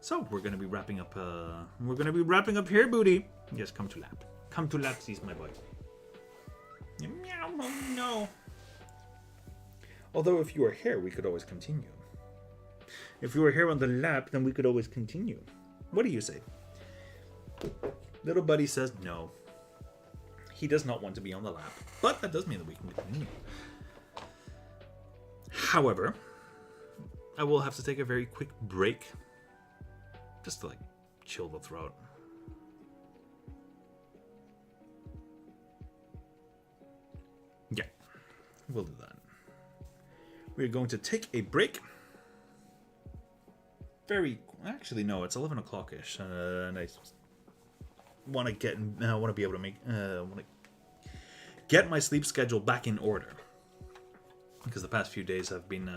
So we're going to be wrapping up. We're going to be wrapping up here, booty. Yes, come to lap. Come to lap, please, my boy. Meow, no. Although if you were here, we could always continue. If you were here on the lap, then we could always continue. What do you say? Little buddy says no. He does not want to be on the lap, but that does mean that we can continue. However, I will have to take a very quick break, just to chill the throat. Yeah, we'll do that. We're going to take a break. Actually, no, it's 11 o'clock-ish, and I want to be able to get my sleep schedule back in order, because the past few days have been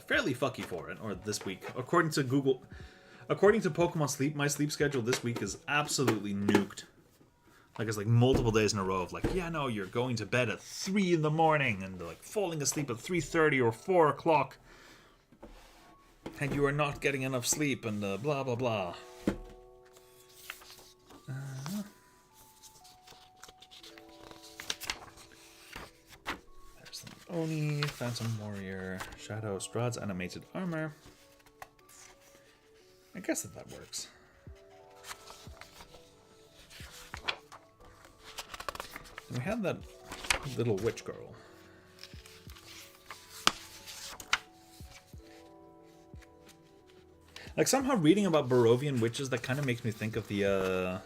fairly fucky for it. Or this week, according to Pokemon Sleep, my sleep schedule this week is absolutely nuked. It's multiple days in a row of yeah, no, you're going to bed at 3 in the morning and falling asleep at 3:30 or 4 o'clock, and you are not getting enough sleep and blah blah blah. There's the Oni, Phantom Warrior, Shadow, Strahd's animated armor. I guess that works. We had that little witch girl. Somehow reading about Barovian witches, that kind of makes me think of the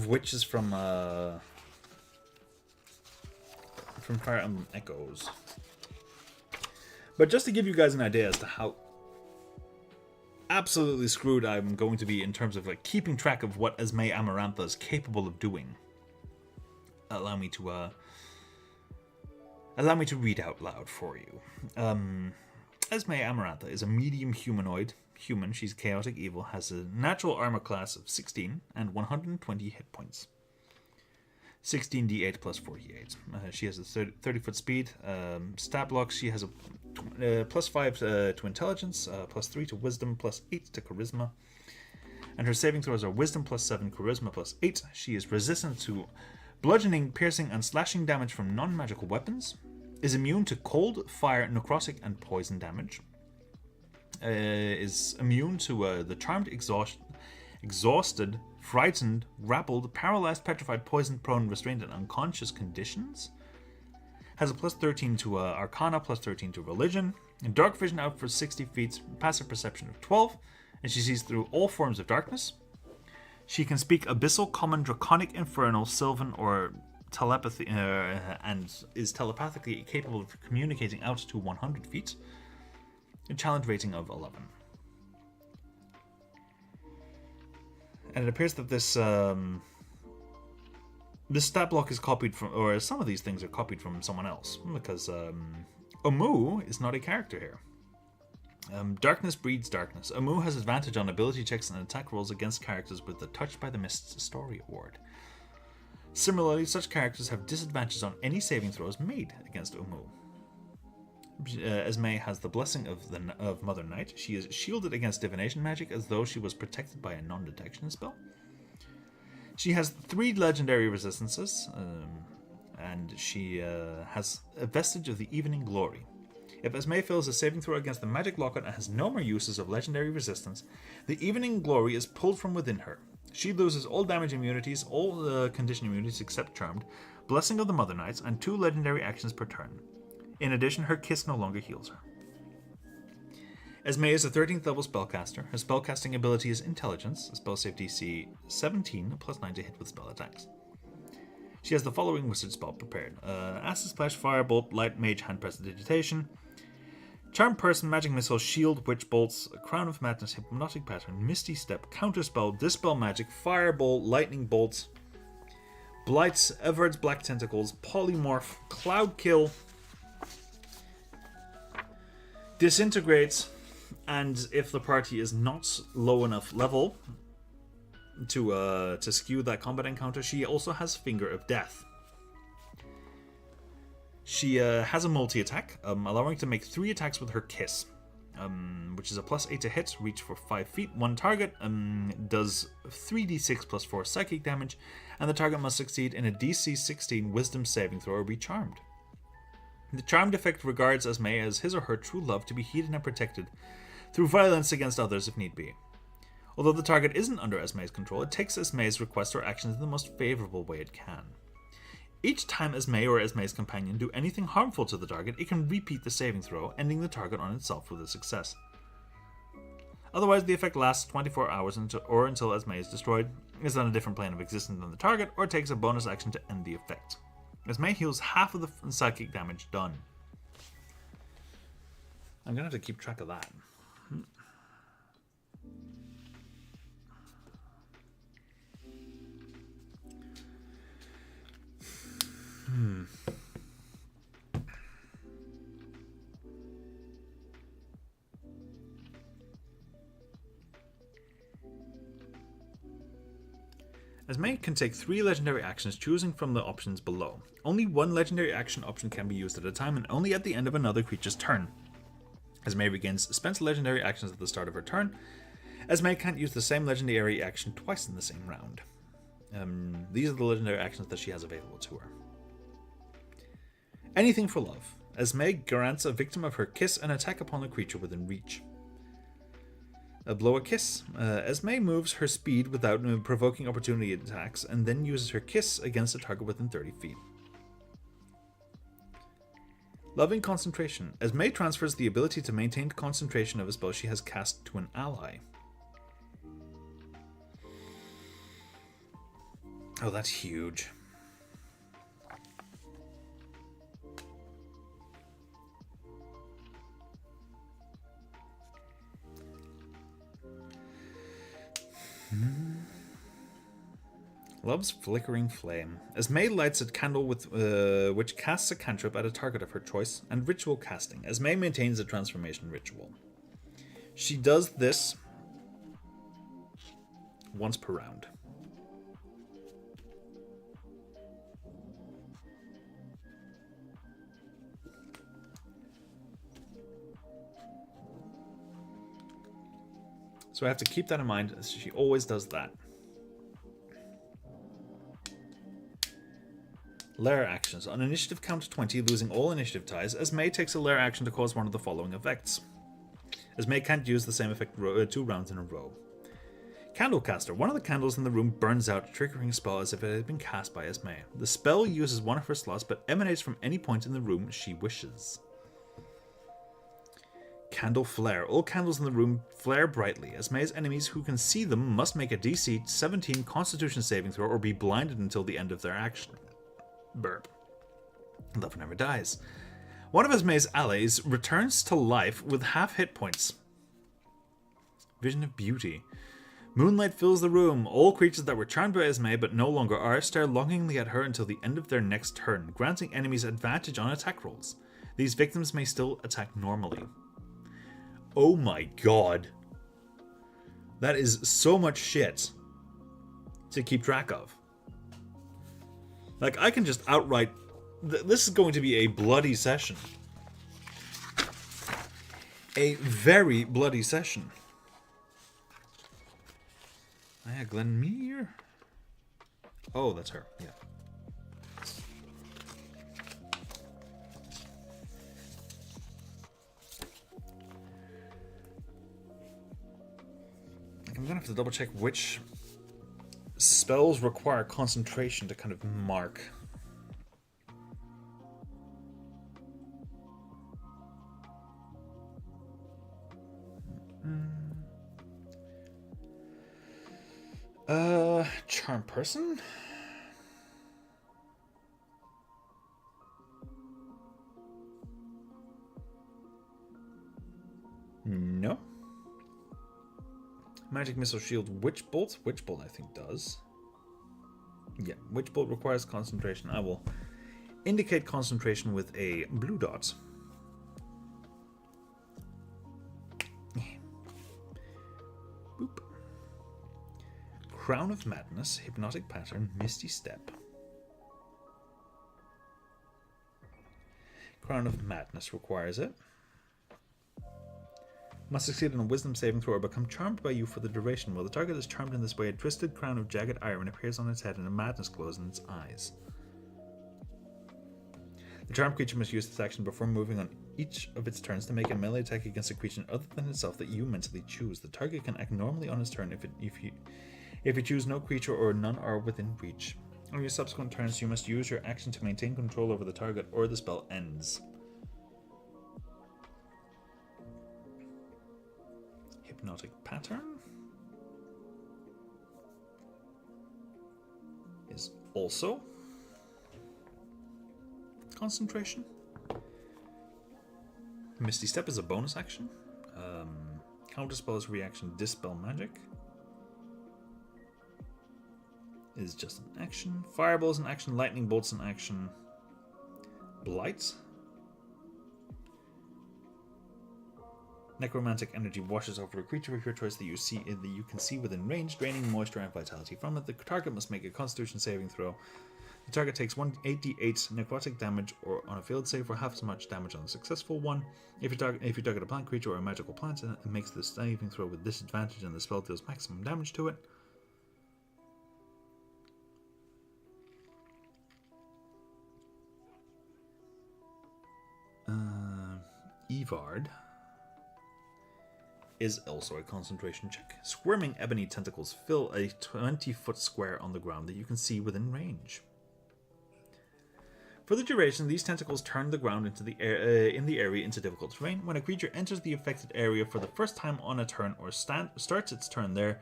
witches from Fire Emblem Echoes. But just to give you guys an idea as to how absolutely screwed I'm going to be in terms of keeping track of what Esme Amarantha is capable of doing. Allow me to read out loud for you. Esme Amarantha is a medium humanoid human. She's chaotic evil, has a natural armor class of 16 and 120 hit points. 16d8 plus 48. She has a 30-foot speed. Stat blocks, she has a plus 5 to intelligence, plus 3 to wisdom, plus 8 to charisma. And her saving throws are wisdom plus 7, charisma plus 8. She is resistant to bludgeoning, piercing, and slashing damage from non-magical weapons. Is immune to cold, fire, necrotic, and poison damage. Is immune to the charmed, exhausted, frightened, grappled, paralyzed, petrified, poisoned, prone, restrained, and unconscious conditions. Has a plus 13 to Arcana, plus 13 to Religion. And dark vision out for 60 feet, passive perception of 12. And she sees through all forms of darkness. She can speak Abyssal, Common, Draconic, Infernal, Sylvan, or telepathy, and is telepathically capable of communicating out to 100 feet. A challenge rating of 11. And it appears that this stat block is copied from, or some of these things are copied from someone else, because Omu is not a character here. Darkness breeds darkness. Omu has advantage on ability checks and attack rolls against characters with the Touched by the Mist's story award. Similarly, such characters have disadvantages on any saving throws made against Omu. Esme has the blessing of Mother Night. She is shielded against divination magic as though she was protected by a non-detection spell. She has 3 legendary resistances, and she has a vestige of the Evening Glory. If Esme fails a saving throw against the magic lockout and has no more uses of legendary resistance, the Evening Glory is pulled from within her. She loses all damage immunities, all condition immunities except Charmed, Blessing of the Mother Knights, and 2 legendary actions per turn. In addition, her kiss no longer heals her. Esme is a 13th level spellcaster. Her spellcasting ability is Intelligence, a spell save DC 17, plus 9 to hit with spell attacks. She has the following wizard spell prepared. Acid Splash, Firebolt, Light Mage, Hand Prestidigitation, Charm Person, Magic Missile, Shield, Witch Bolts, Crown of Madness, Hypnotic Pattern, Misty Step, Counterspell, Dispel Magic, Firebolt, Lightning Bolt, Blights, Everard's Black Tentacles, Polymorph, Cloud Kill, Disintegrates, and if the party is not low enough level to skew that combat encounter, she also has Finger of Death. She has a multi-attack, allowing her to make 3 attacks with her Kiss, which is a plus 8 to hit, reach for 5 feet, 1 target, does 3d6 plus 4 psychic damage, and the target must succeed in a DC 16 Wisdom saving throw or be charmed. The charmed effect regards Esme as his or her true love to be heeded and protected through violence against others if need be. Although the target isn't under Esme's control, it takes Esme's requests or actions in the most favorable way it can. Each time Esme or Esme's companion do anything harmful to the target, it can repeat the saving throw, ending the target on itself with a success. Otherwise, the effect lasts 24 hours until Esme is destroyed, is on a different plane of existence than the target, or takes a bonus action to end the effect. Esme heals half of the psychic damage done. I'm going to have to keep track of that. Esme can take 3 legendary actions, choosing from the options below. Only 1 legendary action option can be used at a time, and only at the end of another creature's turn. Esme regains spent legendary actions at the start of her turn. Esme can't use the same legendary action twice in the same round. These are the legendary actions that she has available to her. Anything for love. Esme grants a victim of her kiss an attack upon a creature within reach. Blow a kiss. Esme moves her speed without provoking opportunity attacks, and then uses her kiss against a target within 30 feet. Loving concentration. Esme transfers the ability to maintain concentration of a spell she has cast to an ally. Oh, that's huge. Love's Flickering Flame. Esme lights a candle with which casts a cantrip at a target of her choice, and ritual casting. Esme maintains a transformation ritual. She does this once per round. So I have to keep that in mind. She always does that. Lair actions. On initiative count 20, losing all initiative ties, Esme takes a lair action to cause one of the following effects. Esme can't use the same effect 2 rounds in a row. Candlecaster. One of the candles in the room burns out, triggering a spell as if it had been cast by Esme. The spell uses one of her slots, but emanates from any point in the room she wishes. Candle Flare. All candles in the room flare brightly. Esme's enemies who can see them must make a DC 17 Constitution saving throw or be blinded until the end of their action. Burp. Love never dies. One of Esme's allies returns to life with half hit points. Vision of Beauty. Moonlight fills the room. All creatures that were charmed by Esme but no longer are stare longingly at her until the end of their next turn, granting enemies advantage on attack rolls. These victims may still attack normally. Oh my god. That is so much shit to keep track of. Like, I can just outright... This is going to be a bloody session. A very bloody session. Yeah, Glenmere. Oh, that's her. Yeah. I'm gonna have to double check which spells require concentration to kind of mark. Charm person? No. Magic missile shield, witch bolt. Witch bolt, I think, does. Yeah, witch bolt requires concentration. I will indicate concentration with a blue dot. Boop. Crown of Madness, hypnotic pattern, misty step. Crown of Madness requires it. Must succeed on a wisdom saving throw or become charmed by you for the duration. While the target is charmed in this way, a twisted crown of jagged iron appears on its head and a madness glows in its eyes. The charmed creature must use this action before moving on each of its turns to make a melee attack against a creature other than itself that you mentally choose. The target can act normally on its turn if you choose no creature or none are within reach. On your subsequent turns, you must use your action to maintain control over the target or the spell ends. Hypnotic pattern is also concentration. Misty Step is a bonus action. Counterspell is reaction. Dispel magic is just an action. Fireball is an action. Lightning bolt's an action. Blight. Necromantic energy washes over a creature of your choice that you can see within range, draining moisture and vitality from it. The target must make a Constitution saving throw. The target takes 1d8 necrotic damage or on a failed save, or half as much damage on a successful one. If you target a plant creature or a magical plant, it makes the saving throw with disadvantage, and the spell deals maximum damage to it. Evard is also a concentration check. Squirming ebony tentacles fill a 20-foot square on the ground that you can see within range. For the duration, these tentacles turn the ground into in the area into difficult terrain. When a creature enters the affected area for the first time on a turn or starts its turn there,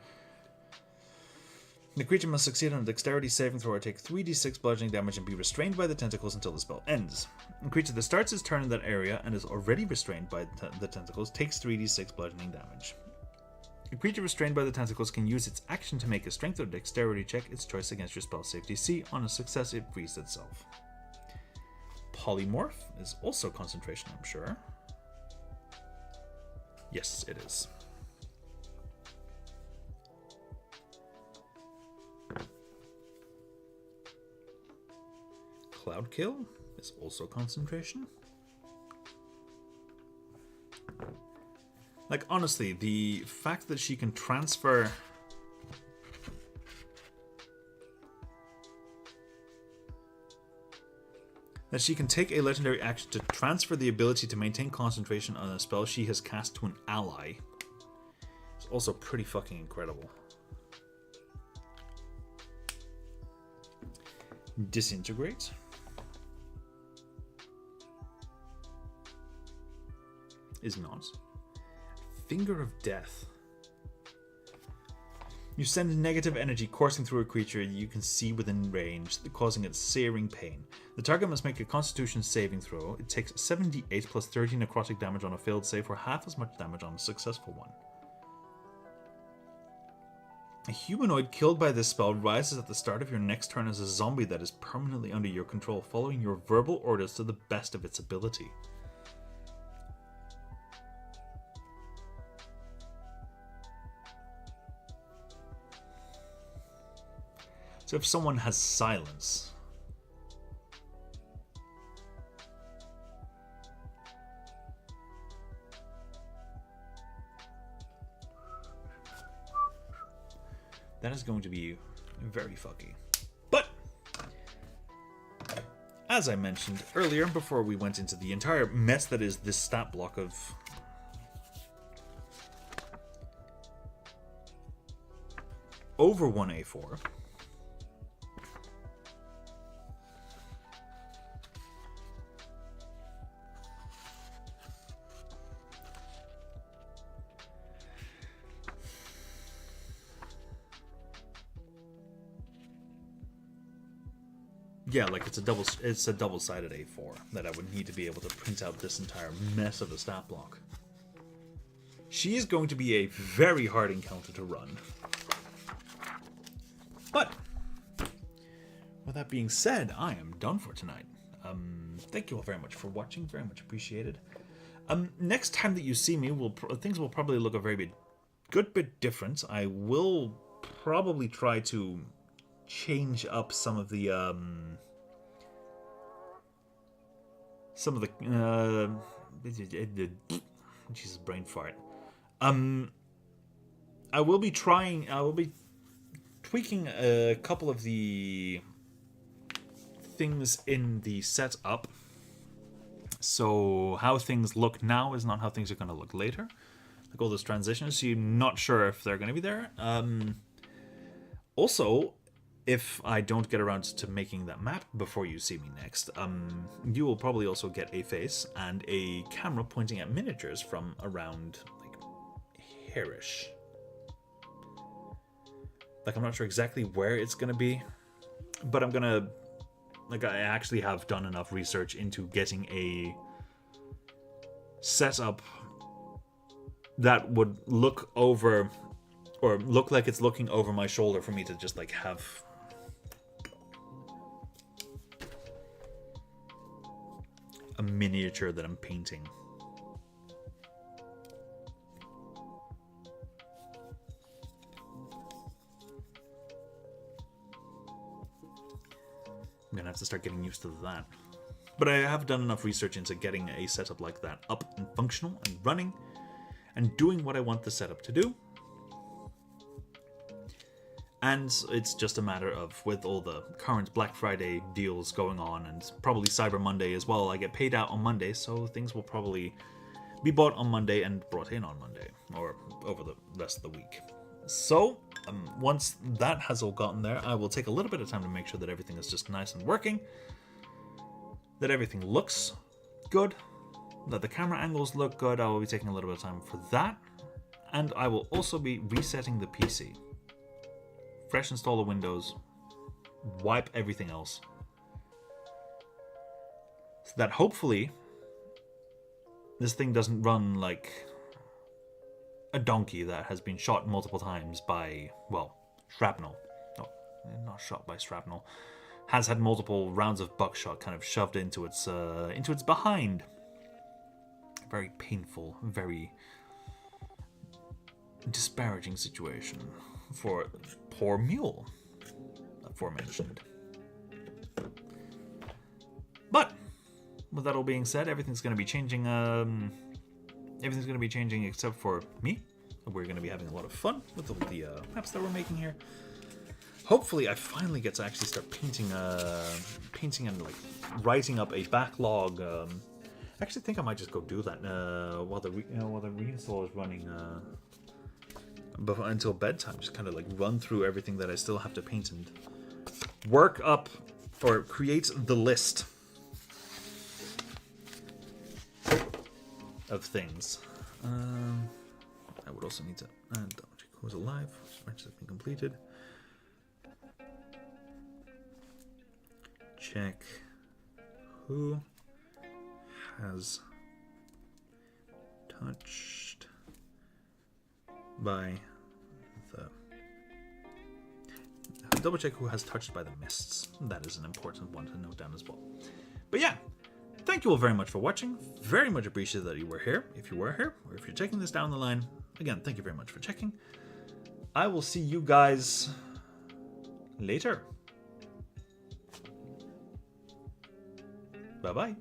the creature must succeed on a dexterity saving throw or take 3d6 bludgeoning damage and be restrained by the tentacles until the spell ends. A creature that starts its turn in that area and is already restrained by the tentacles takes 3d6 bludgeoning damage. A creature restrained by the tentacles can use its action to make a strength or dexterity check, its choice against your spell save DC. On a success, it frees itself. Polymorph is also concentration, I'm sure. Yes, it is. Cloud Kill is also concentration. Like, honestly, the fact that she can transfer that she can take a legendary action to transfer the ability to maintain concentration on a spell she has cast to an ally is also pretty fucking incredible. Disintegrate is not. Finger of Death. You send negative energy coursing through a creature you can see within range, causing it searing pain. The target must make a Constitution saving throw. It takes 7d8 plus 30 necrotic damage on a failed save, or half as much damage on a successful one. A humanoid killed by this spell rises at the start of your next turn as a zombie that is permanently under your control, following your verbal orders to the best of its ability. So if someone has silence, that is going to be very fucky. But as I mentioned earlier, before we went into the entire mess that is this stat block of over 1A4, yeah, like it's a double-sided A4 that I would need to be able to print out this entire mess of a stat block. She is going to be a very hard encounter to run. But with that being said, I am done for tonight. Thank you all very much for watching. Very much appreciated. Next time that you see me, things will probably look a very good bit different. I will probably try to change up some of the Jesus, brain fart. I will be tweaking a couple of the things in the setup. So how things look now is not how things are going to look later. Like all those transitions, you're not sure if they're going to be there. Also, if I don't get around to making that map before you see me next, you will probably also get a face and a camera pointing at miniatures from around, like, here-ish. Like, I'm not sure exactly where it's going to be, but I'm going to... Like, I actually have done enough research into getting a setup that would look over, or look like it's looking over my shoulder for me to just, like, have a miniature that I'm painting. I'm gonna have to start getting used to that. But I have done enough research into getting a setup like that up and functional and running and doing what I want the setup to do. And it's just a matter of, with all the current Black Friday deals going on and probably Cyber Monday as well, I get paid out on Monday, so things will probably be bought on Monday and brought in on Monday, or over the rest of the week. So, once that has all gotten there, I will take a little bit of time to make sure that everything is just nice and working, that everything looks good, that the camera angles look good. I will be taking a little bit of time for that, and I will also be resetting the PC. Fresh install the Windows, wipe everything else, so that hopefully this thing doesn't run like a donkey that has been shot multiple times by, well, shrapnel. No, not shot by shrapnel. Has had multiple rounds of buckshot kind of shoved into its behind. Very painful, very disparaging situation for poor mule, aforementioned. But with that all being said, everything's going to be changing. Everything's going to be changing except for me. We're going to be having a lot of fun with all the maps that we're making here. Hopefully, I finally get to actually start painting and like writing up a backlog. I actually think I might just go do that while the reinstall is running. Until bedtime, just kind of like run through everything that I still have to paint and work up or create the list of things. I would also need to double check who's alive, which has been completed. Check who has touched by the... Double check who has touched by the mists. That is an important one to note down as well. But yeah, thank you all very much for watching. Very much appreciate that you were here. If you were here, or if you're checking this down the line, again, thank you very much for checking. I will see you guys later. Bye-bye.